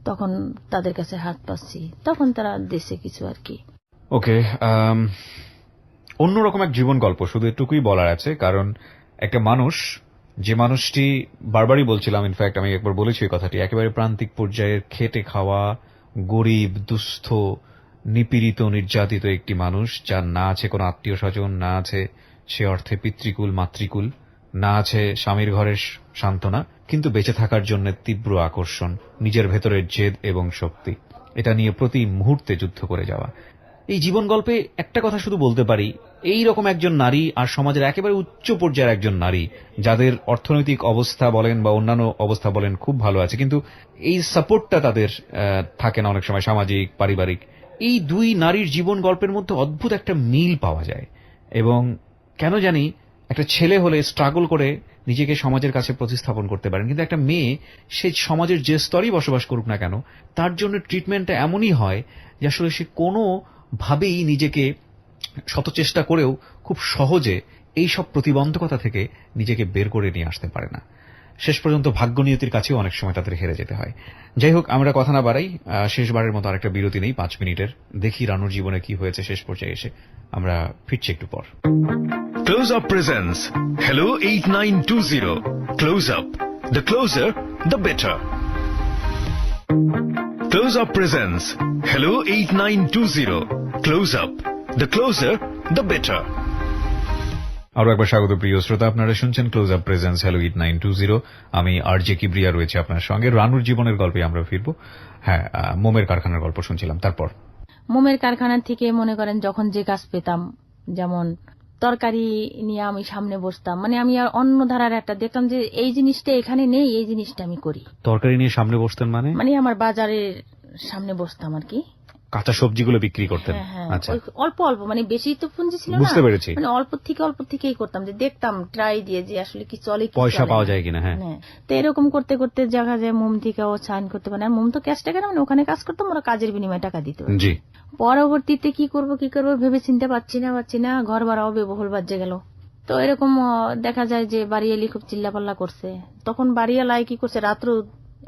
S2: তখন তাদের কাছে হাত পাচ্ছি, তখন তারা দেশে কিছু আর কি।
S1: ওকে, অন্যরকম এক জীবন গল্প, শুধু এটুকুই বলার আছে। কারণ একটা মানুষ, যে মানুষটি বারবারই বলছিলাম, ইনফ্যাক্ট আমি একবার বলেছি এই কথাটি, একেবারে প্রান্তিক পর্যায়ের খেটে খাওয়া, গরিব, দুস্থ, নিপীড়িত, নির্যাতিত একটি মানুষ, যার না আছে কোনো আত্মীয় স্বজন, না আছে সে অর্থে পিতৃকুল মাতৃকুল, না আছে স্বামীর ঘরের সান্ত্বনা, কিন্তু বেঁচে থাকার জন্য তীব্র আকর্ষণ, নিজের ভেতরের জেদ এবং শক্তি, এটা নিয়ে প্রতি মুহূর্তে যুদ্ধ করে যাওয়া। এই জীবন গল্পে একটা কথা শুধু বলতে পারি, এই রকম একজন নারী আর সমাজের একেবারে উচ্চ পর্যায়ের একজন নারী, যাদের অর্থনৈতিক অবস্থা বলেন বা অন্যান্য অবস্থা বলেন খুব ভালো আছে, কিন্তু এই সাপোর্টটা তাদের থাকে না অনেক সময়, সামাজিক, পারিবারিক। এই দুই নারীর জীবন গল্পের মধ্যে অদ্ভুত একটা মিল পাওয়া যায়, এবং কেন জানি একটা ছেলে হলে স্ট্রাগল করে নিজেকে সমাজের কাছে প্রতিস্থাপন করতে পারেন, কিন্তু একটা মেয়ে সে সমাজের যে স্তরেই বসবাস করুক না কেন তার জন্য ট্রিটমেন্টটা এমনই হয় যে আসলে সে কোনোভাবেই নিজেকে শত চেষ্টা করেও খুব সহজে এই সব প্রতিবন্ধকতা থেকে নিজেকে বের করে নিয়ে আসতে পারে না। শেষ পর্যন্ত ভাগ্যনিয়তির কাছেও অনেক সময় তাদের হেরে যেতে হয়। যাই হোক, আমরা কথা না বাড়াই, শেষবারের মতো আরেকটা বিরতি নেই 5 মিনিটের, দেখি রানুর জীবনে কি হয়েছে শেষ পর্যায়ে এসে। আমরা ফিরছি একটু পর।
S3: Close Up presents Hello 8920. Close Up. The closer, the better. Close Up presents Hello 8920. Close Up. The closer, the better.
S1: আরো একবার স্বাগত প্রিয় শ্রোতা, আপনারা শুনছেন ক্লোজ আপ প্রেজেন্স হ্যালো 8920। আমি আরজে কিবরিয়া রয়েছে আপনার সঙ্গে। রানুর জীবনের গল্পে আমরা ফিরবো। হ্যাঁ, মোমের কারখানার গল্প শুনছিলাম, তারপর
S2: মোমের কারখানা থেকে মনে করেন যখন যে কাজ পেতাম, যেমন তরকারি নিয়ে আমি সামনে বসতাম, মানে আমি আর অন্য ধারার একটা দেখতাম যে এই জিনিসটা এখানে নেই, এই জিনিসটা আমি করি।
S1: তরকারি নিয়ে সামনে বসতেন মানে
S2: আমার বাজারের সামনে বসতাম আর কি,
S1: কাঁচা সবজিগুলো বিক্রি করতেন।
S2: আচ্ছা, অল্প অল্প, মানে বেশি তো পুঁজি ছিল না,
S1: বুঝতে পেরেছি।
S2: মানে অল্প থেকেই করতাম, যে দেখতাম ট্রাই দিয়ে যে আসলে কি চলে,
S1: পয়সা পাওয়া যায় কিনা। হ্যাঁ,
S2: তো এরকম করতে করতে দেখা যায় মোম থেকে ও সাইন করতে পারে, আর মোম তো ক্যাশ টাকা না, মানে ওখানে কাজ করতাম, ওরা কাজের বিনিময়ে টাকা দিত।
S1: জি।
S2: পরবর্তীতে কি করব ভেবে চিনতে পারছি না, ঘর ভাড়াও বেবহুল বাজে গেল। তো এরকম দেখা যায় যে বাড়িয়ালি খুব চিল্লাপাল্লা করছে। তখন বাড়িয়ালাই কি করছে, রাত্র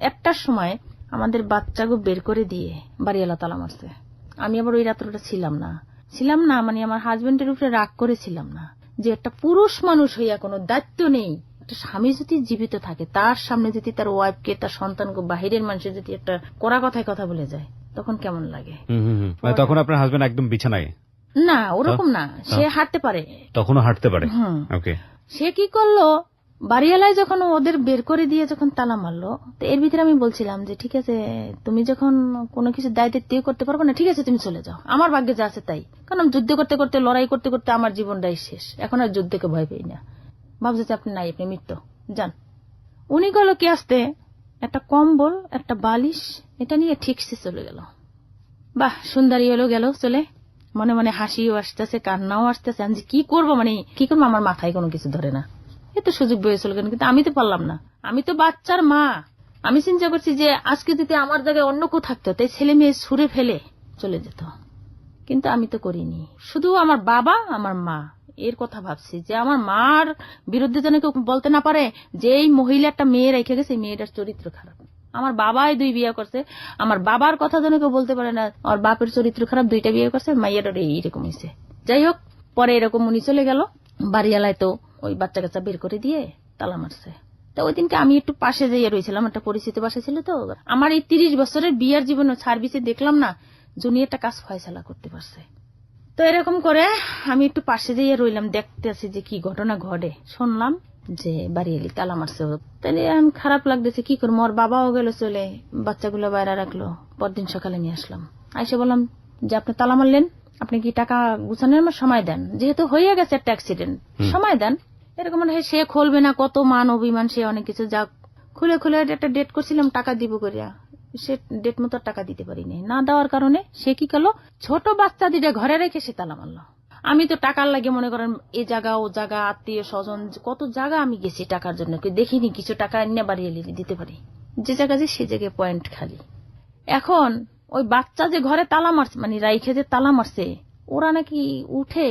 S2: 1টার সময় আমাদের বাচ্চাকে বের করে দিয়ে বাড়িয়ালা তালা মারছে। আমি আবার ওই রাত্রটা ছিলাম না, মানে আমার হাজবেন্ডের উপরে রাগ করেছিলাম না, যে একটা পুরুষ মানুষ হইয়া কোনো দায়িত্ব নেই, একটা স্বামী যদি জীবিত থাকে তার সামনে যদি তার ওয়াইফকে, তার সন্তানকে, বাহিরের মানুষের যদি একটা কড়া কথায় কথা বলে যায় তখন কেমন লাগে।
S1: তখন আপনার হাজবেন্ড একদম বিছানায়?
S2: না, ওরকম না, সে হাঁটতে পারে,
S1: তখনও হাঁটতে পারে। ওকে।
S2: সে কি করলো, বাড়িওয়ালায় যখন ওদের বের করে দিয়ে যখন তালা মারলো, তো এর ভিতরে আমি বলছিলাম যে ঠিক আছে, তুমি যখন কোনো কিছু দায়িত্ব করতে পারবো না, ঠিক আছে তুমি চলে যাও, আমার ভাগ্যে যা আছে তাই। কারণ যুদ্ধ করতে করতে, লড়াই করতে করতে আমার জীবনটাই শেষ, এখন আর যুদ্ধকে ভয় পাই না, ভাবছে আপনি নাই, আপনি মৃত্যু যান। উনি গেল কি আসতে একটা কম্বল, একটা বালিশ, এটা নিয়ে ঠিকসে চলে গেল। বাহ, সুন্দরী হলো গেল চলে, মনে মনে হাসিও আসতেছে, কান্নাও আসতেছে। আমি কি করবো, আমার মাথায় কোনো কিছু ধরে না, এত সুযোগ বয়ে চলে গেল, কিন্তু আমি তো পারলাম না, আমি তো বাচ্চার মা। আমি চিন্তা করছি যে আজকে যদি আমার জায়গায় অন্য কেউ থাকতো, তাই ছেলে মেয়ে ছুঁড়ে ফেলে চলে যেত, কিন্তু আমি তো করিনি। শুধু আমার বাবা, আমার মা, এর কথা ভাবছি যে আমার মার বিরুদ্ধে যেন কেউ বলতে না পারে যে এই মহিলা একটা মেয়ে রেখে গেছে, এই মেয়েটার চরিত্র খারাপ। আমার বাবাই 2 বিয়ে করছে, আমার বাবার কথা যেন কেউ বলতে পারে না আর বাপের চরিত্র খারাপ, 2টা বিয়ে করছে, মাইয়াটার এইরকম হয়েছে। যাই হোক, পরে এরকম উনি চলে গেল, বাড়িওয়ালায় তো ওই বাচ্চা কাচ্চা বের করে দিয়ে তালা মারছে। তো ওই দিনকে আমি একটু পাশে যাইয়া রয়েছিলাম, একটা পরিচিত বাসা ছিল। তো আমার এই 30 বছরের বিয়ের জীবনে সার্ভিসে দেখলাম না জুনি একটা কাজ ফয়সালা করতে পারছে। তো এরকম করে আমি একটু পাশে যাইয়া রইলাম, দেখতে আছি যে কি ঘটনা ঘটে। শুনলাম যে বাড়িয়ালি তালা মারছে, তাহলে আমি খারাপ লাগতেছে, কি করবো। ওর বাবাও গেল চলে, বাচ্চাগুলো বাইরে রাখলো। পরদিন সকালে নিয়ে আসলাম, আইসে বললাম যে আপনি তালা মারলেন, আপনি কি টাকা গুছানোর আমার সময় দেন, যেহেতু হয়ে গেছে একটা অ্যাক্সিডেন্ট, সময় দেন। এরকম সে খুলবে না, কত মান অভিমান, সে অনেক কিছু যা খুলে একটা ডেট করছিলাম টাকা দিব করিয়া, সে ডেট মতো টাকা দিতে পারিনি, না দেওয়ার কারণে সে কি করলো, ছোট বাচ্চা 2টা ঘরে রেখে সে তালা মারলো। আমি তো টাকার লাগে মনে করেন এ জায়গা ও জায়গা, আত্মীয় স্বজন কত জায়গা আমি গেছি টাকার জন্য, দেখিনি কিছু টাকা এনে বাড়িয়ে দিতে পারি, যে জায়গা যে সে জায়গায় পয়েন্ট খালি। এখন ওই বাচ্চা যে ঘরে তালা মারছে, মানে রাইখে যে তালা মারছে, ওরা নাকি উঠে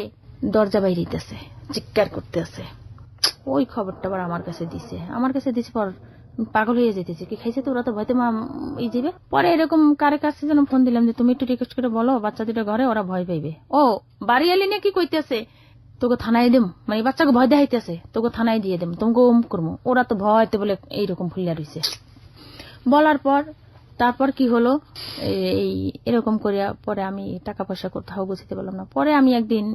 S2: দরজা বাইরে দিতেছে, চিৎকার করতে আছে। ওই খবরটা আবার আমার কাছে দিছে পর পাগল হয়ে যেতেছে, কি খাইছে তো, ওরা তো ভয়তে এই যাবে। পরে এরকম কারে কাছে যেন ফোন দিলাম যে তুমি একটু রিকোয়েস্ট করে বলো বাচ্চা 2টা ঘরে, ওরা ভয় পাইবে। ও বাড়িয়ালি নিয়ে কি কইতেছে, তোকে থানায় দেম, মানে বাচ্চাকে ভয় দেখাইতেছে, তোকে থানায় দিয়ে দেম, তোমাকে ওম করবো। ওরা তো ভয়তে বলে এইরকম ফুলিয়া রয়েছে। বলার পর তারপর কি হলো, এই এরকম করিয়া পরে আমি টাকা পয়সা কোথাও গুছাতে পারলাম না। পরে আমি একদিন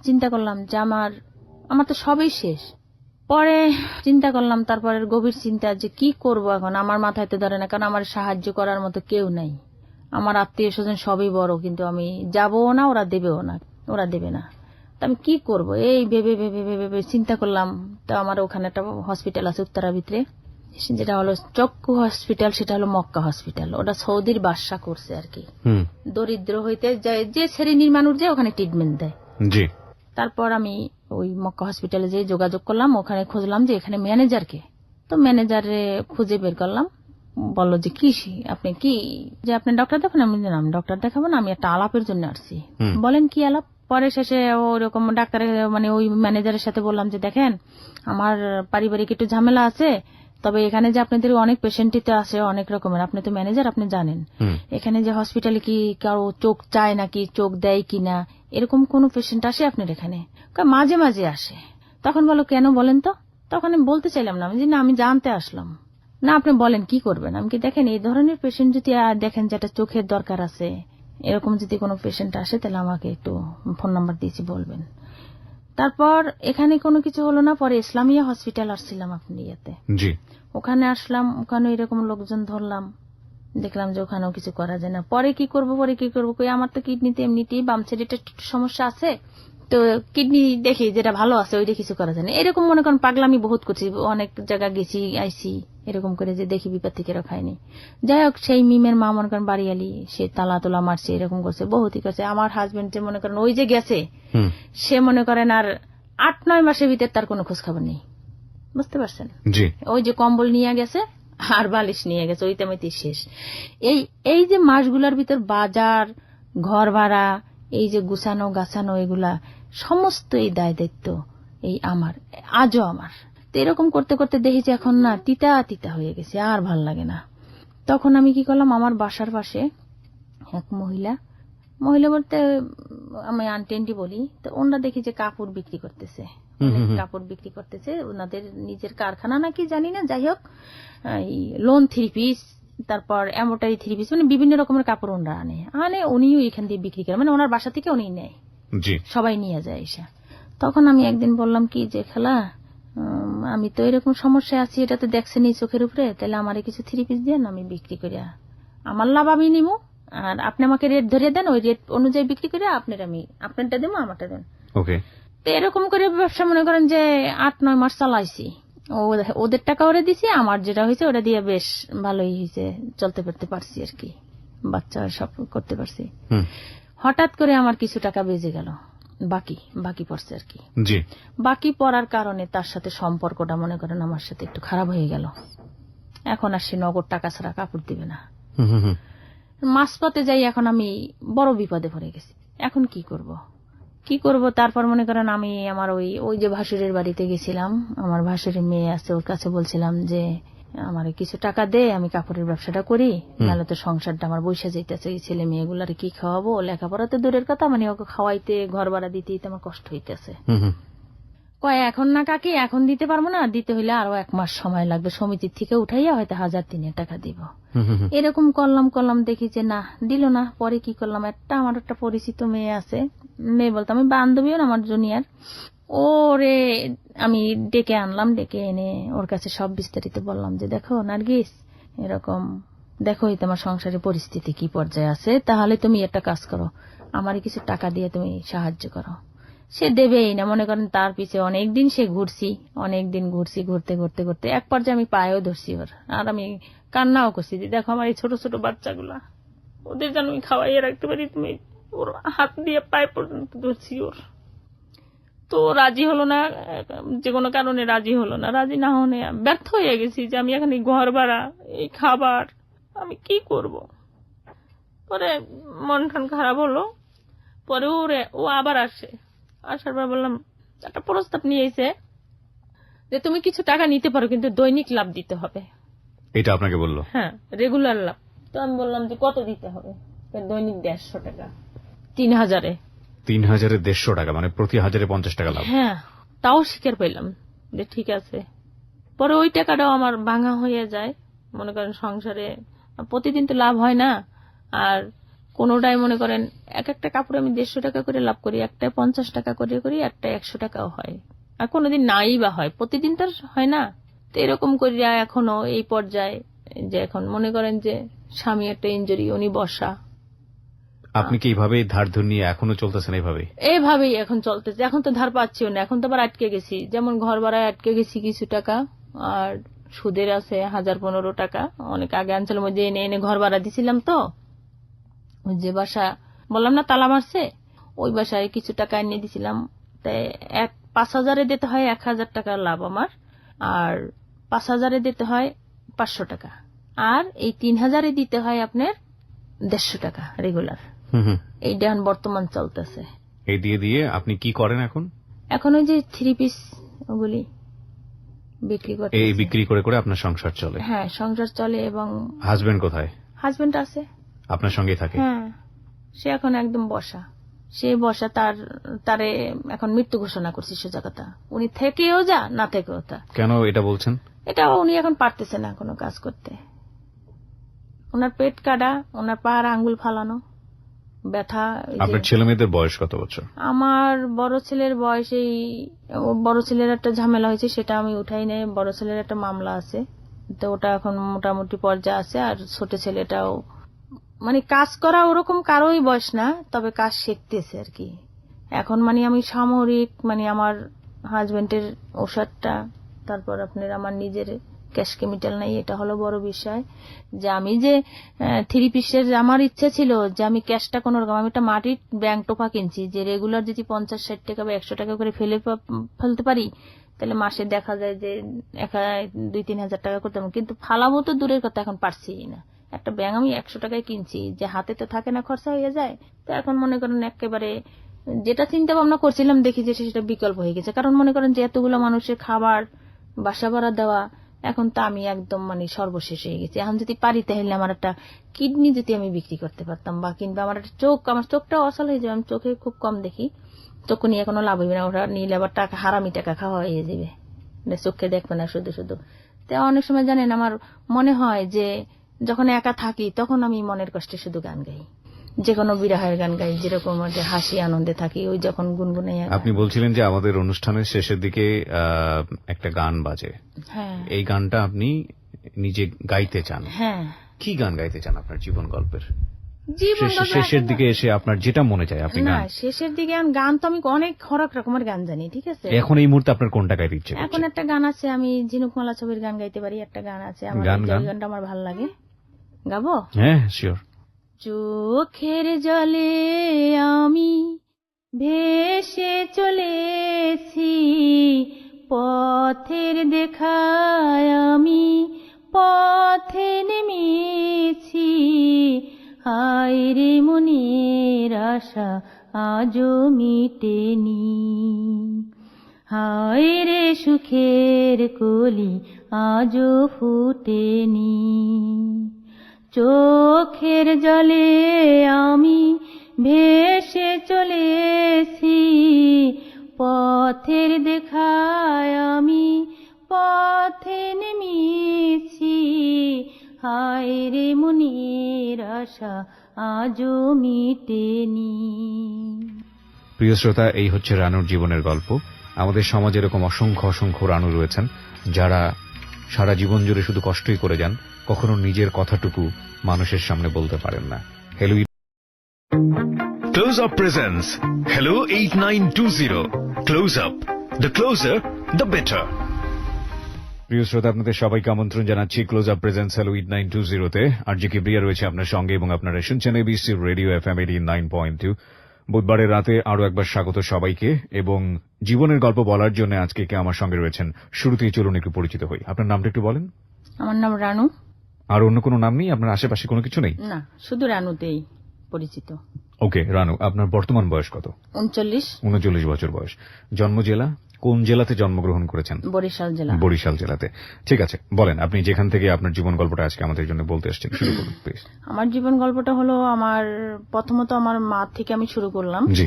S2: চিন্তা করলাম যে আমার তো সবই শেষ। পরে চিন্তা করলাম, তারপরে গভীর চিন্তা যে কি করব এখন, আমার মাথায় তো ধরে না, কারণ আমার সাহায্য করার মতো কেউ নাই। আমার আত্মীয় স্বজন সবই বড়, কিন্তু আমি যাবও না, ওরা দেবে না। তো আমি কি করব, এই ভেবে ভেবে ভেবে ভেবে চিন্তা করলাম। তো আমার ওখানে একটা হসপিটাল আছে উত্তরা ভিতরে, যেটা হলো চক্ষু হসপিটাল, সেটা হলো মক্কা হসপিটাল, ওটা সৌদির বাদশা করছে আর কি। দরিদ্র হইতে যায় যে শ্রেণীর মানুষ যায় ওখানে ট্রিটমেন্ট দেয়। তারপর আমি ওই মক্কা হসপিটালে যে যোগাযোগ করলাম, ওখানে খুঁজলাম যে এখানে ম্যানেজারকে। তো ম্যানেজারে খুঁজে বের করলাম, বললো যে কি আপনি কি, যে আপনি ডক্টর দেখাবেন? আমি বললাম ডক্টর দেখাবো না, আমি একটা আলাপের জন্য আসছি। বলেন কি আলাপ? পরে শেষে ওরকম ডাক্তারের মানে ওই ম্যানেজারের সাথে বললাম যে দেখেন আমার পারিবারিক একটু ঝামেলা আছে, তবে এখানে যে আপনাদের অনেক পেশেন্টই তো আছে অনেক রকমের, আপনি তো ম্যানেজার, আপনি জানেন এখানে যে হসপিটালে কি কারো চোখ চায় নাকি, চোখ দেয় কিনা, এরকম কোন পেশেন্ট আসে আপনার এখানে? মাঝে মাঝে আসে। তখন বলো কেন বলেন তো? তখন আমি বলতে চাইলাম না, আমি না আমি জানতে আসলাম। না আপনি বলেন কি করবেন? আমি কি দেখেন এই ধরনের পেশেন্ট যদি দেখেন যেটা চোখের দরকার আছে, এরকম যদি কোনো পেশেন্ট আসে তাহলে আমাকে একটু ফোন নাম্বার দিয়েছি বলবেন। তারপর এখানে কোনো কিছু হলো না, পরে ইসলামিয়া হসপিটাল আসছিলাম আপনি ইয়েতে, ওখানে আসলাম, ওখানে এরকম লোকজন ধরলাম, দেখলাম যে ওখানেও কিছু করা যায় না। পরে কি করবো কই আমার তো কিডনিতে এমনিতেই বাম সাইডে একটু সমস্যা আছে, তো কিডনি দেখি যেটা ভালো আছে ওইটা কিছু করা যায় না। এরকম মনে করেন পাগলামি বহুত করছি, অনেক জায়গা গেছি আইসি, এরকম করে যে দেখি বিপদ থেকে রক্ষায়নি। যাই হোক, সেই মিমের মা মনে করেন বাড়ি আলি, সে তালা তোলা মারছে, এরকম করছে, বহুতই করছে। আমার হাজবেন্ড যে মনে করেন ওই যে গেছে, সে মনে করেন আর 8-9 মাসের ভিতরে তার কোনো খোঁজ খবর নেই, বুঝতে পারছেন? ওই যে কম্বল নিয়ে গেছে আর বালিশ নিয়ে গেছে, ওই তেমনি শেষ। এই যে মাসগুলার ভিতর বাজার, ঘর ভাড়া, এই যে গুছানো গাছানো, এগুলা সমস্ত এই দায় দায়িত্ব এই আমার, আজও আমার। তো এরকম করতে করতে দেখি যে এখন না তিতা তিতা হয়ে গেছে, আর ভাল লাগে না। তখন আমি কি করলাম, আমার বাসার পাশে এক মহিলা বলতে আমি আন্টি বলি, তো ওনারা দেখি যে কাপড় বিক্রি করতেছে, ওনাদের নিজের কারখানা নাকি জানি না, যাই হোক লোন 3 পিস, তারপর এমোটারি 3 পিস, মানে বিভিন্ন রকমের কাপড় ওনারা আনে উনিও এখান দিয়ে বিক্রি করে, মানে ওনার বাসা থেকে উনি নেয়, সবাই নিয়ে যায় এসে। তখন আমি একদিন বললাম কি যে খালা, আমি তো এরকম সমস্যায় আছি, এটা তো দেখছেন এই চোখের উপরে, তাহলে আমার কিছু 3 পিস দেন, আমি বিক্রি করি, আমার লাভ আমি নিবো, আর আপনি আমাকে রেট ধরে দেন, ওই রেট অনুযায়ী বিক্রি করে আমি আপনারটা দেবো, আমারটা দেন। তো এরকম করে ব্যবসা মনে করেন যে 8-9 মাস চালাইছি, ওদের টাকা ওরা দিছি, আমার যেটা হয়েছে ওটা দিয়ে বেশ ভালোই হয়েছে, চলতে ফিরতে পারছি আর কি, বাচ্চা সব করতে পারছি। হঠাৎ করে আমার কিছু টাকা বেজে গেল, বাকি পড়ছে আর কি। বাকি পড়ার কারণে তার সাথে সম্পর্কটা মনে করেন আমার সাথে একটু খারাপ হয়ে গেল। এখন আর সে নগদ টাকা ছাড়া কাপড় দিবে না। মাঝপথে যাই, এখন আমি বড় বিপদে পড়ে গেছি, এখন কি করব। তারপর মনে করেন আমি আমার ওই যে ভাসুরের বাড়িতে গেছিলাম, আমার ভাসুরের মেয়ে আছে, ওর কাছে বলছিলাম যে আমার কিছু টাকা দে, আমি কাপড়ের ব্যবসাটা করি, নাহলে তো সংসারটা আমার বৈশা যাইতেছে, এই ছেলে মেয়েগুলার কি খাওয়াবো, লেখাপড়া তো দূরের কথা, মানে ওকে খাওয়াইতে ঘর ভাড়া দিতেই তো আমার কষ্ট হইতেছে। এখন না কাকি, এখন দিতে পারবো না, দিতে হইলে আরো 1 মাস সময় লাগবে, সমিতির থেকে উঠাইয়া হয়তো 1000-3 টাকা দিব। এরকম করলাম, দেখি যে না, দিল না। পরে কি করলাম, আমার একটা পরিচিত মেয়ে আছে, মেয়ে বলতে আমি বান্ধবীও না, আমার জুনিয়র, ওরে আমি ডেকে আনলাম, ডেকে এনে ওর কাছে সব বিস্তারিত বললাম যে দেখো নার্গিস, এরকম দেখো তোমার সংসারের পরিস্থিতি কি পর্যায়ে আছে, তাহলে তুমি একটা কাজ করো, আমারে কিছু টাকা দিয়ে তুমি সাহায্য করো। সে দেবেই না, মনে করেন তার পিছে অনেকদিন ঘুরছি, ঘুরতে এক পর্যায়ে আমি পায়েও ধরছি ওর, আর আমি কান্নাও করছি যে দেখো আমার এই ছোট ছোট বাচ্চাগুলা, ওদের যেন আমি খাওয়াইয়ে রাখতে পারি, তুমি ওর হাত দিয়ে পায়ে পর্যন্ত ধরছি ওর। তো রাজি হলো না, যে কোনো কারণে রাজি হলো না। রাজি না হলে ব্যর্থ হয়ে গেছি যে আমি এখানে ঘর ভাড়া, এই খাবার, আমি কি করব। পরে মন টান খারাপ হলো, পরে ও আবার আসার পর বললাম, একটা প্রস্তাব নিয়ে এসে যে তুমি কিছু টাকা নিতে পারো, কিন্তু দৈনিক লাভ দিতে হবে।
S1: এটা আপনাকে বললো? হ্যাঁ,
S2: রেগুলার লাভ। তো আমি বললাম যে কত দিতে হবে? দৈনিক 150 টাকা। 3000-এ
S1: 150 টাকা, মানে প্রতি 1000-এ 50 টাকা লাভ।
S2: হ্যাঁ, তাও স্বীকার পেলাম যে ঠিক আছে। পরে ওই টাকাটাও আমার ভাঙা হয়ে যায়, মনে করেন সংসারে প্রতিদিন তো লাভ হয় না, আর কোনোটাই মনে করেন একটা কাপড়ে আমি 150 টাকা করে লাভ করি, একটা 50 টাকা করে করি, একটা 100 টাকাও হয়, আর কোনোদিন নাই বা হয়, প্রতিদিন তো হয় না। তো এরকম করিয়া এখনো এই পর্যায়ে যে এখন মনে করেন যে স্বামী একটা ইনজুরি, উনি বসা।
S1: আপনি কি এইভাবেই ধার ধর নিয়ে এখনো চলতেছেন?
S2: এইভাবেই এখন চলতেছে। এখন তো ধার পাচ্ছিও না, এখন তো আবার আটকে গেছি, যেমন ঘর ভাড়ায় আটকে গেছি কিছু টাকা, আর সুদের আছে 1015 টাকা। অনেক আগে আনছিলাম, ওই যে এনে ঘর ভাড়া দিছিলাম, তো ওই যে বাসা বললাম না তালা মারছে, ওই বাসায় কিছু টাকা এনে দিছিলাম, তাই 5,000-এ দিতে হয় 1,000 টাকা লাভ আমার, আর 5,000-এ দিতে হয় 500 টাকা, আর এই 3,000-এ দিতে হয় আপনার 150 টাকা রেগুলার। এইটা এখন বর্তমান চলতেছে।
S1: এই দিয়ে দিয়ে আপনি কি করেন এখন?
S2: এখন ওই যে 3 পিস ওগুলি বিক্রি করতে।
S1: এই বিক্রি করে করে আপনার সংসার চলে?
S2: হ্যাঁ, সংসার চলে। এবং
S1: হাজবেন্ড কোথায়?
S2: হাজবেন্ড আছে,
S1: আপনার সঙ্গেই থাকে?
S2: হ্যাঁ, সে এখন একদম বসা। তারে এখন মৃত্যু ঘোষণা করছে সোজা কথা। উনি থেকেও যা, না থেকেও তা।
S1: কেন এটা বলছেন?
S2: এটা উনি এখন পারতেছে না কোনো কাজ করতে। ওনার পেট কাটা, ওনার পায়ের আঙ্গুল ফালানো, ব্যথা।
S1: আপনার ছেলে মেয়েদের বয়স কত বছর?
S2: আমার বড় ছেলের বয়স বড় ছেলের একটা ঝামেলা হয়েছে, সেটা আমি উঠাই নাই। বড় ছেলের একটা মামলা আছে, তো ওটা এখন মোটামুটি পর্যায়ে আছে। আর ছোট ছেলেটাও মানে কাজ করা ওরকম কারোই বয়স না, তবে কাজ শিখতেছে আর কি। এখন মানে আমি সামরিক আমার হাজবেন্ডের ওষুধটা, তারপর আপনার আমার নিজের ক্যাশ কেমিক্যাল নাই, এটা হলো বড় বিষয়। যে আমি যে 3 পিসের আমার ইচ্ছা ছিল যে আমি ক্যাশটা কোন রকম, আমি একটা মাটির ব্যাংক টোপা কিনছি, যে রেগুলার যদি 50-60 টাকা বা 100 টাকা করে ফেলতে পারি, তাহলে মাসে দেখা যায় যে 2-3 হাজার টাকা করতে পারবো। কিন্তু ফালাবো তো দূরের কথা, এখন পারছি না। একটা ব্যাংক আমি 100 টাকায় কিনছি, যে হাতে তো থাকে না, খরচা হয়ে যায়। তো এখন মনে করেন একেবারে যেটা চিন্তা ভাবনা করছিলাম, দেখি যে সেটা বিকল্প হয়ে গেছে। কারণ মনে করেন যে এতগুলো মানুষের খাবার, বাসা ভাড়া দেওয়া, এখন তো আমি একদম সর্বশেষ হয়ে গেছি। এখন যদি পারি তাহলে আমার একটা কিডনি যদি আমি বিক্রি করতে পারতাম, বা কিংবা আমার একটা আমার চোখটাও অসল হয়ে যাবে। আমি চোখে খুব কম দেখি, চোখ নিয়ে কোনো লাভ হইবে না। ওটা নিলে আবার টাকা, হারামি টাকা খাওয়া হয়ে যাবে, চোখে দেখবে না শুধু শুধু। তো অনেক সময় জানেন আমার মনে হয় যে যখন একা থাকি তখন আমি মনের কষ্টে শুধু গান গাই, যে কোনো বিরহের গান গাই, যেরকম হাসি আনন্দে থাকি ওই যখন গুনগুনে।
S1: আপনি বলছিলেন যে আমাদের অনুষ্ঠানের শেষের দিকে একটা গান বাজে,
S2: হ্যাঁ,
S1: এই গানটা আপনি নিজে গাইতে চান?
S2: হ্যাঁ।
S1: কি গান গাইতে চান আপনার জীবন গল্পের?
S2: জীবন
S1: শেষের দিকে এসে আপনার যেটা মনে চায় আপনি
S2: না,
S1: গান।
S2: শেষের দিকে গান তো আমি অনেক হরেক রকমের গান জানি, ঠিক আছে।
S1: এখন এই মুহূর্তে আপনার কোনটা গাইতে ইচ্ছে করছে?
S2: এখন একটা গান আছে, আমি ঝিনুকমালা ছবির গান গাইতে পারি। একটা গান আছে আমার, ওই গানটা আমার ভালো লাগে, গাবো?
S1: হ্যাঁ, শিওর।
S2: চোখের জলে আমি ভেসে চলেছি, পথের দেখায় আমি পথে নেমেছি, হায় রে মনের আশা আজও মিটেনি, হায় রে সুখের কলি আজও ফুটেনি। চোখের জলে আমি ভেসে চলেছি, পথের দেখায় আমি পথে নেমেছি, হায় রে মনের আশা আজও মিটেনি।
S1: প্রিয় শ্রোতা, এই হচ্ছে রানুর জীবনের গল্প। আমাদের সমাজে এরকম অসংখ্য অসংখ্য রানু রয়েছেন যারা সারা জীবন জুড়ে শুধু কষ্টই করে যান, কখনো নিজের কথাটুকু মানুষের সামনে বলতে পারেন না। Hello
S3: Close Up presents Hello 8920. Close Up. The closer, the better.
S1: প্রিয় শ্রোতা, আপনাদের সবাইকে আমন্ত্রণ জানাচ্ছি ক্লোজ আপ প্রেজেন্টস হ্যালো 8920-তে। আরজি কিবরিয়া রয়েছে আপনার সঙ্গে এবং আপনারা শুনছেন এবিসি রেডিও FM 89.2। বুধবারের রাতে আরো একবার স্বাগত সবাইকে। এবং জীবনের গল্প বলার জন্য আজকে কে আমার সঙ্গে রয়েছেন, শুরুতেই চলুন একটু পরিচিত হই। আপনার নামটা একটু বলেন।
S2: আমার নাম রানু।
S1: আর অন্য কোনো নাম নেই? আপনার আশেপাশে কোনো কিছু নেই?
S2: না, শুধু রানুতেই পরিচিত।
S1: ওকে রানু, আপনার বর্তমান বয়স কত?
S2: 39
S1: বছর বয়স। জন্ম জেলা? কোন জেলাতে জন্মগ্রহণ করেছেন?
S2: বরিশাল জেলা।
S1: বরিশাল জেলাতে। ঠিক আছে, বলেন আপনি যেখান থেকে আপনার জীবন গল্পটা আজকে আমাদের জন্য বলতে আসছেন, শুরু করুন প্লিজ।
S2: আমার জীবন গল্পটা হলো, আমার প্রথমত আমার মা থেকে আমি শুরু করলাম।
S1: জি।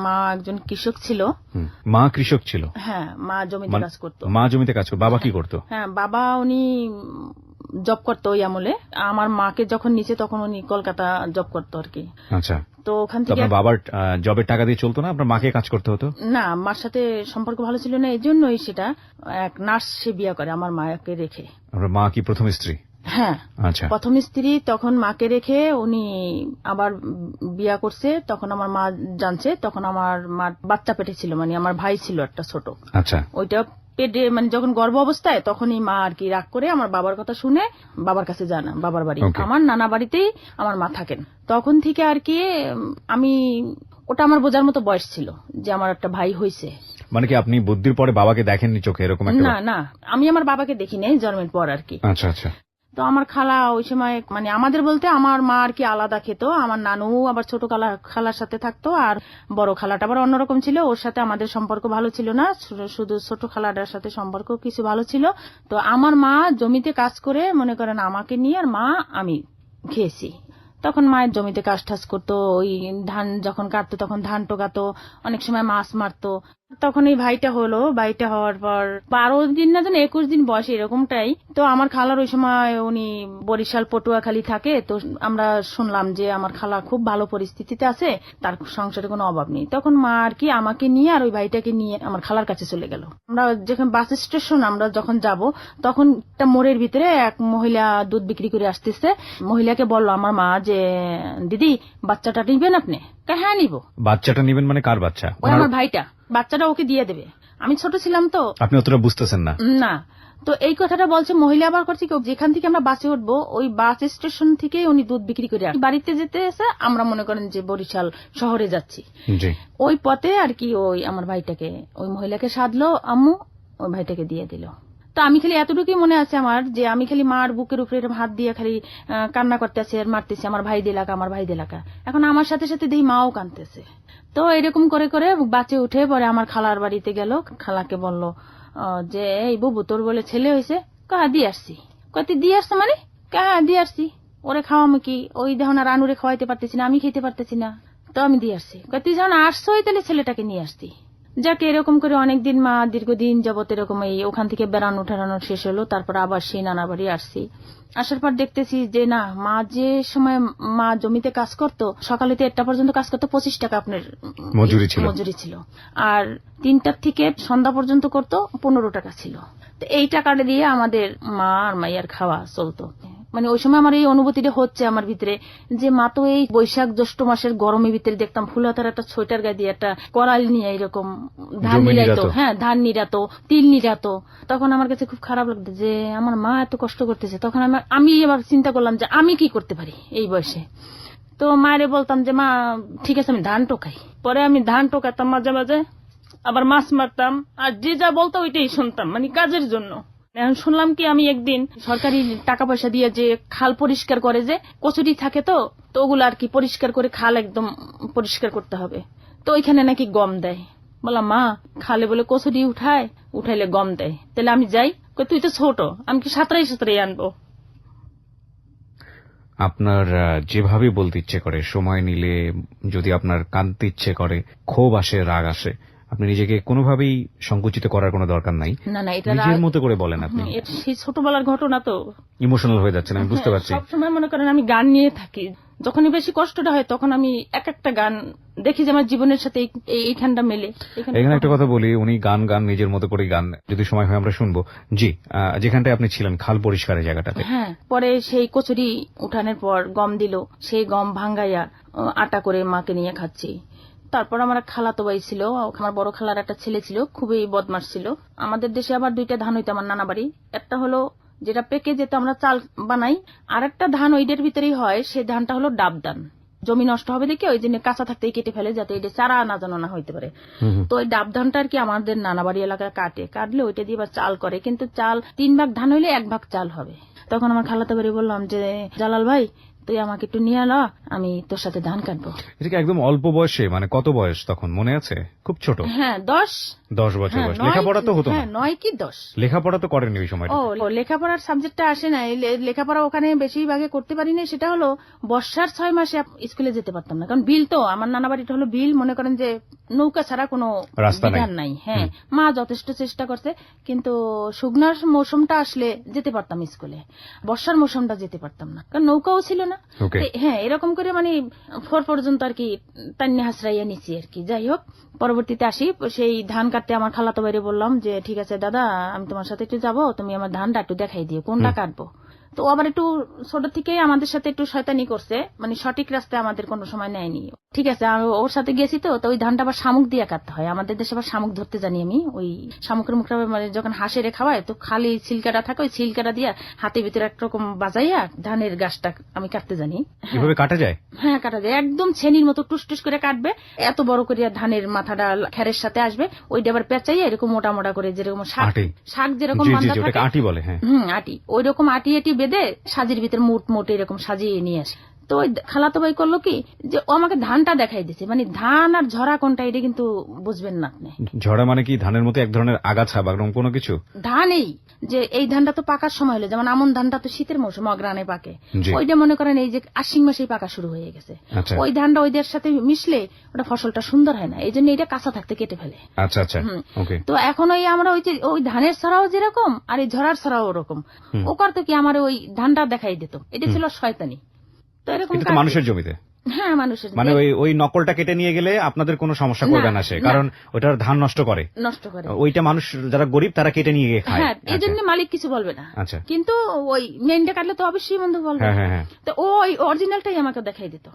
S2: মা একজন কৃষক ছিল।
S1: মা কৃষক ছিল?
S2: হ্যাঁ, মা জমিতে কাজ করতো।
S1: মা জমিতে কাজ করতো। বাবা কি করতো?
S2: হ্যাঁ, বাবা উনি জব করতো ওই আমলে। আমার মাকে যখন নিচে তখন উনি কলকাতা জব করতো আর কি।
S1: আচ্ছা,
S2: তো ওখান থেকে
S1: আপনার বাবার জবের টাকা দিয়ে চলতো না? আপনার মাকে কাজ করতে হতো?
S2: না, মার সাথে সম্পর্ক ভালো ছিল না, এই জন্যই সেটা এক নার্স সে বিয়ে করে আমার মাকে রেখে।
S1: আপনার মা কি প্রথম স্ত্রী?
S2: হ্যাঁ,
S1: আচ্ছা।
S2: প্রথম স্ত্রী, তখন মাকে রেখে উনি আবার বিয়া করছে। তখন আমার মা জানছে, তখন আমার মা বাচ্চা পেটে ছিল, আমার ভাই ছিল একটা ছোট।
S1: আচ্ছা।
S2: ওইটা পেটে যখন গর্ভ অবস্থায় তখনই মা আর কি রাগ করে আমার বাবার কথা শুনে বাবার কাছে যান, বাবার বাড়ি, আমার নানা বাড়িতেই আমার মা থাকেন। তখন থেকে আর কি আমি, ওটা আমার বোঝার মতো বয়স ছিল যে আমার একটা ভাই হয়েছে।
S1: মানে কি আপনি বুদ্ধির পরে বাবাকে দেখেননি চোখে এরকম একটা?
S2: না না, আমি আমার বাবাকে দেখি নাই জন্মের পর আর কি।
S1: আচ্ছা আচ্ছা।
S2: তো আমার খালা ওই সময় মানে আমাদের বলতে আমার মা আর কি আলাদা খেত, আমার নানু আবার ছোট খালার সাথে থাকতো, আর বড় খালাটা আবার অন্যরকম ছিল, ওর সাথে আমাদের সম্পর্ক ভালো ছিল না, শুধু ছোট খালাটার সাথে সম্পর্ক কিছু ভালো ছিল। তো আমার মা জমিতে কাজ করে মনে করেন আমাকে নিয়ে আর মা আমি খেয়েছি। তখন মায়ের জমিতে কাজ টাজ করতো, ওই ধান যখন কাটতো তখন ধান টোকাতো, অনেক সময় মাছ মারতো। তখন এই ভাইটা হলো, ভাইটা হওয়ার পর 12 দিন না যেন 21 দিন বয়স এরকমটাই। তো আমার খালার ওই সময় উনি বরিশাল পটুয়াখালী থাকে, তো আমরা শুনলাম যে আমার খালা খুব ভালো পরিস্থিতিতে আছে, তার সংসারে কোনো অভাব নেই। তখন মা আর কি আমাকে নিয়ে আর ওই ভাইটাকে নিয়ে আমার খালার কাছে চলে গেল। আমরা যখন বাস স্টেশন আমরা যখন যাব তখন একটা মোড়ের ভিতরে এক মহিলা দুধ বিক্রি করে আসতেছে। মহিলাকে বললো আমার মা যে দিদি বাচ্চাটা নিবেন আপনি? হ্যাঁ নিব।
S1: বাচ্চাটা নিবেন মানে কার বাচ্চা?
S2: ওই আমার ভাইটা, বাচ্চাটা ওকে দিয়ে দেবে। আমি ছোট ছিলাম তো,
S1: আপনি অতটা বুঝতেছেন না।
S2: না। তো এই কথাটা বলছে মহিলা আবার করছে কি, যেখান থেকে আমরা বাসে উঠবো ওই বাস স্টেশন থেকে উনি দুধ বিক্রি করে বাড়িতে যেতে এসে আমরা মনে করেন যে বরিশাল শহরে যাচ্ছি, ওই পথে আর কি ওই আমার ভাইটাকে ওই মহিলাকে সাধলো আম্মু, ওই ভাইটাকে দিয়ে দিল। তো আমি খালি এতটুকুই মনে আছে আমার, যে আমি খালি মার বুকের উপরে এরকম হাত দিয়ে খালি কান্না করতেছে আর মারতেছে, আমার ভাই দিলাকা আমার ভাই দিলাকা। এখন আমার সাথে সাথে দেখি মাও কাঁদতেছে। তো এরকম করে করে বাসে উঠে পরে আমার খালার বাড়িতে গেল। খালাকে বলল যে এই বুবু তোর বলে ছেলে হয়েছে? কাহা দিয়ে আসছি। কত দিয়ে আসছে মানে? কাহা দিয়ে আসছি। ওরে খাওয়ামো কি, ওই দেখো না রানুরে খাওয়াইতে পারতেছি না, আমি খেতে পারতেছি না, তো আমি দিয়ে আসছি। তুই যখন আসছোই তাহলে ছেলেটাকে নিয়ে আসতি। যাকে এরকম করে অনেকদিন মা দীর্ঘদিন যাবত এরকম এই ওখান থেকে বেড়ানো ঠেরানো শেষ হলো। তারপর আবার সেই নানা বাড়ি আসছি। আসার পর দেখতেছি যে না, মা যে সময় মা জমিতে কাজ করতো সকালে 1টা পর্যন্ত কাজ করতো, 25 টাকা আপনার মজুরি ছিল, আর 3টার থেকে সন্ধ্যা পর্যন্ত করতো 15 টাকা ছিল। তো এই টাকাটা দিয়ে আমাদের মা আর মাইয়ার খাওয়া চলতো। মানে ওই সময় আমার এই অনুভূতিটা হচ্ছে আমার ভিতরে যে মা তো এই বৈশাখ জ্যৈষ্ঠ মাসের গরমের ভিতরে দেখতাম ফুলহাতার একটা সোয়েটার গায়ে দিয়ে একটা করাল নিয়ে এরকম ধান নিরাতো, হ্যাঁ ধান নিরাতো, তিল নিরাতো। তখন আমার কাছে খুব খারাপ লাগতো যে আমার মা এত কষ্ট করতেছে। তখন আমি এবার চিন্তা করলাম যে আমি কি করতে পারি এই বয়সে। তো মায়েরে বলতাম যে মা ঠিক আছে আমি ধান টোকাই। পরে আমি ধান টোকাতাম, মাঝে মাঝে আবার মাছ মারতাম, আর যে যা বলতো ওইটাই শুনতাম, মানে কাজের জন্য। এখন শুনলাম কি আমি একদিন সরকারি টাকা পয়সা দিয়ে যে খাল পরিষ্কার করে, যে কচুরি থাকে তো ওগুলো আর কি পরিষ্কার করে খাল একদম পরিষ্কার করতে হবে, তো ওইখানে নাকি গম দেয়। বললাম মা খালে বলে কচুরি উঠাইলে গম দেয়, তাহলে আমি যাই? তুই তো ছোট, আমি কি সাঁতরাই আনবো?
S1: আপনার যেভাবে বলতে ইচ্ছে করে, সময় নিলে যদি আপনার কাঁদতে ইচ্ছে করে, ক্ষোভ আসে, রাগ আসে, আপনি নিজেকে কোনোভাবেই সংকুচিত করার কোনো দরকার নাই।
S2: না না, এটা
S1: নিজের মতো করে বলেন। আপনি
S2: সেই ছোটবেলার ঘটনা তো ইমোশনাল
S1: হয়ে যাচ্ছেন, আমি বুঝতে পারছি।
S2: সবসময় মনে করেন আমি গান নিয়ে থাকি, যখনই বেশি কষ্টটা হয় তখন আমি এক একটা গান দেখি যে আমার জীবনের সাথে এইখানটা মেলে।
S1: এখানে একটা কথা বলি, উনি গান নিজের মতো করে গান, যদি সময় হয় আমরা শুনবো। জি, যেখানটায় আপনি ছিলেন খাল পরিষ্কারের জায়গাটাতে।
S2: হ্যাঁ, পরে সেই কচুরি উঠানোর পর গম দিল, সেই গম ভাঙ্গাইয়া আটা করে মাকে নিয়ে খাচ্ছি। তারপর আমার খালাতো ভাই ছিল, আমার বড় খালার একটা ছেলে ছিল, খুবই বদমাশ ছিল। আমাদের দেশে আবার 2টা ধান হইতো আমার নানা বাড়ি। একটা হলো যেটা পেকে যেতে আমরা চাল বানাই, আর একটা ধান ওইটার ভিতরেই হয়, সেই ধানটা হলো ডাব ধান। জমি নষ্ট হবে দেখে ওই জন্য কাঁচা থাকতেই কেটে ফেলে, যাতে এটা চারা না জানো না হইতে পারে। তো ওই ডাব ধানটা আর কি আমাদের নানাবাড়ি এলাকায় কাটলে ওইটা দিয়ে আবার চাল করে, কিন্তু চাল 3 ভাগ ধান হইলে 1 ভাগ চাল হবে। তখন আমার খালাতো বাড়ি বললাম যে জালাল ভাই তুই আমাকে একটু নিয়ে আলো, আমি তোর সাথে ধান কাটবো।
S1: এটা কি একদম অল্প বয়সে? মানে কত বয়স তখন মনে আছে? খুব ছোট?
S2: হ্যাঁ 10
S1: বছর বয়স। লেখাপড়া তো হতো না?
S2: 9 কি 10।
S1: লেখাপড়া তো করেননি ওই সময়?
S2: ও লেখাপড়ার সাবজেক্টটা আসে না, লেখাপড়া ওখানে বেশিরভাগে করতে পারিনি। সেটা হলো বর্ষার 6 মাসে স্কুলে যেতে পারতাম না, কারণ বিল তো, আমার নানা বাড়িটা হলো বিল, মনে করেন যে নৌকা ছাড়া কোনো বিধান নাই। হ্যাঁ, মা যথেষ্ট চেষ্টা করছে, কিন্তু শুকনার মৌসুমটা আসলে যেতে পারতাম স্কুলে, বর্ষার মৌসুমটা যেতে পারতাম না, কারণ নৌকাও ছিল না। হ্যাঁ, এরকম করে মানে 4 পর্যন্ত আর কি টান্নে হাসরাইয়া নিচ্ছি আর কি। যাই হোক, পরবর্তীতে আসি সেই ধান কাটতে আমার খালাতো বাইরে বললাম যে ঠিক আছে দাদা, আমি তোমার সাথে একটু যাবো, তুমি আমার ধানটা একটু দেখাই দিও কোনটা কাটবো। তো ও আবার একটু ছোট থেকে আমাদের সাথে একটু শয়তানি করছে, মানে সঠিক রাস্তায় আমাদের কোনো সময় নেয়নি। ঠিক আছে, আমি ওর সাথে গেছি, তো ওই ধানটা আবার শামুক দিয়ে কাটতে হয়। আমাদের দেশে আবার শামুক ধরতে জানি আমি। ওই শামুকের মুখটা মানে যখন হাঁসেরে খাওয়ায়, তো খালি ছিলকাটা থাকে, ওই ছিলকাটা দিয়ে হাতের ভিতরে একরকম বাজাইয়া ধানের গাছটা আমি কাটতে জানি।
S1: কিভাবে কাটা যায়?
S2: হ্যাঁ, কাটা যায়, একদম ছেনির মতো টুস করে কাটবে, এত বড় করে ধানের মাথাটা খেরের সাথে আসবে, ওইটা আবার পেঁচাইয়া এরকম মোটা মোটা করে, যেরকম শাক যেরকম বাঁধা থাকে,
S1: আটি বলে। হ্যাঁ,
S2: আটি, ওই রকম আটি বেঁধে সাজির ভিতরে মোট এরকম সাজিয়ে নিয়ে আসে। তো ওই খালাতো ভাই করলো কি, যে ও আমাকে ধানটা দেখাই দিছে, মানে ধান আর ঝরা কোনটা এটা কিন্তু বুঝবেন না আপনি।
S1: ঝরা মানে কি ধানের মতো এক ধরনের আগাছা বা এরকম কোনো কিছু?
S2: ধান যে এই ধানটা তো পাকার সময় হলো, যেমন আমন ধানটা তো শীতের মৌসুম অগ্রাণে পাকে, ওইটা মনে করেন এই যে আশ্বিন মাসেই পাকা শুরু হয়ে গেছে। ওই ধানটা ওইদের সাথে মিশলে ওটা ফসলটা সুন্দর হয় না, এই জন্য এটা কাঁচা থাকতে কেটে ফেলে।
S1: আচ্ছা আচ্ছা, ওকে।
S2: তো এখন ওই আমরা ওই ধানের ছড়াও যেরকম আর এই ঝরার ছড়াও ওরকম, ও করতো কি আমার ওই ধানটা দেখাই দিত, এটা ছিল শয়তানি। তো এরকম
S1: মানুষের জমিতে,
S2: হ্যাঁ মানুষের,
S1: মানে ওই নকলটা কেটে নিয়ে গেলে আপনাদের কোনো সমস্যা করবে না সে, কারণ ওটার ধান নষ্ট করে। ওইটা মানুষ যারা গরিব তারা কেটে নিয়ে গিয়ে খায়।
S2: হ্যাঁ, এই জন্য মালিক কিছু বলবে না।
S1: আচ্ছা,
S2: কিন্তু ওই মেনটা কাটলে তো অবশ্যই বন্ধু বলবে। তো ওই অরিজিনালটাই আমাকে দেখাই দিত।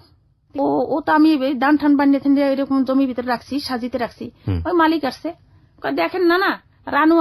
S2: ও তো আমি ধান ঠান বানিয়ে এরকম জমির ভিতরে রাখছি, সাজিতে রাখছি। ওই মালিক আসছে, দেখেন না রানু